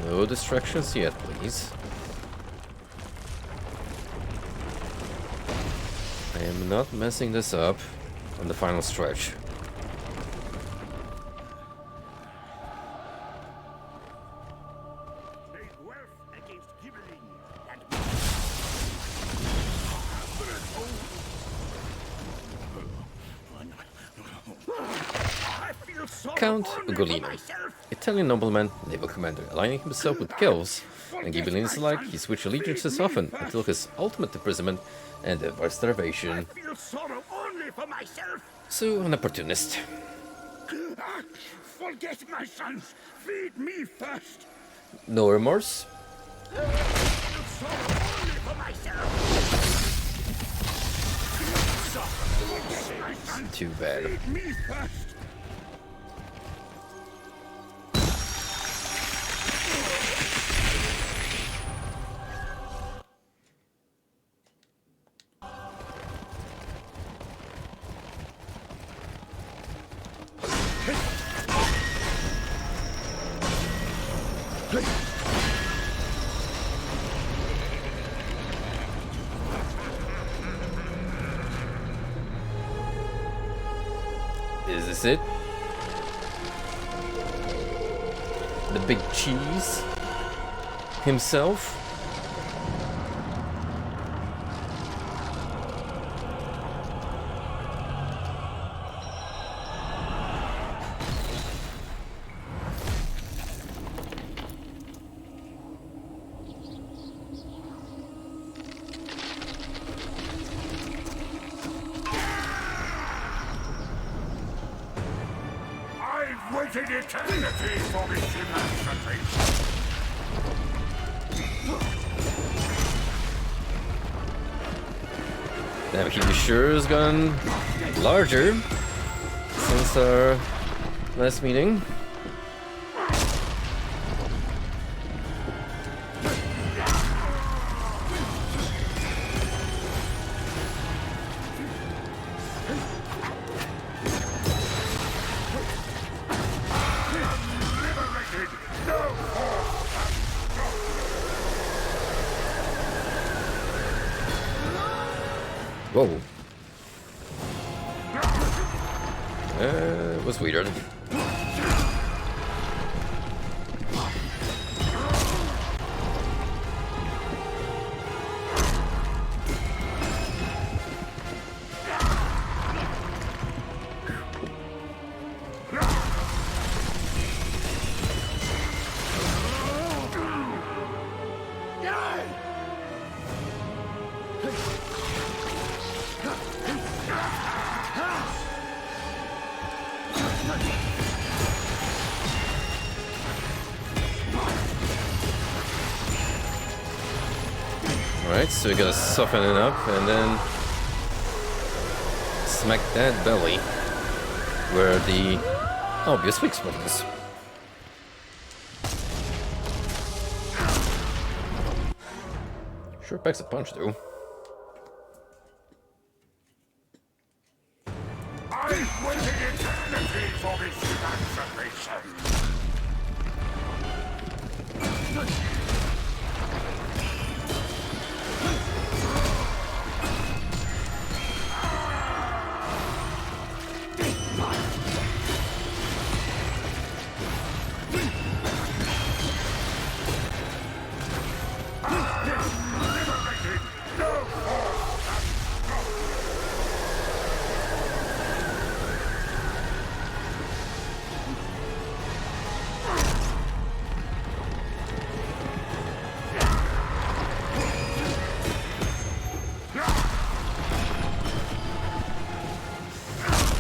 No distractions yet, please. I am not messing this up on the final stretch. Count Ugolino, Italian nobleman, naval commander, aligning himself with Kells and Ghibellines alike, he switched allegiances often until his ultimate imprisonment and by starvation. So, an opportunist. Forget my sons. Feed me first. No remorse. I feel sorrow only for myself. too bad. Me first. Is this it? The big cheese himself? I've waited eternity for this emancipation. Now he sure has gotten larger since our last meeting. Whoa. It was weird. Alright, so we gotta soften it up and then smack that belly where the obvious weak spot is. Sure packs a punch though. I've waited eternity for this emancipation.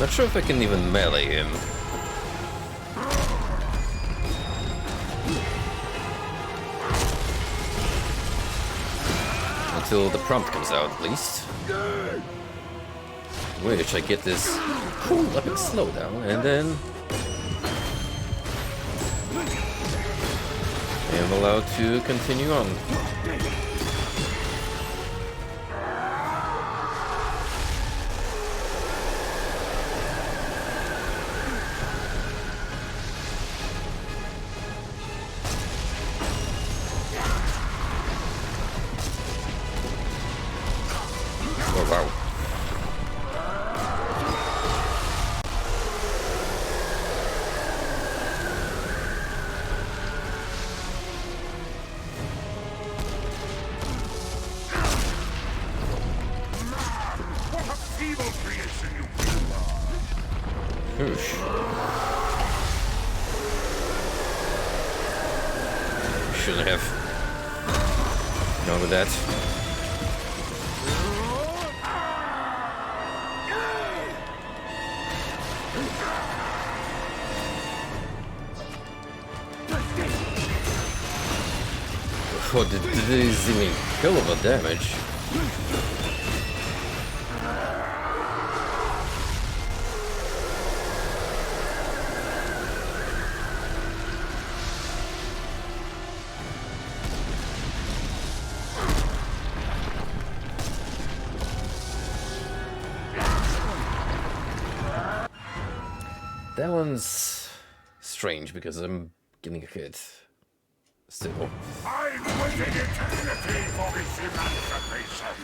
Not sure if I can even melee him. Until the prompt comes out, at least. Which I get this cool epic slowdown, and then I am allowed to continue on. Oh, wow. What a feeble creation you are! Whoosh. Shouldn't have gone with that. Oh, did this even hell of a damage? That one's strange because I'm getting a hit. Still. I've waited eternity for this emancipation!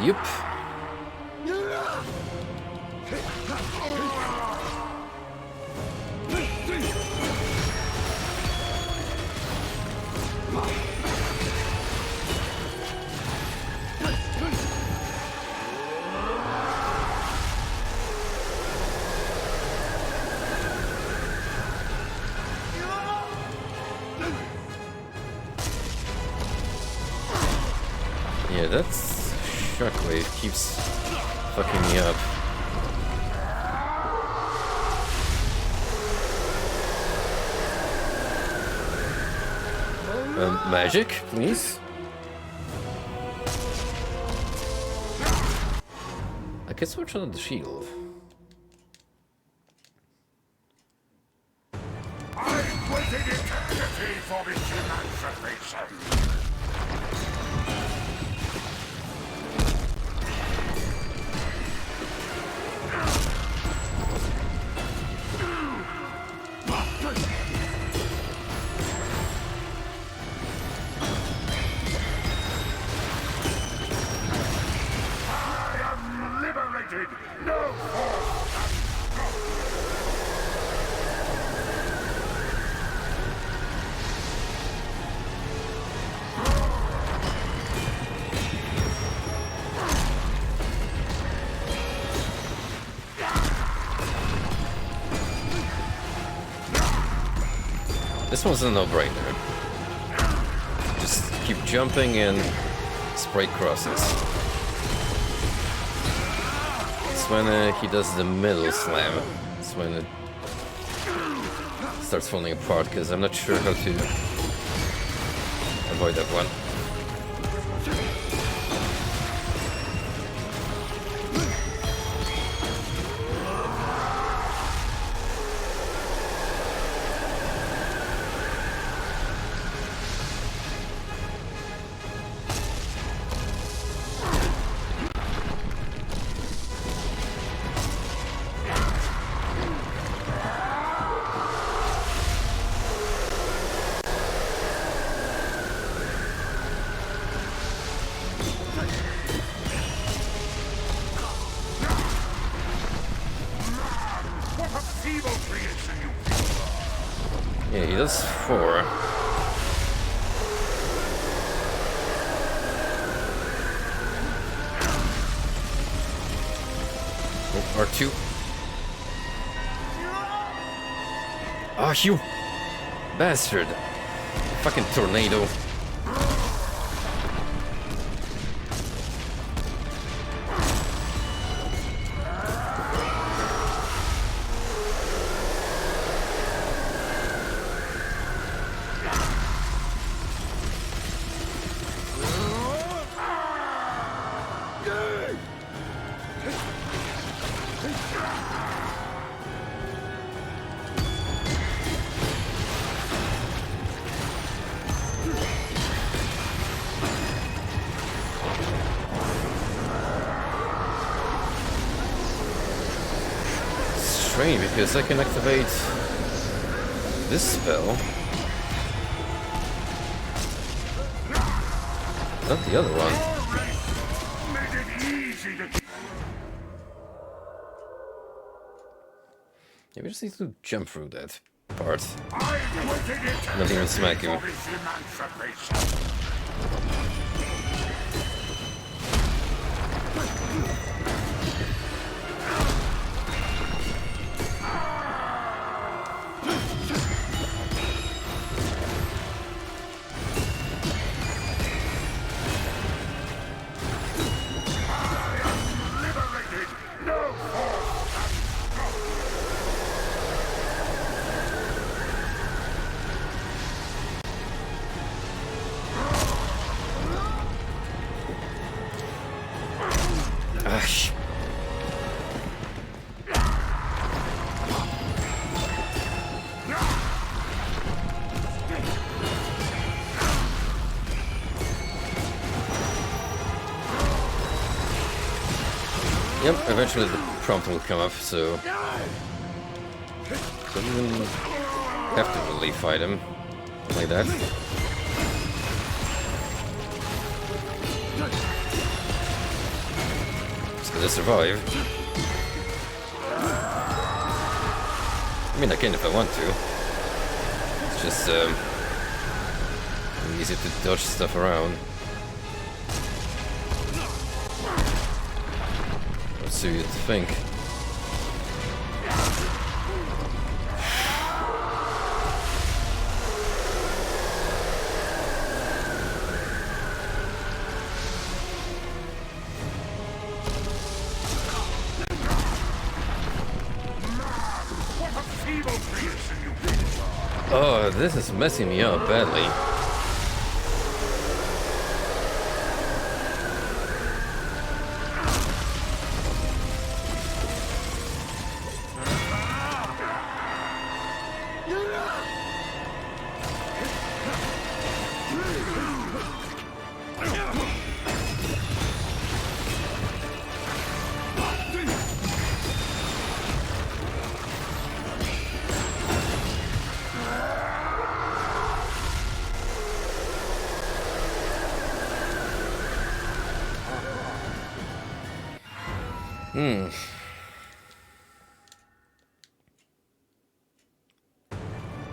Yep. Yeah, that's shockwave keeps fucking me up. Magic, please. I can switch on the shield. I've waited eternity for this emancipation! This one's a no-brainer. Just keep jumping and spray crosses. It's when he does the middle slam. It's when it starts falling apart, because I'm not sure how to avoid that one. Yeah, he does 4. Oh, R2. Oh, you bastard. Fucking tornado. Strange, because I can activate this spell, not the other one. Yeah, we just need to jump through that part. Not even smack him. Yep, eventually the prompt will come up, so don't even have to really fight him like that. Just gonna survive. I mean, I can if I want to. It's just easy to dodge stuff around. So you'd think. Oh, this is messing me up badly.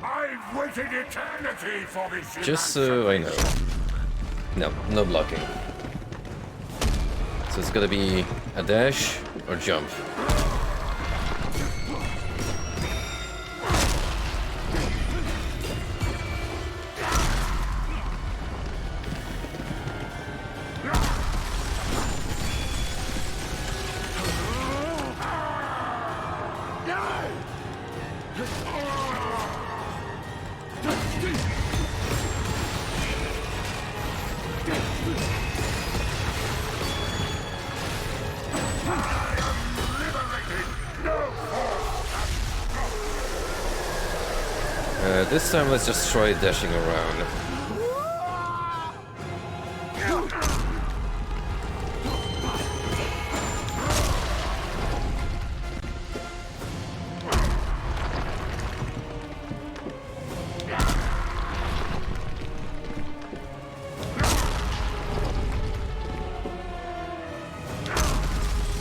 I've waited eternity for this. Just so I know. No, no blocking. So it's gonna be a dash or jump. This time let's just try dashing around.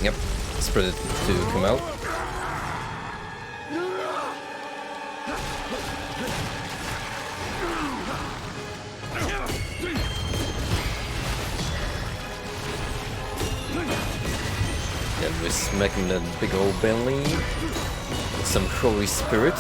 Yep, spread it to come out. And we're smacking that big old belly with some Holy Spirit.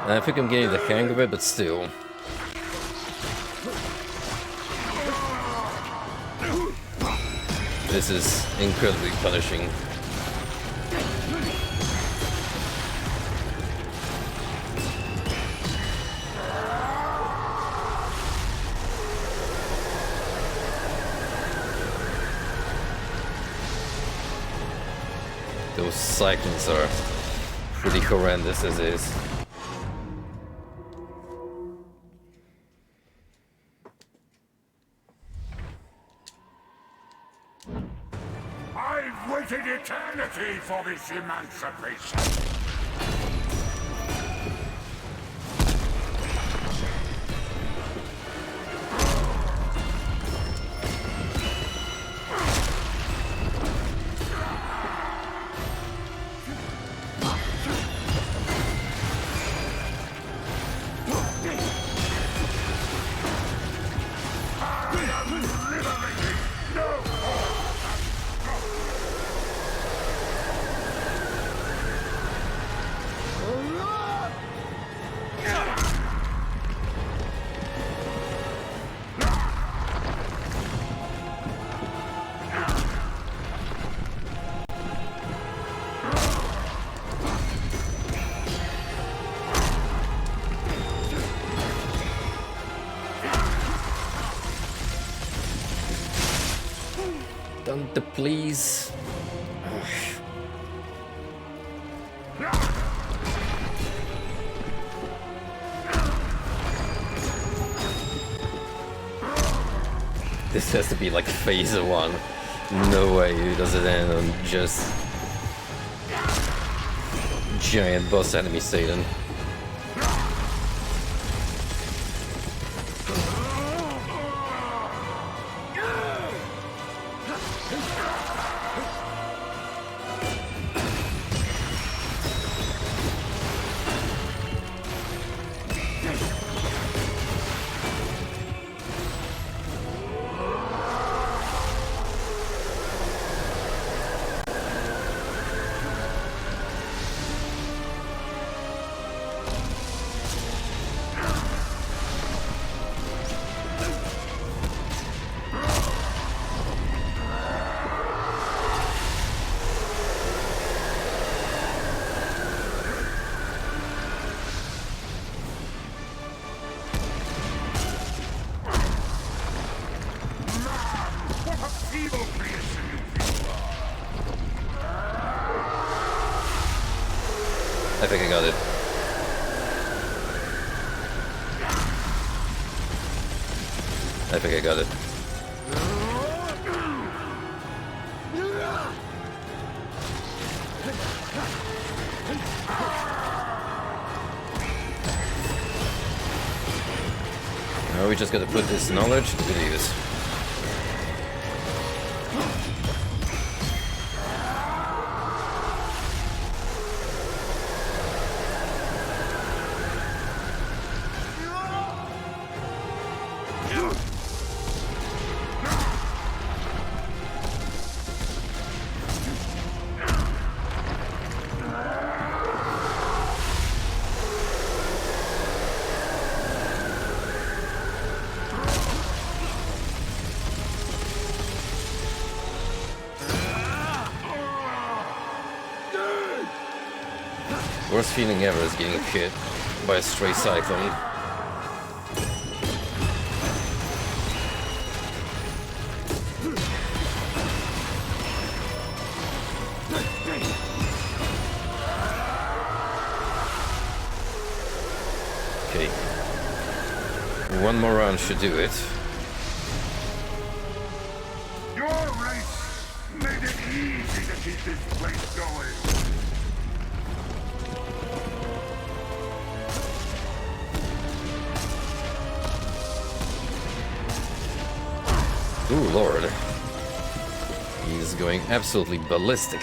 I think I'm getting the hang of it, but still. This is incredibly punishing. Those cyclones are pretty horrendous as is. I've waited eternity for this emancipation. Dante, please. This has to be like phase 1. No way it doesn't end on just giant boss enemy Satan. I think I got it. I think I got it. Now we just gotta put this knowledge to good use. Worst feeling ever is getting hit by a stray cyclone. Okay. One more round should do it. Your race made it easy to keep this place going. Ooh, Lord. He's going absolutely ballistic.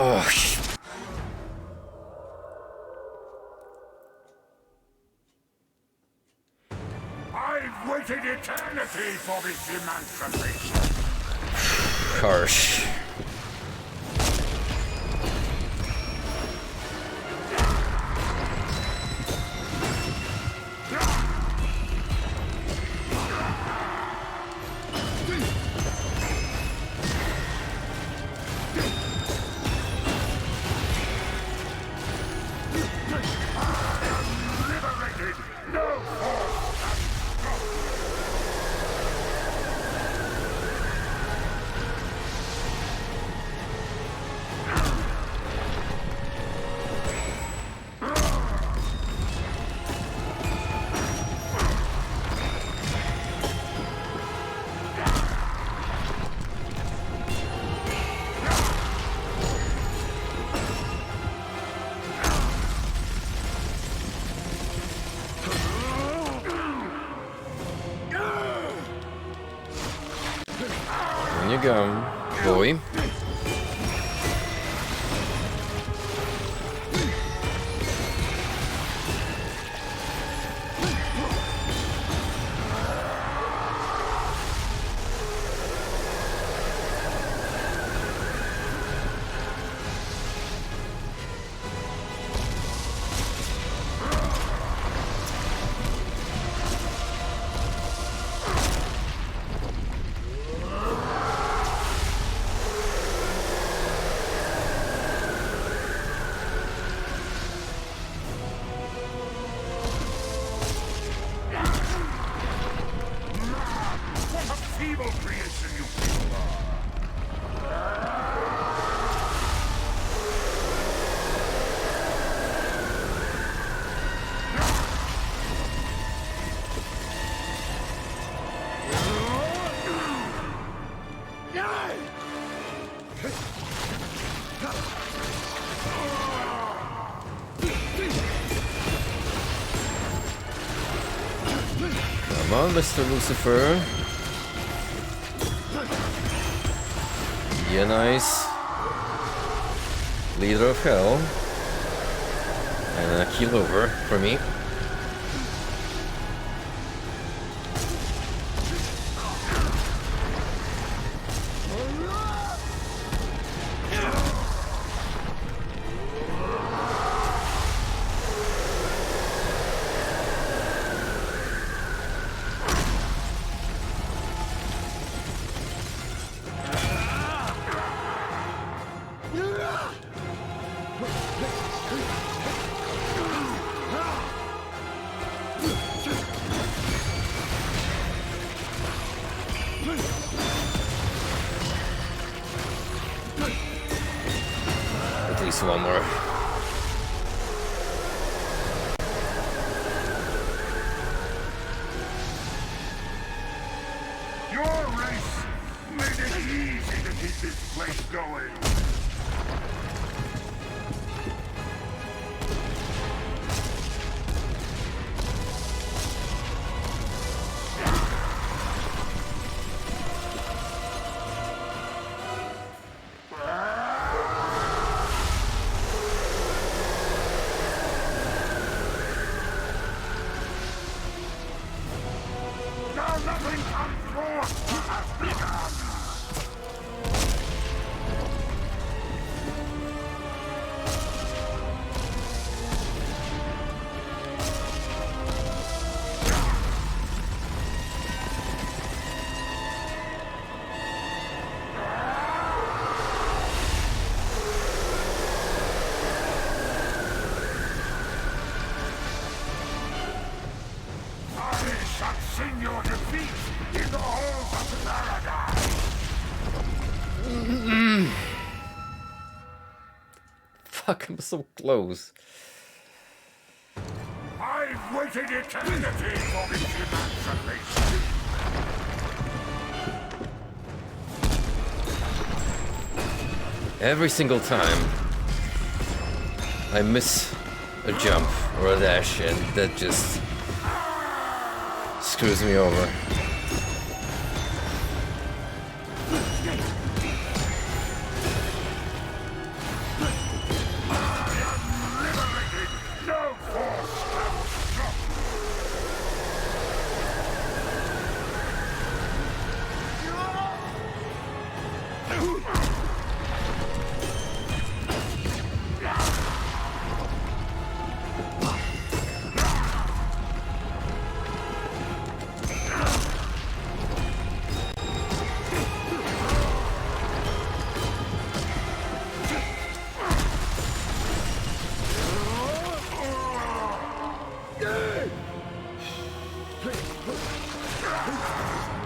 Oh, shit. I've waited eternity for this emancipation. Harsh. you go, boy. Come on, Mr. Lucifer. Be a nice leader of hell. And a keel over for me. At least one more. Your race made it easy to keep this place going. Nothing comes forth has begun! Sing your defeat in the halls of paradise! Fuck, I'm so close. I've waited eternity for this emancipation! Every single time I miss a jump or a dash, and that just screws me over.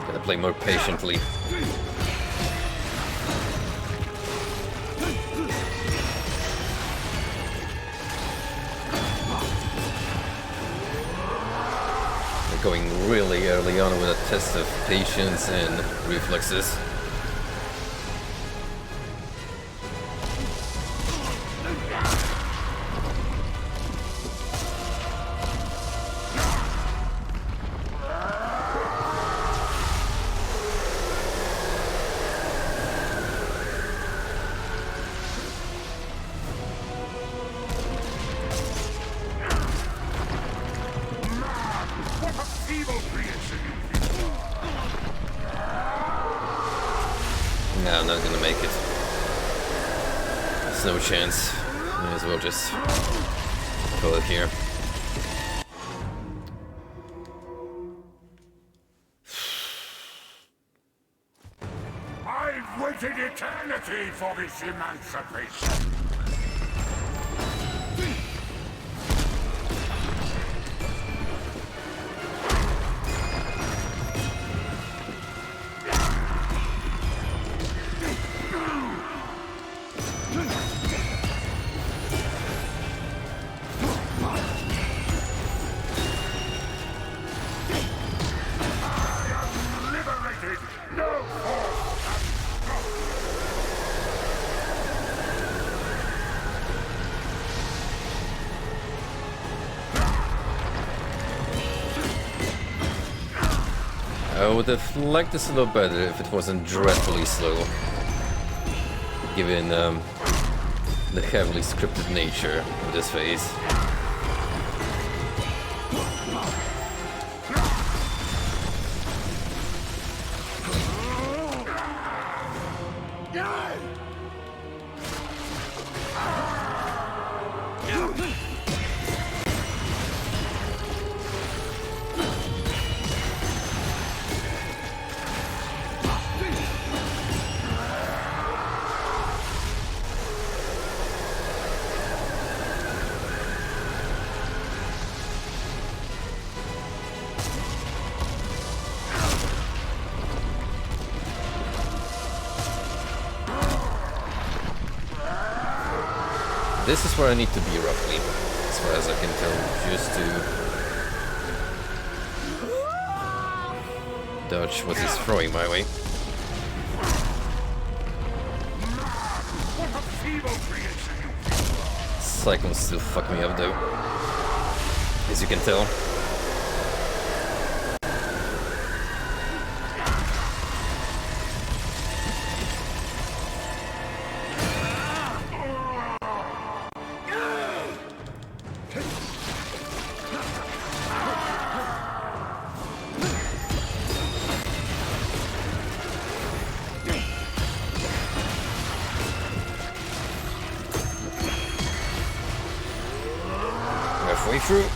Gotta play more patiently. They're going really early on with a test of patience and reflexes. there's no chance. May as well just call it here. I've waited eternity for this emancipation. I would have liked this a little better if it wasn't dreadfully slow, given the heavily scripted nature of this phase. This is where I need to be roughly, as far as I can tell, just to dodge what he's throwing my way. Cyclones still fuck me up though, as you can tell. Halfway through.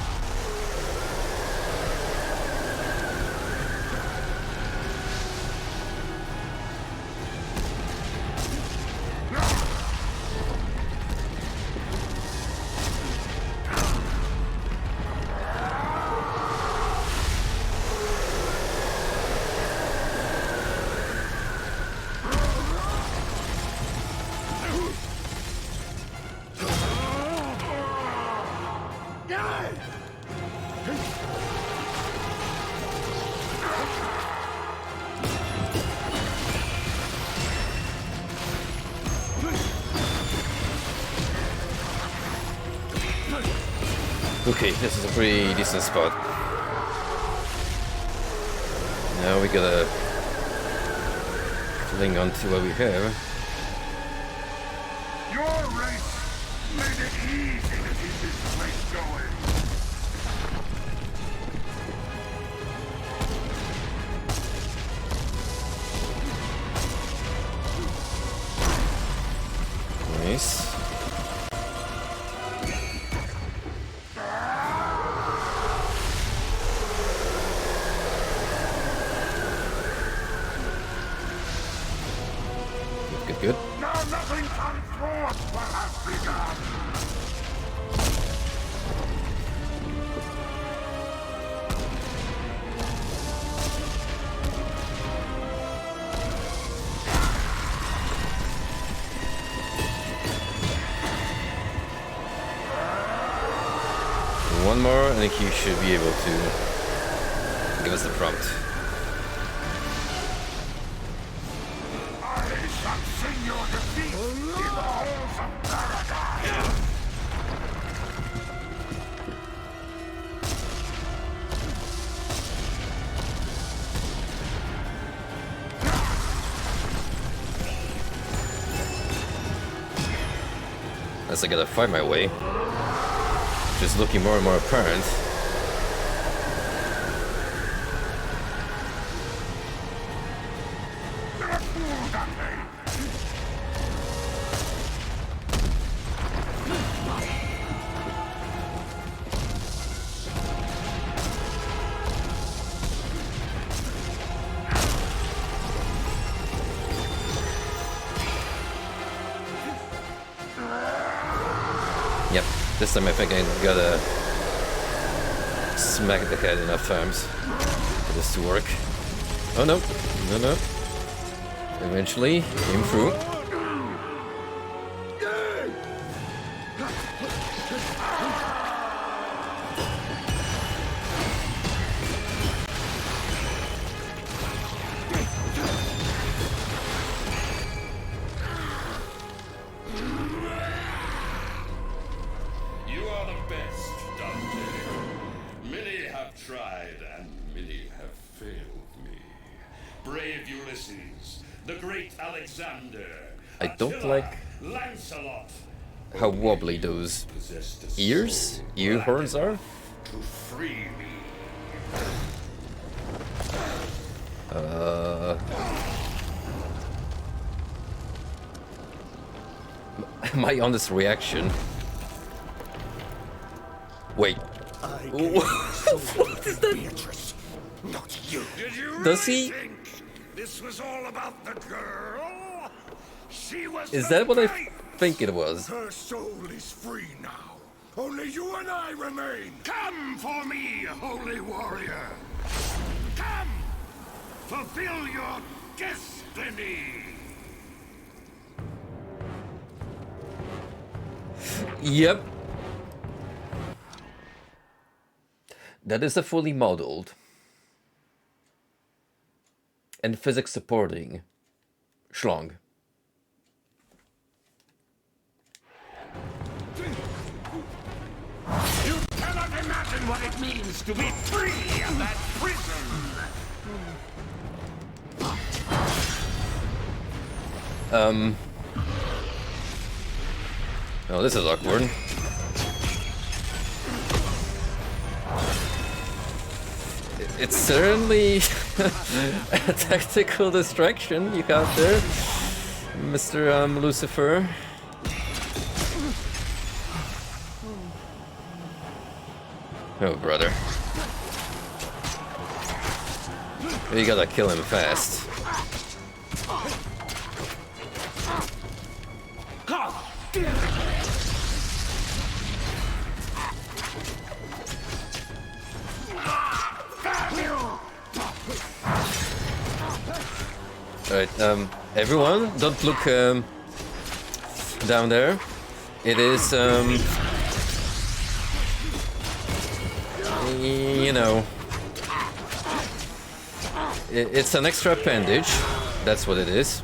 Okay, this is a pretty decent spot. Now we gotta cling on to what we have. Your race made it easy to keep this place going. Nice. Good. Now nothing comes forth what has begun. One more, I think you should be able to give us the prompt. Sing your defeat in the halls of paradise! As I gotta find my way, just looking more and more apparent. This time I think I gotta smack the head enough times for this to work. Oh no, no. Eventually, came through. You are the best, Dante. Many have tried and many have failed me. Brave Ulysses, the great Alexander, I don't Attila, like Lancelot, how wobbly those ear horns are. to free me. My honest reaction. Wait. What is that? Beatrice, not you. Did you Does he? think this was all about the girl? She was Is the that what I bait. think it was? Her soul is free now. Only you and I remain. Come for me, holy warrior. Come! Fulfill your destiny! Yep. That is a fully modeled and physics supporting schlong. You cannot imagine what it means to be free of that prison! Oh, this is awkward. It's certainly a tactical distraction you got there, Mr. Lucifer. Oh, brother. You gotta kill him fast. Alright, everyone, don't look down there. It is, you know, it's an extra appendage. That's what it is.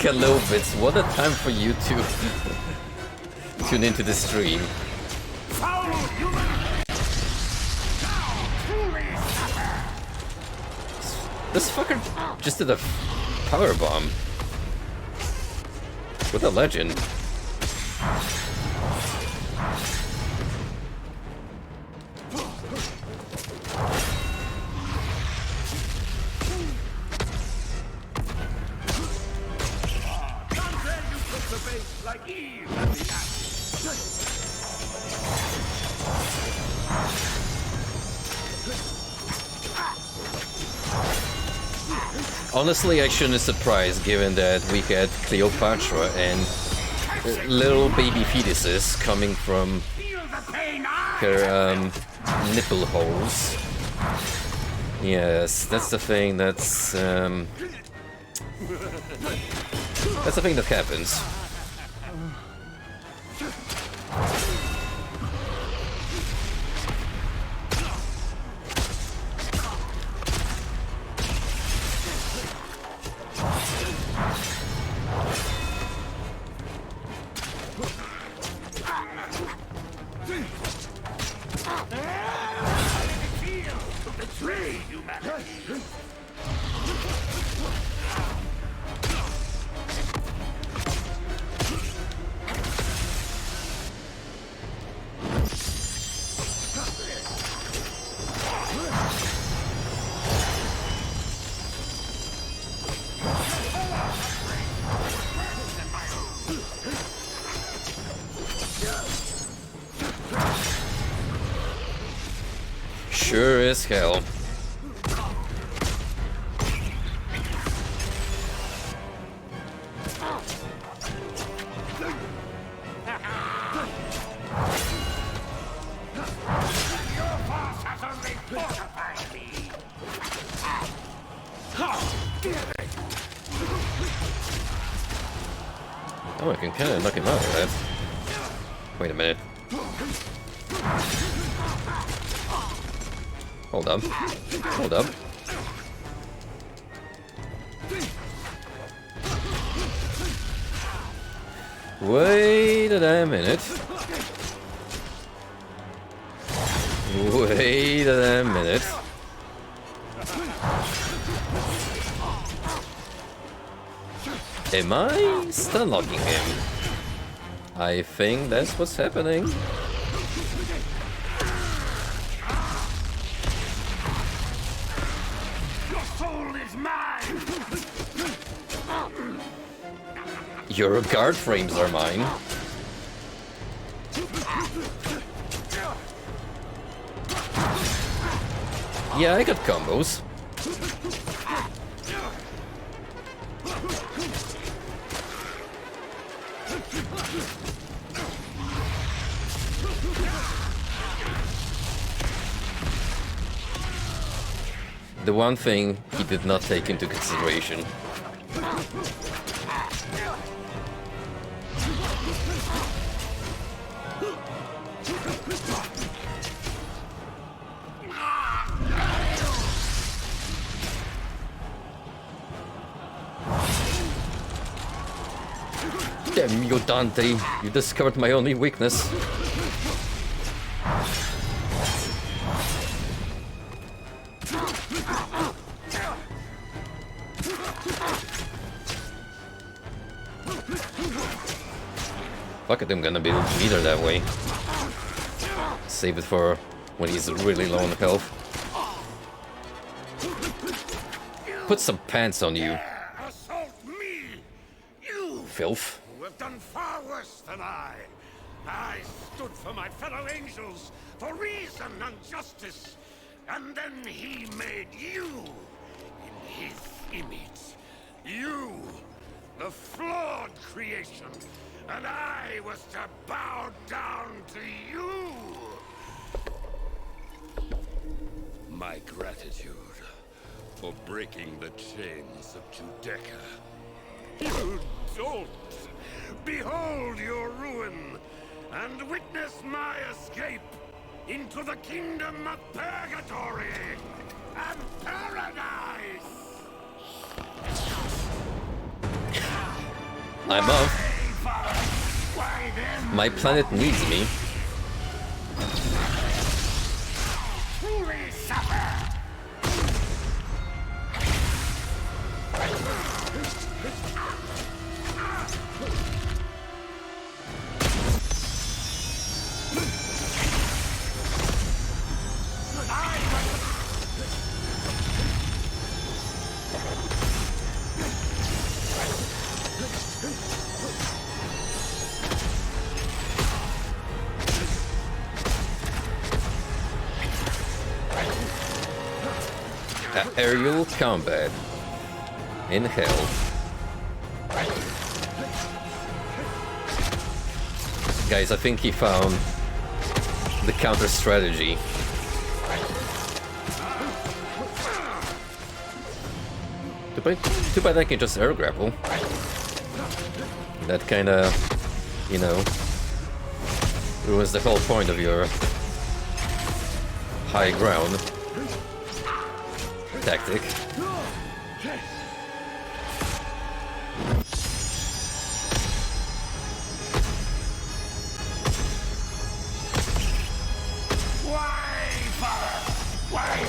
Hello, Bits. What a time for you to tune into the stream. This fucker just did a power bomb. What a legend. Honestly, I shouldn't be surprised given that we had Cleopatra and little baby fetuses coming from her nipple holes. Yes, that's the thing that's the thing that happens. Sure as hell. Oh, I can kind of knock him out with that. Wait a minute. Hold up. Hold up. Wait a damn minute. Wait a damn minute. Am I stun locking him? I think that's what's happening. Your soul is mine! Your guard frames are mine. Yeah, I got combos. The one thing he did not take into consideration. Damn you, Dante! You discovered my only weakness. Fuck it, I'm gonna be leader that way. Save it for when he's really low on health. Put some pants on you. Assault me! You Filth. who have done far worse than I. I stood for my fellow angels, for reason and justice. And then he made you in his image. You, the flawed creation. And I was to bow down to you! My gratitude for breaking the chains of Judecca. You don't! Behold your ruin, and witness my escape into the kingdom of Purgatory and Paradise! I'm up. My planet needs me. Truly suffer! Aerial combat in hell. Guys, I think he found the counter strategy. Too bad I can just air grapple. That kinda, you know, ruins the whole point of your high ground tactic. Why, father? Why?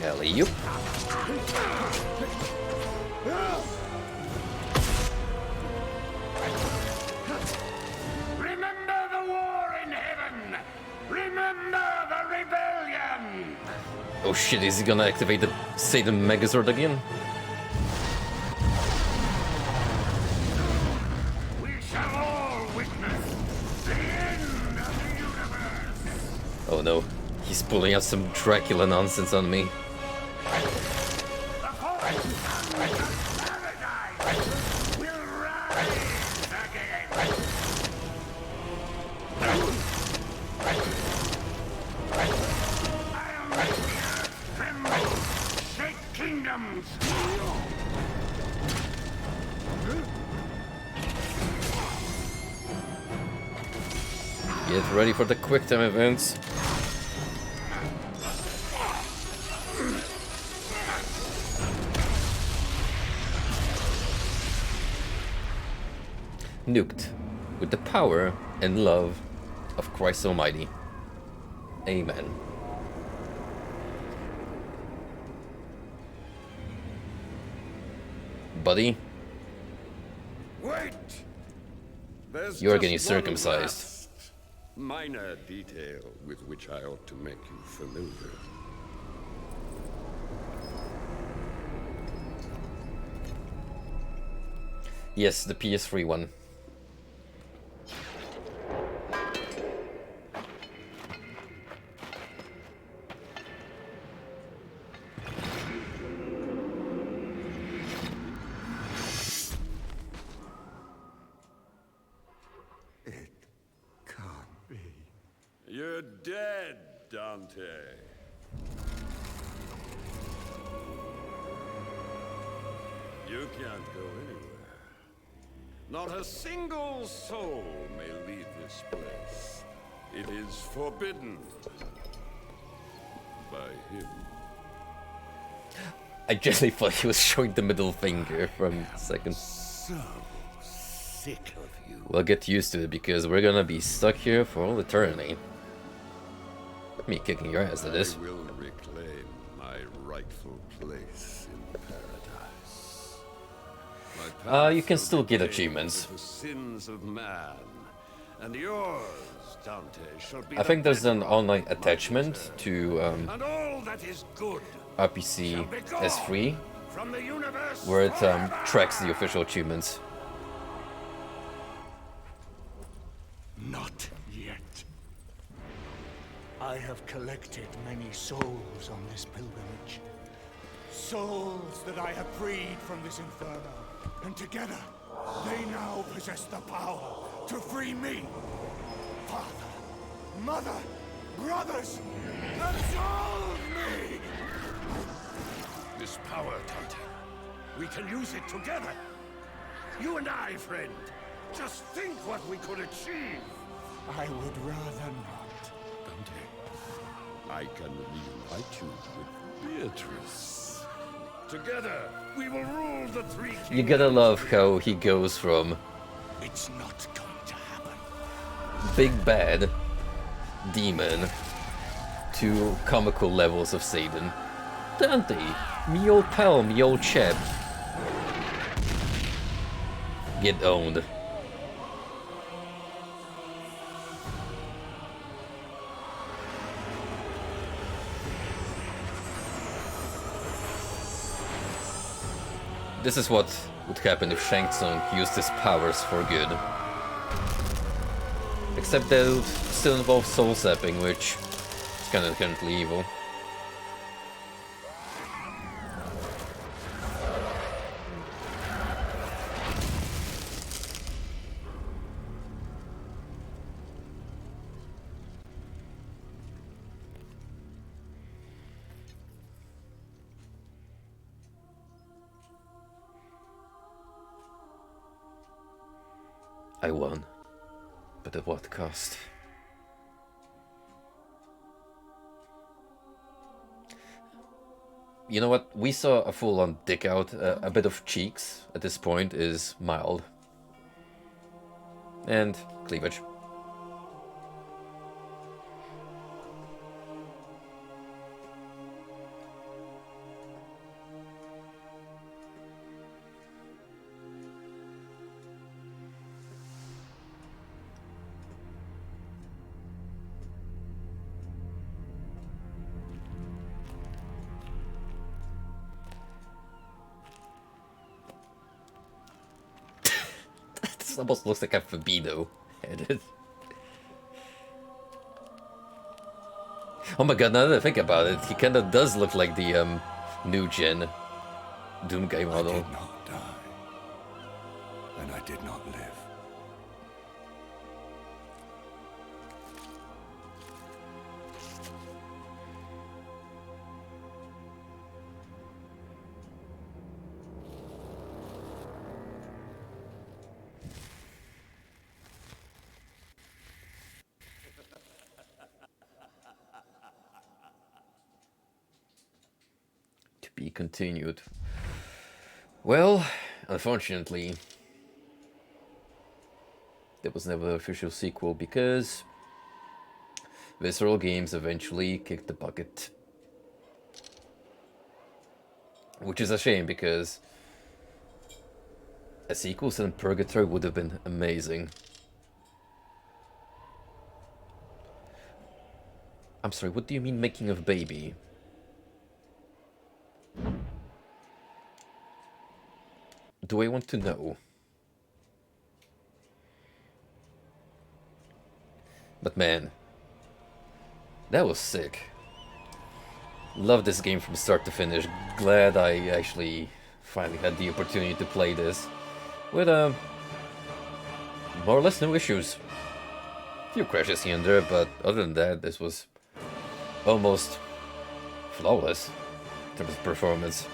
Alley-oop. Remember the war in heaven! Remember the rebellion! Oh shit, is he gonna activate the Satan Megazord again? We shall all witness the end of the universe! Oh no, he's pulling out some Dracula nonsense on me. The force of paradise will rise! Get ready for the quick time events. Nuked with the power and love of Christ Almighty. Amen. Buddy, Wait! There's you're just getting one circumcised. last minor detail with which I ought to make you familiar. Yes, the PS3 one. It can't be. You're dead, Dante. You can't go anywhere. Not a single soul may leave this place. It is forbidden by him. I generally thought he was showing the middle finger from a second. So sick of you. We'll get used to it because we're gonna be stuck here for all eternity. Me kicking your ass, that is. I will reclaim my rightful place in paradise. My You can path still will get be achievements. paved with the sins of man, and yours, Dante, shall be I think there's an online attachment to and all that is good RPC S3 from the universe where it forever. tracks the official achievements. Not yet. I have collected many souls on this pilgrimage. Souls that I have freed from this inferno. And together, they now possess the power to free me. Father, mother, brothers, absolve me! This power, Dante, we can use it together. You and I, friend. Just think what we could achieve. I would rather not. Dante, I can reunite you with Beatrice. Together, we will rule the three kingdoms. You gotta love how he goes from It's not going to happen. big bad demon to comical levels of Satan. Dante, me old pal, me old chap. Get owned. This is what would happen if Shang Tsung used his powers for good. Except that it would still involve soul sapping, which is kind of inherently evil. I won, but at what cost? You know what? We saw a full-on dick out. A bit of cheeks at this point is mild. And cleavage. This almost looks like a Fabino headed. Oh my god, now that I think about it, he kinda does look like the new gen Doomguy model. I did not die. And I did not live. continued. Well, unfortunately, there was never an official sequel because Visceral Games eventually kicked the bucket. Which is a shame because a sequel set in Purgatory would have been amazing. I'm sorry, what do you mean making of baby? Do I want to know? But man, that was sick. Love this game from start to finish. Glad I actually finally had the opportunity to play this with more or less no issues. A few crashes here and there, but other than that, this was almost flawless in terms of performance.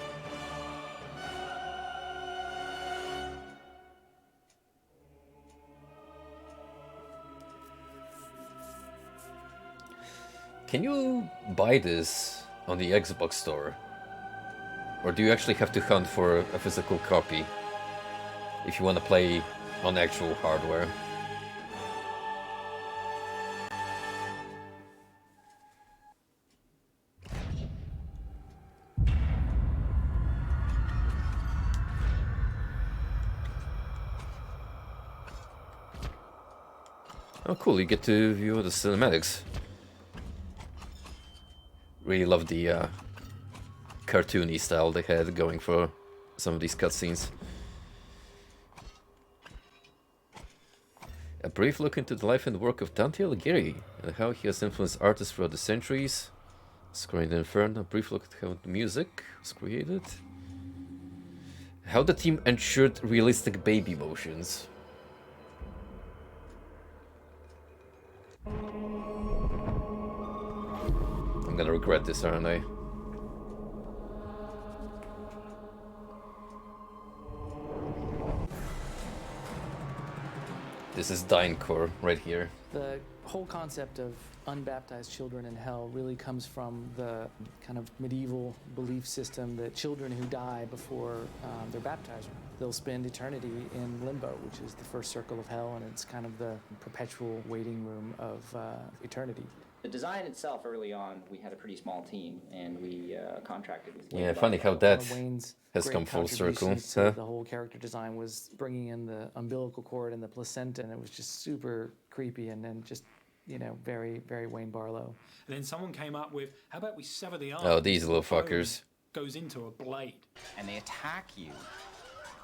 Can you buy this on the Xbox store? Or do you actually have to hunt for a physical copy if you want to play on actual hardware? Oh cool, you get to view the cinematics. Really love the cartoony style they had going for some of these cutscenes. A brief look into the life and work of Dante Alighieri and how he has influenced artists throughout the centuries. Scoring the Inferno, a brief look at how the music was created. How the team ensured realistic baby motions. I'm gonna regret this, aren't I? This is Dynecore right here. The whole concept of unbaptized children in hell really comes from the kind of medieval belief system that children who die before they're baptized, they'll spend eternity in limbo, which is the first circle of hell, and it's kind of the perpetual waiting room of eternity. The design itself, early on, we had a pretty small team, and we contracted with... Yeah, funny how that has Great come full circle. contributions to the whole character design was bringing in the umbilical cord and the placenta, and it was just super creepy and then just, you know, very, very Wayne Barlow. And then someone came up with, how about we sever the arm? Oh, these little fuckers. Goes into a blade. And they attack you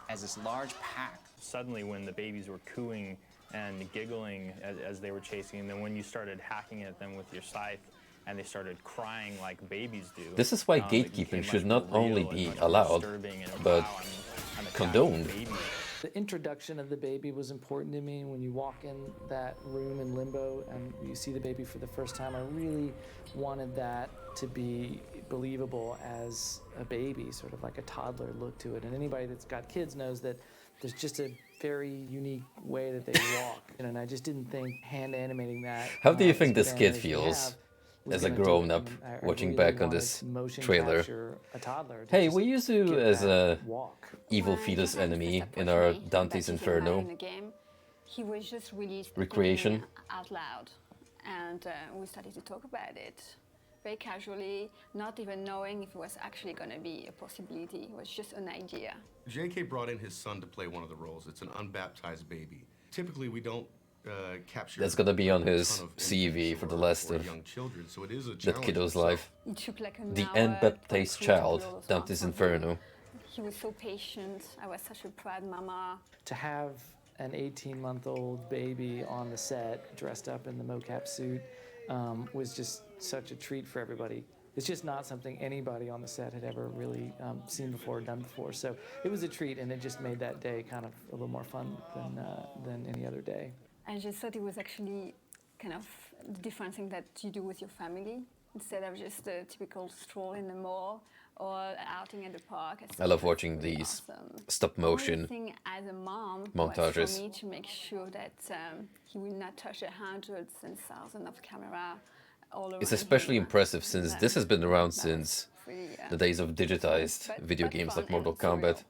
as this large pack. Suddenly when the babies were cooing and giggling as they were chasing, and then when you started hacking at them with your scythe, and they started crying like babies do. This is why gatekeeping should not only be allowed, but condoned. The introduction of the baby was important to me. When you walk in that room in limbo and you see the baby for the first time, I really wanted that to be believable as a baby, sort of like a toddler look to it. And anybody that's got kids knows that there's just a very unique way that they walk. And I just didn't think hand animating that. How do you think this kid feels as a grown-up watching really back on this trailer? Hey, we used you as a evil fetus enemy in our Dante's Inferno He was just really recreation. out loud, and we started to talk about it very casually, not even knowing if it was actually going to be a possibility. It was just an idea. J.K. brought in his son to play one of the roles. It's an unbaptized baby. Typically, we don't capture... That's gonna be on his CV for the rest of young children, so it is a that kiddo's life. It took like an The hour unbaptized to go child, through all those Dante's answers. Inferno. He was so patient. I was such a proud mama. To have an 18-month-old baby on the set, dressed up in the mocap suit, was just such a treat for everybody. It's just not something anybody on the set had ever really seen before or done before. So it was a treat, and it just made that day kind of a little more fun than any other day. I just thought it was actually kind of the different thing that you do with your family instead of just a typical stroll in the mall or outing at the park. I love watching these stop-motion The only thing as a mom montages. was for me to make sure that he will not touch the hundreds and thousands of camera all around It's especially him. impressive since this has been around since the days of digitized video games like Mortal Kombat.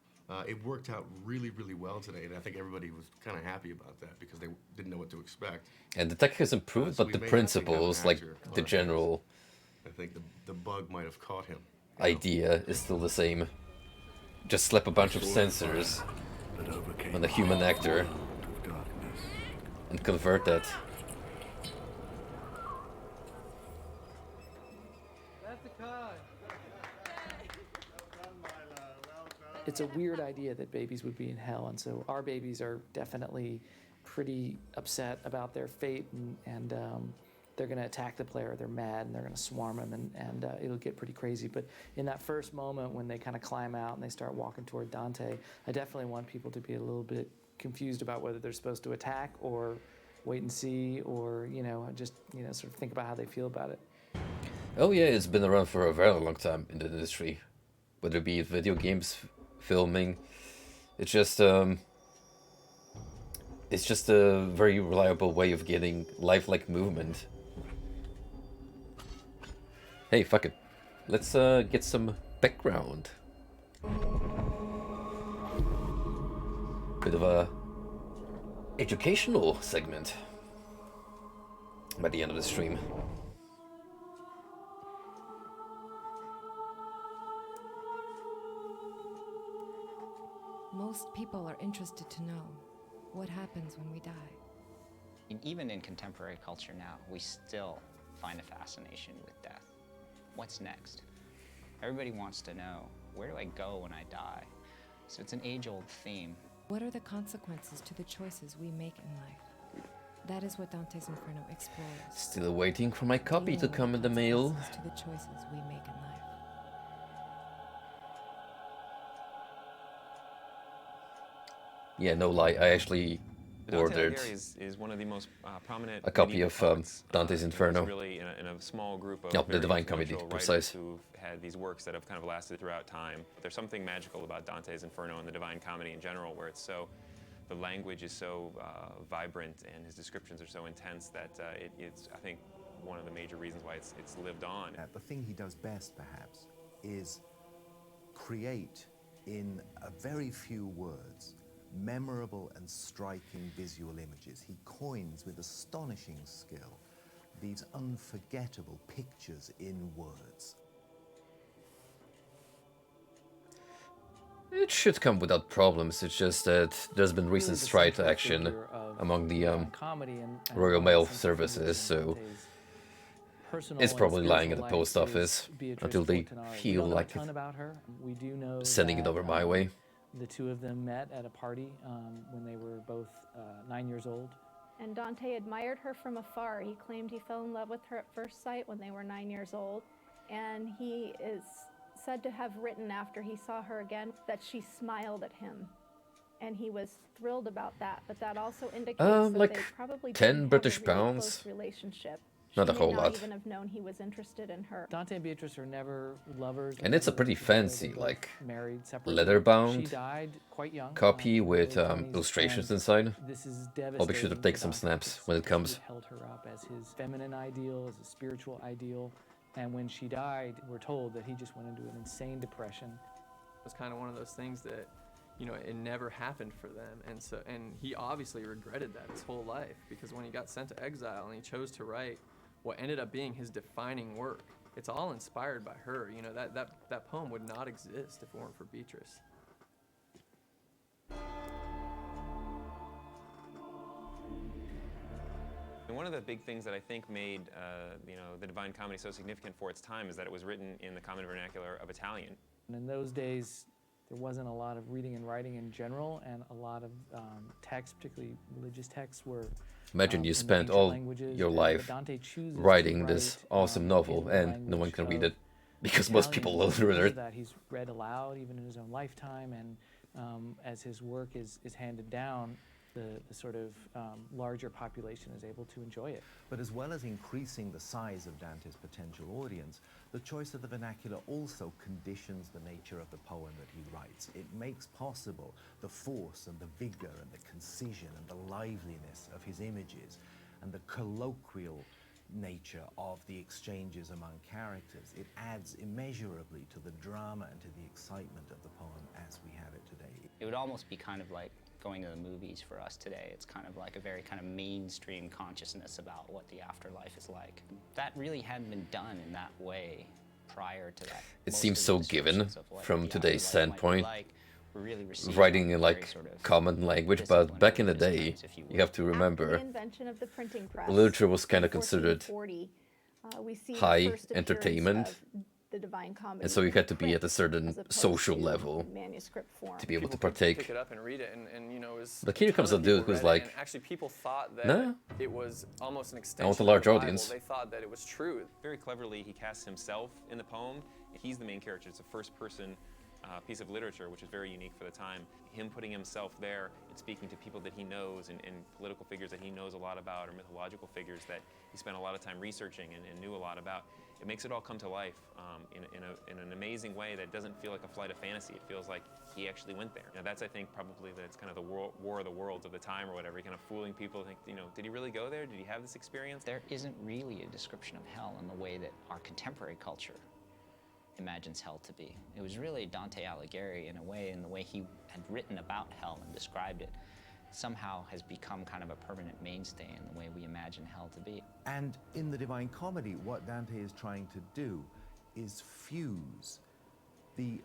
It worked out really, really well today, and I think everybody was kind of happy about that because they didn't know what to expect. And the tech has improved, but the principles, like the general I think the bug might have caught him. idea is still the same. Just slap a bunch of sensors on the human actor and convert that. It's a weird idea that babies would be in hell, and so our babies are definitely pretty upset about their fate, and they're going to attack the player. They're mad, and they're going to swarm him, and it'll get pretty crazy. But in that first moment when they kind of climb out and they start walking toward Dante, I definitely want people to be a little bit confused about whether they're supposed to attack or wait and see, or just sort of think about how they feel about it. Oh yeah, it's been around for a very long time in the industry, whether it be video games, filming. It's just a very reliable way of getting lifelike movement. Hey, fuck it. Let's get some background. Bit of a educational segment by the end of the stream. Most people are interested to know what happens when we die. And even in contemporary culture now, we still find a fascination with death. What's next? Everybody wants to know, where do I go when I die? So it's an age-old theme. What are the consequences to the choices we make in life? That is what Dante's Inferno explores. Still waiting for my copy to come in the mail. To the choices we make in life. Yeah, no lie, I actually ordered is one of the most prominent a copy of Dante's Inferno. Really in a small group of the Divine Comedy, to be precise. Who've had these works that have kind of lasted throughout time. There's something magical about Dante's Inferno and the Divine Comedy in general, where it's so, the language is so vibrant and his descriptions are so intense that it's, I think, one of the major reasons why it's lived on. The thing he does best, perhaps, is create in a very few words memorable and striking visual images. He coins with astonishing skill these unforgettable pictures in words. It should come without problems. It's just that there's been recent strike action among the Royal Mail services, so it's probably lying at the post office until they feel like sending it over my way. The two of them met at a party when they were both 9 years old. And Dante admired her from afar. He claimed he fell in love with her at first sight when they were 9 years old. And he is said to have written after he saw her again that she smiled at him. And he was thrilled about that. But that also indicates that like they probably 10 British didn't have a really pounds. close relationship. Not a She whole may lot. not even have known he was interested in her. Dante and Beatrice are never lovers. And it's a pretty fancy, like, separately. leather-bound She died quite young. copy with illustrations inside. This is I'll be sure to devastating take for some Dante snaps because when it he comes. held her up as his feminine ideal, as a spiritual ideal. And when she died, we're told that he just went into an insane depression. It was kind of one of those things that, it never happened for them. And he obviously regretted that his whole life, because when he got sent to exile and he chose to write what ended up being his defining work, it's all inspired by her. That poem would not exist if it weren't for Beatrice. And one of the big things that I think made the Divine Comedy so significant for its time is that it was written in the common vernacular of Italian. And in those days, there wasn't a lot of reading and writing in general, and a lot of texts, particularly religious texts, were Imagine you in spent ancient all languages, your and life Dante chooses to writing this write, awesome novel, in the and no one can read language it because of most Italian people literature illiterate. that he's read aloud even in his own lifetime, and as his work is handed down, the sort of larger population is able to enjoy it. But as well as increasing the size of Dante's potential audience, the choice of the vernacular also conditions the nature of the poem that he writes. It makes possible the force and the vigor and the concision and the liveliness of his images and the colloquial nature of the exchanges among characters. It adds immeasurably to the drama and to the excitement of the poem as we have it today. It would almost be kind of like going to the movies for us today. It's kind of like a very kind of mainstream consciousness about what the afterlife is like. That really hadn't been done in that way prior to that. It Most seems of so the given descriptions of what from the today's afterlife might be standpoint, like were really received writing on in very like sort of common language, but back in the day, discounts, if you you have to After remember, the invention of the printing press, literature was kind in of considered 1440, we see the high first appearance entertainment, of the Divine Comedy, and so you in had to be print at a certain as opposed social to level manuscript form. to be able to People could partake. pick it up and read it, and you know, it was But here a comes ton a of dude people who's read it, like, and actually people thought that "Nah, it was almost an I extension want a of large the Bible. audience." They thought that it was true. Very cleverly, he casts himself in the poem. He's the main character. It's a first-person piece of literature, which is very unique for the time. Him putting himself there and speaking to people that he knows and political figures that he knows a lot about, or mythological figures that he spent a lot of time researching and knew a lot about. It makes it all come to life in an amazing way that doesn't feel like a flight of fantasy. It feels like he actually went there. Now that's, I think, probably that's kind of the war of the worlds of the time or whatever. Kind of fooling people, think, you know, did he really go there? Did he have this experience? There isn't really a description of hell in the way that our contemporary culture imagines hell to be. It was really Dante Alighieri in a way, in the way he had written about hell and described it, somehow has become kind of a permanent mainstay in the way we imagine hell to be. And in the Divine Comedy, what Dante is trying to do is fuse the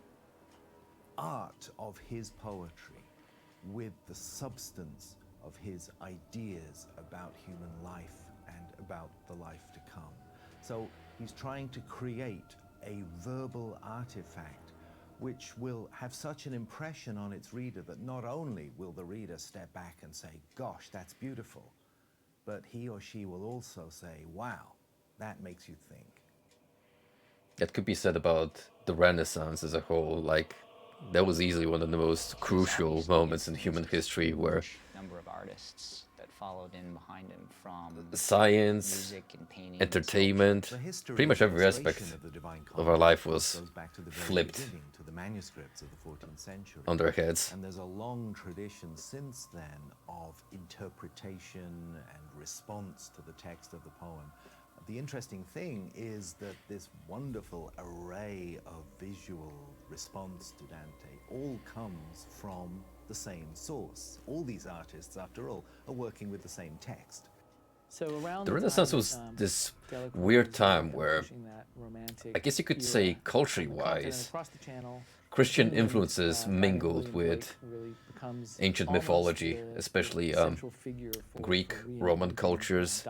art of his poetry with the substance of his ideas about human life and about the life to come. So he's trying to create a verbal artifact which will have such an impression on its reader that not only will the reader step back and say, gosh, that's beautiful, but he or she will also say, wow, that makes you think. That could be said about the Renaissance as a whole. Like, that was easily one of the most crucial moments in human history where Number of artists that followed in behind him, from science, music and painting, entertainment, pretty much every aspect of our life was flipped To the manuscripts of the 14th century. on their heads. And there's a long tradition since then of interpretation and response to the text of the poem. The interesting thing is that this wonderful array of visual response to Dante all comes from the same source. All these artists, after all, are working with the same text. So around The Renaissance was this weird time where, I guess you could say culture-wise, Christian influences mingled with ancient mythology, especially Greek, Roman cultures,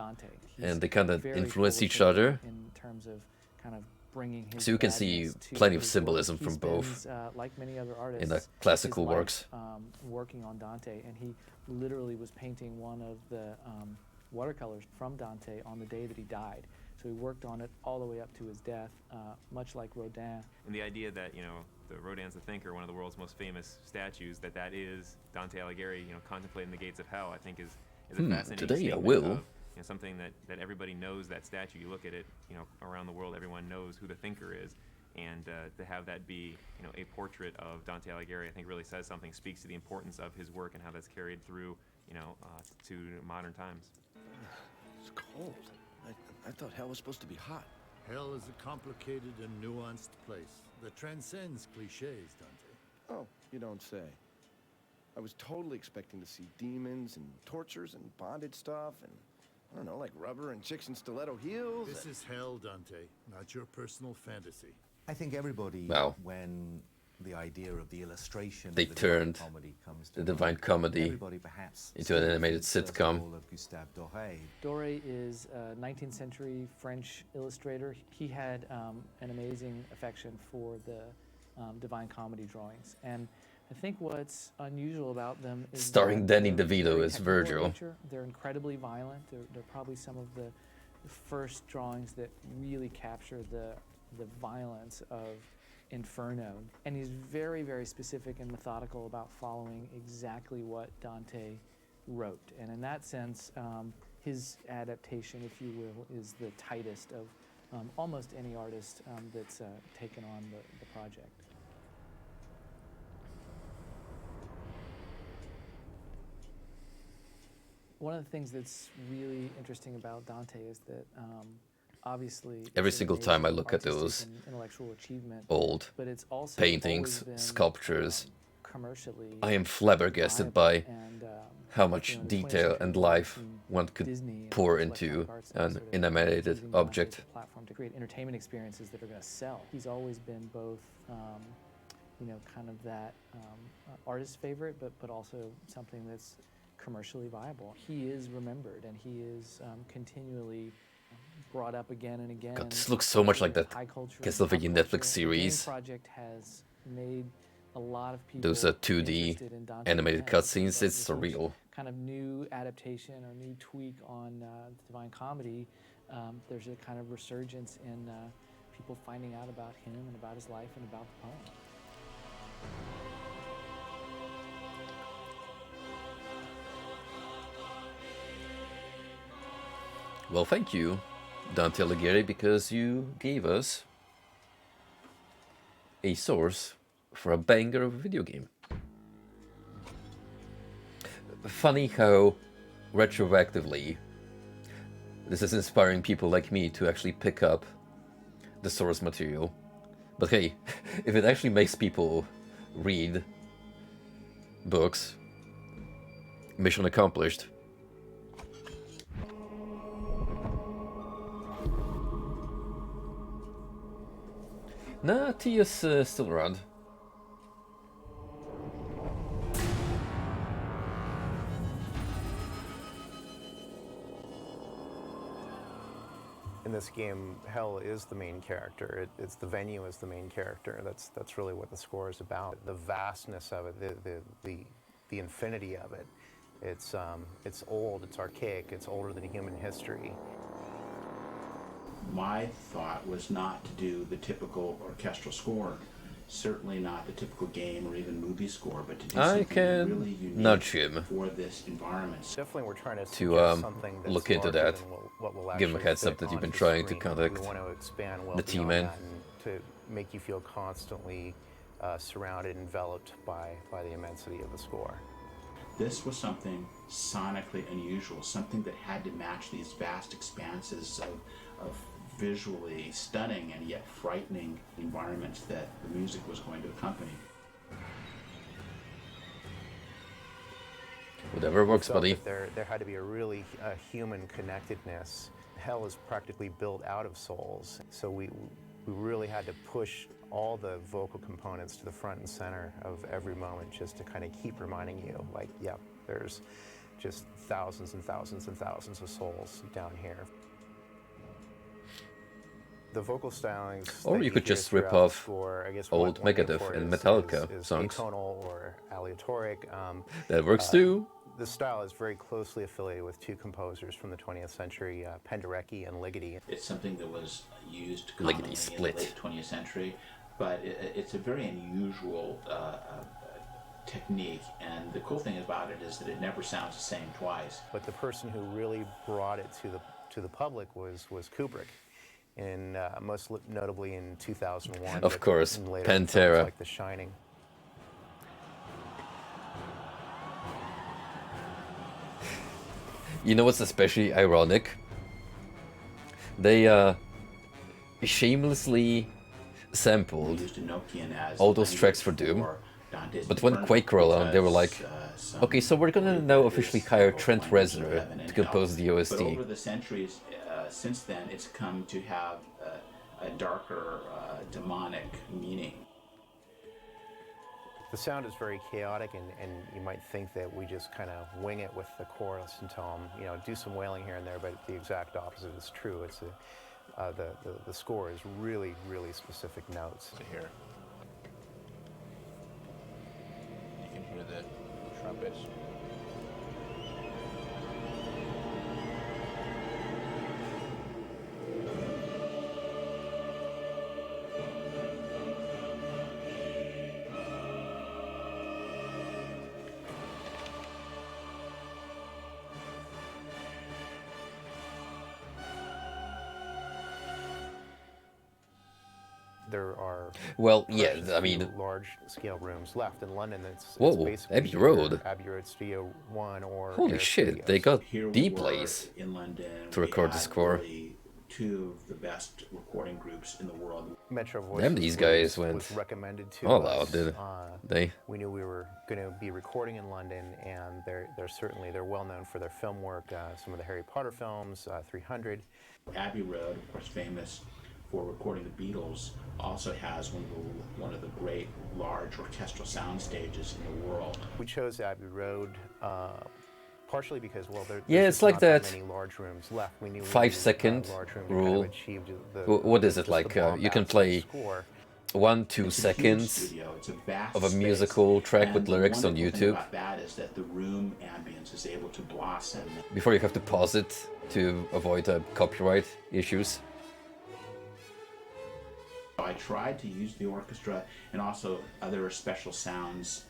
and they kind of influence each other. So you can see plenty of symbolism from both like many other artists, in the classical works. Working on Dante, and he literally was painting one of the watercolors from Dante on the day that he died. So he worked on it all the way up to his death, much like Rodin. And the idea that, you know, the Rodin's the Thinker, one of the world's most famous statues, that is Dante Alighieri, you know, contemplating the gates of hell, I think is a fascinating today I statement will. of, you know, something that everybody knows that statue. You look at it, you know, around the world, everyone knows who the Thinker is. And to have that be, you know, a portrait of Dante Alighieri, I think really says something, speaks to the importance of his work and how that's carried through, you know, to modern times. It's cold. I thought hell was supposed to be hot. Hell is a complicated and nuanced place that transcends cliches, Dante. Oh, you don't say. I was totally expecting to see demons and tortures and bondage stuff and, I don't know, like rubber and chicks in stiletto heels. This is hell, Dante, not your personal fantasy. I think everybody, Wow. when the idea of the illustration They of the Divine turned Comedy comes to the Divine mind, Comedy everybody perhaps into an still animated thinks, first sitcom. of all, of Gustave Doré. Doré is a 19th century French illustrator. He had an amazing affection for the Divine Comedy drawings. And I think what's unusual about them is Starring that Danny they're DeVito very as technical in Virgil. nature. They're incredibly violent. They're probably some of the first drawings that really capture the violence of Inferno. And he's very, very specific and methodical about following exactly what Dante wrote. And in that sense, his adaptation, if you will, is the tightest of almost any artist that's taken on the project. One of the things that's really interesting about Dante is that obviously Every it's an single time I amazing look at artistic those and intellectual achievement, old but it's also paintings, always been, sculptures, commercially I am flabbergasted viable. by And how you much know, in the 20th detail century, and we've really life seen one could Disney and pour Electronic into Arts an sort of animated using Dante object. as a platform to create entertainment experiences that are going to sell. He's always been both, you know, kind of that artist favorite, but also something that's commercially viable. He is remembered, and he is continually brought up again and again. God, this looks so much like that High culture and Castlevania pop Netflix culture. series. The game project has made a lot of people Those 2D interested in Dante animated again, cutscenes, but it's with each surreal. kind of new adaptation or new tweak on the Divine Comedy, there's a kind of resurgence in people finding out about him and about his life and about the poem. Well, thank you, Dante Alighieri, because you gave us a source for a banger of a video game. Funny how retroactively this is inspiring people like me to actually pick up the source material. But hey, if it actually makes people read books, mission accomplished. Nah, Tia's still around. In this game, hell is the main character. It's the venue is the main character. That's really what the score is about. The vastness of it, the infinity of it. It's old. It's archaic. It's older than human history. My thought was not to do the typical orchestral score, certainly not the typical game or even movie score, but to do something really unique nudge him for this environment. Definitely, we're trying to to look into that. Give him a heads up that you've been trying to contact we want to expand well the team in. to make you feel constantly surrounded, enveloped by the immensity of the score. This was something sonically unusual, something that had to match these vast expanses of visually stunning and yet frightening environments that the music was going to accompany. Whatever works, We felt buddy. that there had to be a really human connectedness. Hell is practically built out of souls, so we really had to push all the vocal components to the front and center of every moment, just to kind of keep reminding you, like, yeah, there's just thousands and thousands and thousands of souls down here. The vocal stylings, Or that you could hear just rip throughout the off score, I guess old one name Megadeth for it and is Metallica songs. atonal or aleatoric. That works too. The style is very closely affiliated with two composers from the 20th century, Penderecki and Ligeti. It's something that was used commonly in the late 20th century, but it's a very unusual technique, and the cool thing about it is that it never sounds the same twice. But the person who really brought it to the public was Kubrick, in most notably in 2001. Of course, and later in films Pantera. like The Shining. You know what's especially ironic? They shamelessly sampled all those tracks for Doom, but when Quake rolled on, they were like, okay, so we're gonna now officially hire Trent Reznor to compose the OST. But over the centuries since then, it's come to have a darker, demonic meaning. The sound is very chaotic, and you might think that we just kind of wing it with the chorus and tell them, you know, do some wailing here and there, but the exact opposite is true. It's the score is really, really specific notes. Here. You can hear the trumpets. there are Well, yeah, precious I few mean, large-scale rooms left in London. It's whoa, basically Abbey either Road. Abbey Road Studio 1 or Holy Air shit, Studios. they got Here we the were place in London. to We record the had score. really two of the best recording groups in the world. Metro Voice Damn, these guys was went recommended to all us. out, did they? We knew we were going to be recording in London, and they're well known for their film work. Some of the Harry Potter films, 300. Abbey Road, of course, famous for recording the Beatles, also has one of the great large orchestral sound stages in the world. We chose Abbey Road. Partially because, well, there's it's just like not that many large rooms left. We knew 5-second large room rule. kind of achieved What is it just like? the You can bombast of the play score. 1-2 It's a huge seconds studio. It's a vast of a space. musical track And with lyrics the on wonderful thing YouTube about that is that the room ambience is able to blossom. before you have to pause it to avoid copyright issues. I tried to use the orchestra and also other special sounds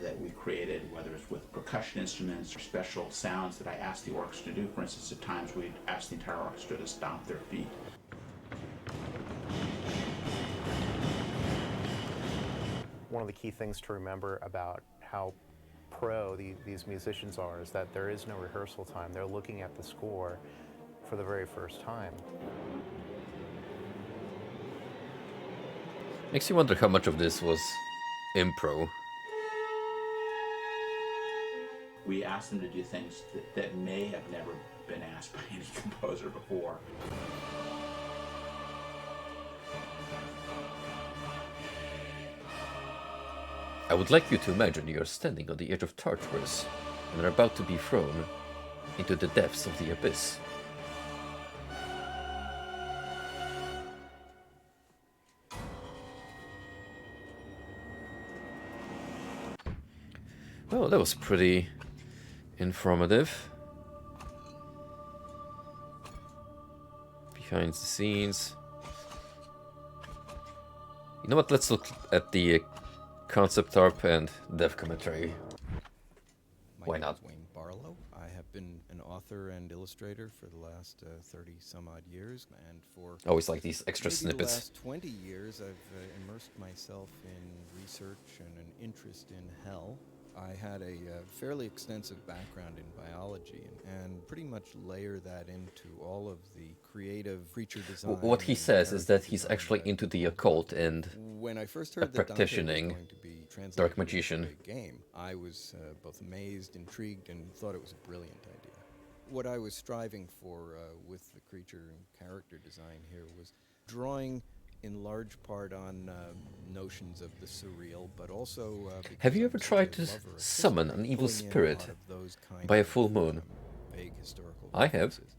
that we created, whether it's with percussion instruments or special sounds that I asked the orchestra to do. For instance, at times we'd ask the entire orchestra to stomp their feet. One of the key things to remember about how pro these musicians are is that there is no rehearsal time. They're looking at the score for the very first time. Makes you wonder how much of this was impro. We asked them to do things that may have never been asked by any composer before. I would like you to imagine you are standing on the edge of Tartarus and are about to be thrown into the depths of the abyss. Well, that was pretty informative. Behind the scenes. You know what? Let's look at the concept art and dev commentary. Why not? Wayne Barlow. I have been an author and illustrator for the last 30 some odd years, and for Always like these extra maybe snippets. the last 20 years I've immersed myself in research and an interest in hell. I had a fairly extensive background in biology and pretty much layer that into all of the creative creature design. What he says is that he's actually into the occult and when I first a heard that Dante was practicing going to be translated dark magician. into a game, I was both amazed, intrigued, and thought it was a brilliant idea. What I was striving for with the creature and character design here was drawing in large part on notions of the surreal, but also Have you ever tried to summon an evil spirit by a full moon? Vague historical I have. references.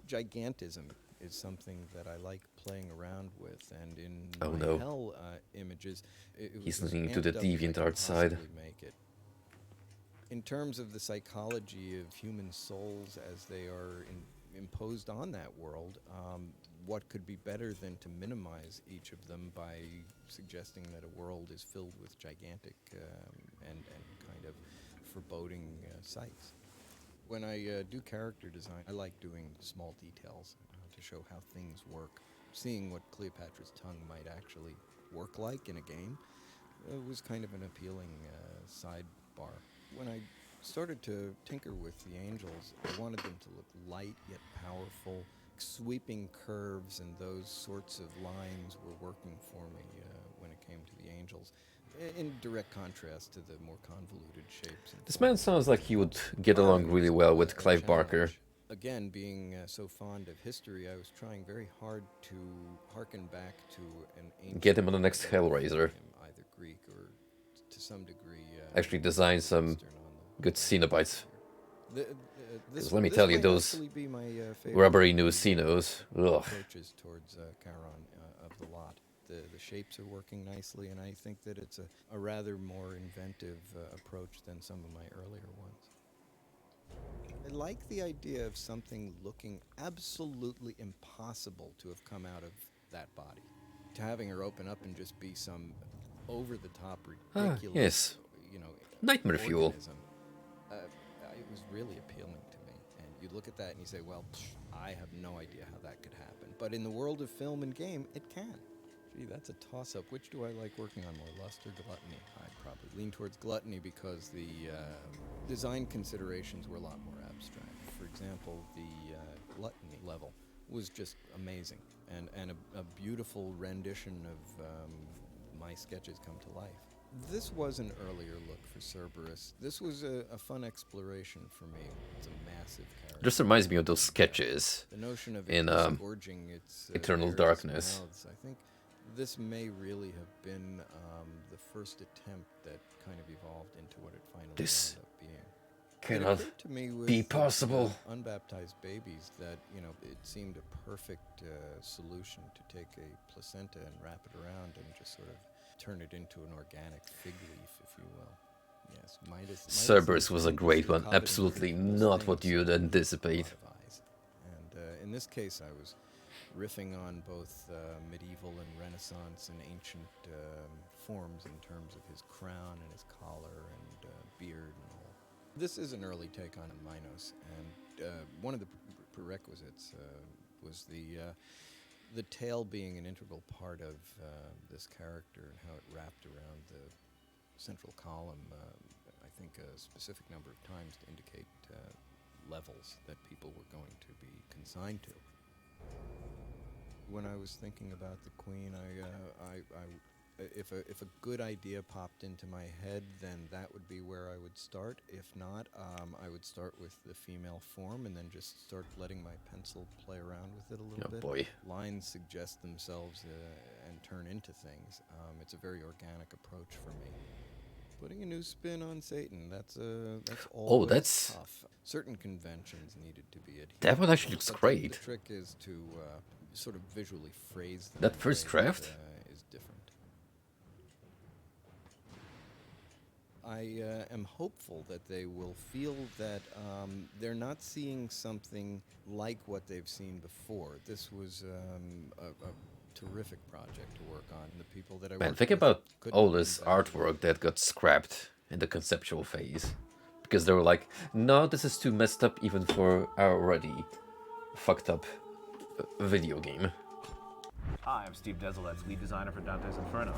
Gigantism is something that I like playing around with, and in Oh, my no. hell images, it He's was leaning as into the amped up as I deviant could art side. possibly make it. In terms of the psychology of human souls as they are imposed on that world, what could be better than to minimize each of them by suggesting that a world is filled with gigantic and kind of foreboding sights. When I do character design, I like doing small details to show how things work. Seeing what Cleopatra's tongue might actually work like in a game was kind of an appealing sidebar. When I started to tinker with the angels, I wanted them to look light yet powerful. Sweeping curves and those sorts of lines were working for me when it came to the angels, in direct contrast to the more convoluted shapes. This man sounds like he would get along really well with Clive Barker. Again, being so fond of history, I was trying very hard to harken back to an ancient Get him on the next Hellraiser. either Greek or to some degree Actually design some good Cenobites. Because let me tell you, might those actually be my favorite rubbery new Cenos, ugh. approaches towards Charon of the lot. The shapes are working nicely, and I think that it's a rather more inventive approach than some of my earlier ones. I like the idea of something looking absolutely impossible to have come out of that body. To having her open up and just be some over-the-top, ridiculous, yes. Nightmare fuel. organism. It was really appealing to me. And you look at that and you say, well, I have no idea how that could happen. But in the world of film and game, it can. Gee, that's a toss-up. Which do I like working on more, lust or gluttony? I'd probably lean towards gluttony because the design considerations were a lot more abstract. For example, the gluttony level was just amazing, and a beautiful rendition of my sketches come to life. This was an earlier look for Cerberus. This was a fun exploration for me. It's a massive character. Just reminds me of those sketches The notion of in disgorging its Eternal various Darkness. mouths, I think this may really have been the first attempt that kind of evolved into what it finally This ended up being. cannot It occurred to me with be possible. Unbaptized babies that, it seemed a perfect solution to take a placenta and wrap it around and just sort of turn it into an organic fig leaf, if you will. Yes, Midas Cerberus was a great one. Absolutely not what you'd anticipate. And in this case, I was riffing on both medieval and Renaissance and ancient forms in terms of his crown and his collar and beard and all. This is an early take on Minos, and one of the prerequisites was the tail being an integral part of this character and how it wrapped around the central column, I think a specific number of times to indicate levels that people were going to be consigned to. When I was thinking about the Queen, if a good idea popped into my head, then that would be where I would start. If not, I would start with the female form and then just start letting my pencil play around with it a little bit. Boy. Lines suggest themselves and turn into things. It's a very organic approach for me. Putting a new spin on Satan, that's always that's tough. Certain conventions needed to be adhered. That one actually looks But great. The trick is to sort of visually phrase them That in a first way draft? that, is different. I am hopeful that they will feel that they're not seeing something like what they've seen before. This was a terrific project to work on. The people that I Man, worked think with about couldn't all have been this better. artwork that got scrapped in the conceptual phase. Because they were like, no, this is too messed up even for our already fucked up video game. Hi, I'm Steve Desilets, lead designer for Dante's Inferno.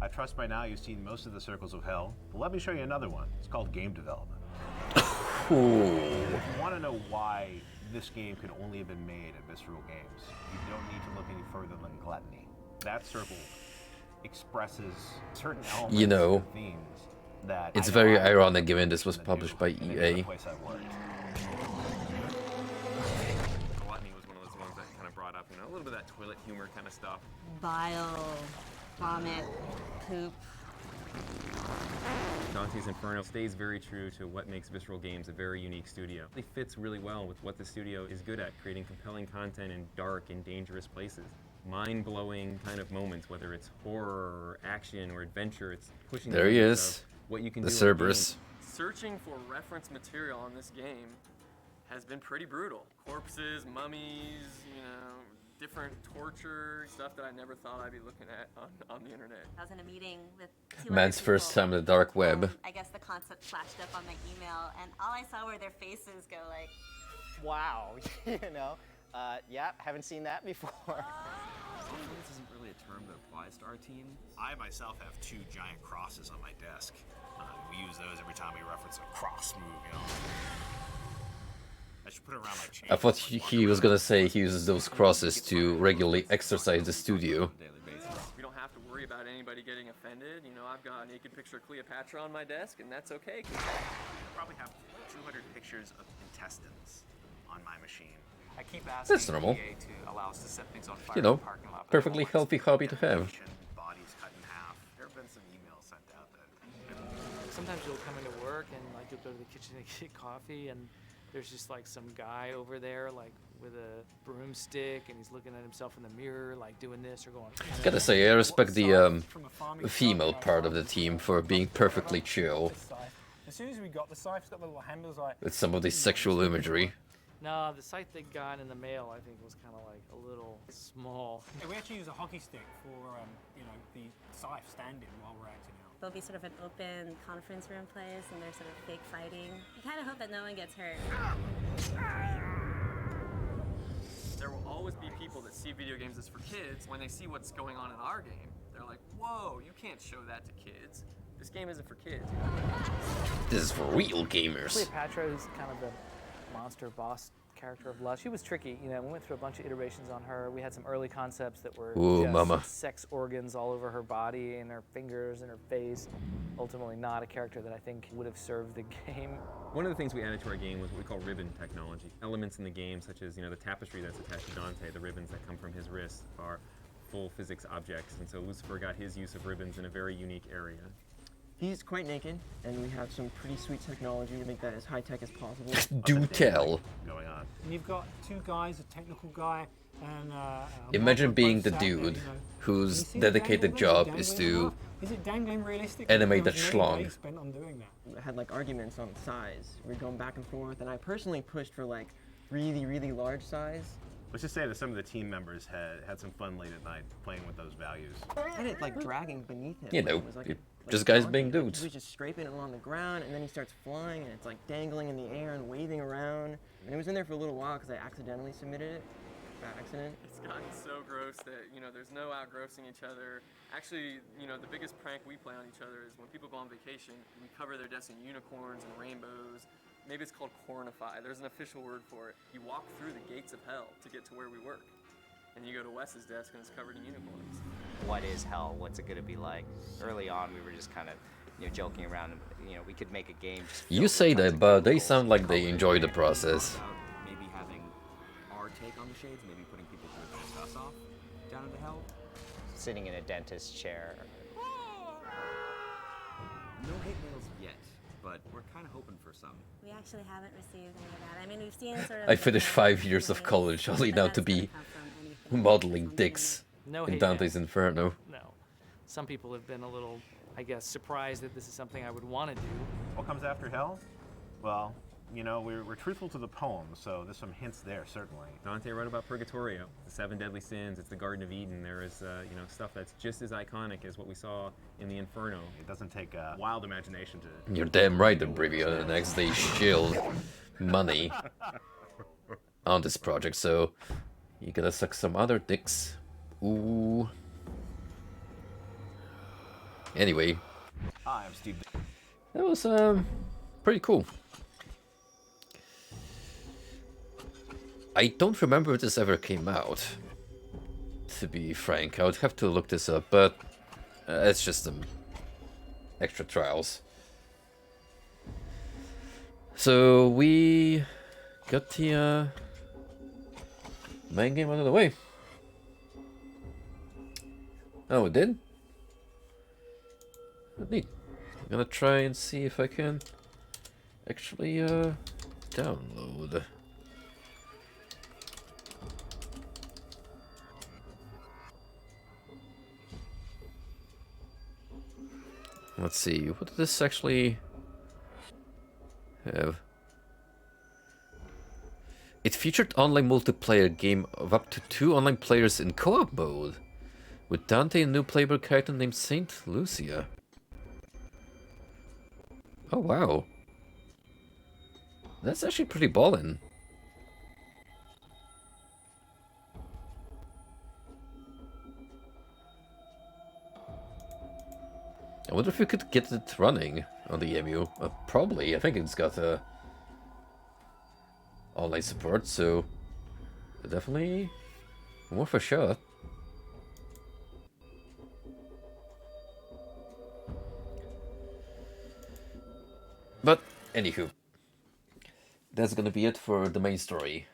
I trust by now you've seen most of the Circles of Hell, but let me show you another one. It's called Game Development. If you want to know why this game could only have been made at Visceral Games, you don't need to look any further than Gluttony. That circle expresses certain elements and themes that It's I know very I ironic given this was published by in any EA. other place I've worked. Gluttony was one of those ones that kind of brought up, a little bit of that toilet humor kind of stuff. Bile, vomit, poop. Dante's Inferno stays very true to what makes Visceral Games a very unique studio. It fits really well with what the studio is good at, creating compelling content in dark and dangerous places. Mind-blowing kind of moments, whether it's horror or action or adventure, it's pushing There the he limits is, of what you can the do in Cerberus. games. Searching for reference material on this game has been pretty brutal. Corpses, mummies, different torture, stuff that I never thought I'd be looking at on the internet. I was in a meeting with 200 Man's first people. time in the dark web. I guess the concept flashed up on my email, and all I saw were their faces go like, wow, yeah, haven't seen that before. This isn't really a term that applies to our team. I myself have 2 giant crosses on my desk. We use those every time we reference a cross move, I should put it around my chain. I thought he was gonna say he uses those crosses to regularly exercise the studio. We don't have to worry about anybody getting offended. I've got a naked picture of Cleopatra on my desk, and that's okay. I probably have 200 pictures of intestines on my machine. I keep asking That's normal. EA to allow us to set things on fire in the parking lot. but Perfectly healthy hobby to have. Bodies cut in half. There have been some emails sent out that. Sometimes you'll come into work and you'll go to the kitchen to get coffee, and there's just some guy over there with a broomstick, and he's looking at himself in the mirror doing this or going. Gotta say, I respect the female part of the team for being perfectly chill As soon as we got the scythe, it's got the little handles with some of the sexual imagery. No, the scythe they got in the mail, I think, was kind of a little small. Yeah, we actually use a hockey stick for the scythe stand-in while we're acting out. there'll be sort of an open conference room place, and there's sort of fake fighting. You kind of hope that no one gets hurt. There will always be people that see video games as for kids. When they see what's going on in our game, they're like, whoa, you can't show that to kids. This game isn't for kids. This is for real gamers. Cleopatra, who's kind of the monster boss character of Lust, she was tricky. You know, we went through a bunch of iterations on her. We had some early concepts that were Ooh, just mama. sex organs all over her body and her fingers and her face. Ultimately not a character that I think would have served the game. One of the things we added to our game was what we call ribbon technology. Elements in the game, such as the tapestry that's attached to Dante, the ribbons that come from his wrist, are full physics objects, and so Lucifer got his use of ribbons in a very unique area. He's quite naked, and we have some pretty sweet technology to make that as high-tech as possible. Do tell. Going on. And you've got two guys, a technical guy and Imagine being the dude whose dedicated job is to is it dangling realistic? animate that There was no day schlong. spent on doing that. I had like arguments on size. We were going back and forth, and I personally pushed for like really, really large size. Let's just say that some of the team members had some fun late at night playing with those values. And it like dragging beneath him. You know, It was, like, just guys monkey. being Like, dudes. He was just scraping it along the ground, and then he starts flying, and it's like dangling in the air and waving around. And it was in there for a little while because I accidentally submitted it by accident. It's gotten so gross that, there's no outgrossing each other. Actually, the biggest prank we play on each other is when people go on vacation, we cover their desks in unicorns and rainbows. Maybe it's called cornify. There's an official word for it. You walk through the gates of hell to get to where we work. And you go to Wes's desk and it's covered in unicorns. What is hell? What's it going to be like? Early on, we were just kind of, joking around. We could make a game. You say that, but they sound like they enjoy the process. Maybe having our take on the shades, maybe putting people through a dust off down into hell. Sitting in a dentist's chair. No hate mails yet, but we're kind of hoping for some. We actually haven't received any of that. I mean, we've seen sort of. I finished 5 years of college only now to be modeling dicks No in hate Dante's Inferno. No. Some people have been a little, I guess, surprised that this is something I would want to do. What comes after hell? Well, we're truthful to the poem, so there's some hints there, certainly. Dante wrote about Purgatorio, the 7 deadly sins, it's the Garden of Eden. There is, stuff that's just as iconic as what we saw in the Inferno. It doesn't take a wild imagination to... You're damn right, Abrivia. The next day shilled money on this project, so you gotta suck some other dicks. Ooh. Anyway. Hi, I'm Steve. That was pretty cool. I don't remember if this ever came out, to be frank. I would have to look this up, but it's just some extra trials. So we got the main game out of the way. Oh, it did? Neat. I'm gonna try and see if I can actually download. Let's see, what did this actually have? It featured online multiplayer game of up to 2 online players in co-op mode, with Dante and a new playable character named Saint Lucia. Oh wow. That's actually pretty ballin'. I wonder if we could get it running on the EMU. Probably. I think it's got online support, so definitely worth a shot. But anywho, that's gonna be it for the main story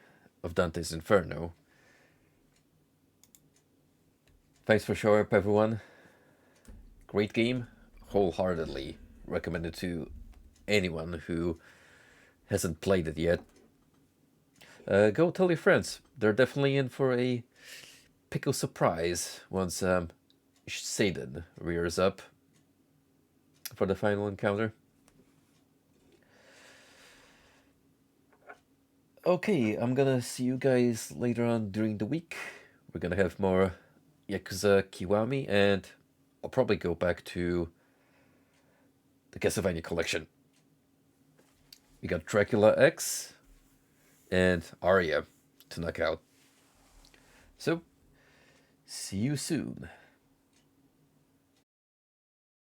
of Dante's Inferno. Thanks for showing up, everyone. Great game. Wholeheartedly recommend it to anyone who hasn't played it yet. Go tell your friends. They're definitely in for a pickle surprise once Satan rears up for the final encounter. Okay, I'm gonna see you guys later on during the week. We're gonna have more Yakuza Kiwami, and I'll probably go back to the Castlevania collection. We got Dracula X and Arya to knock out. So, see you soon.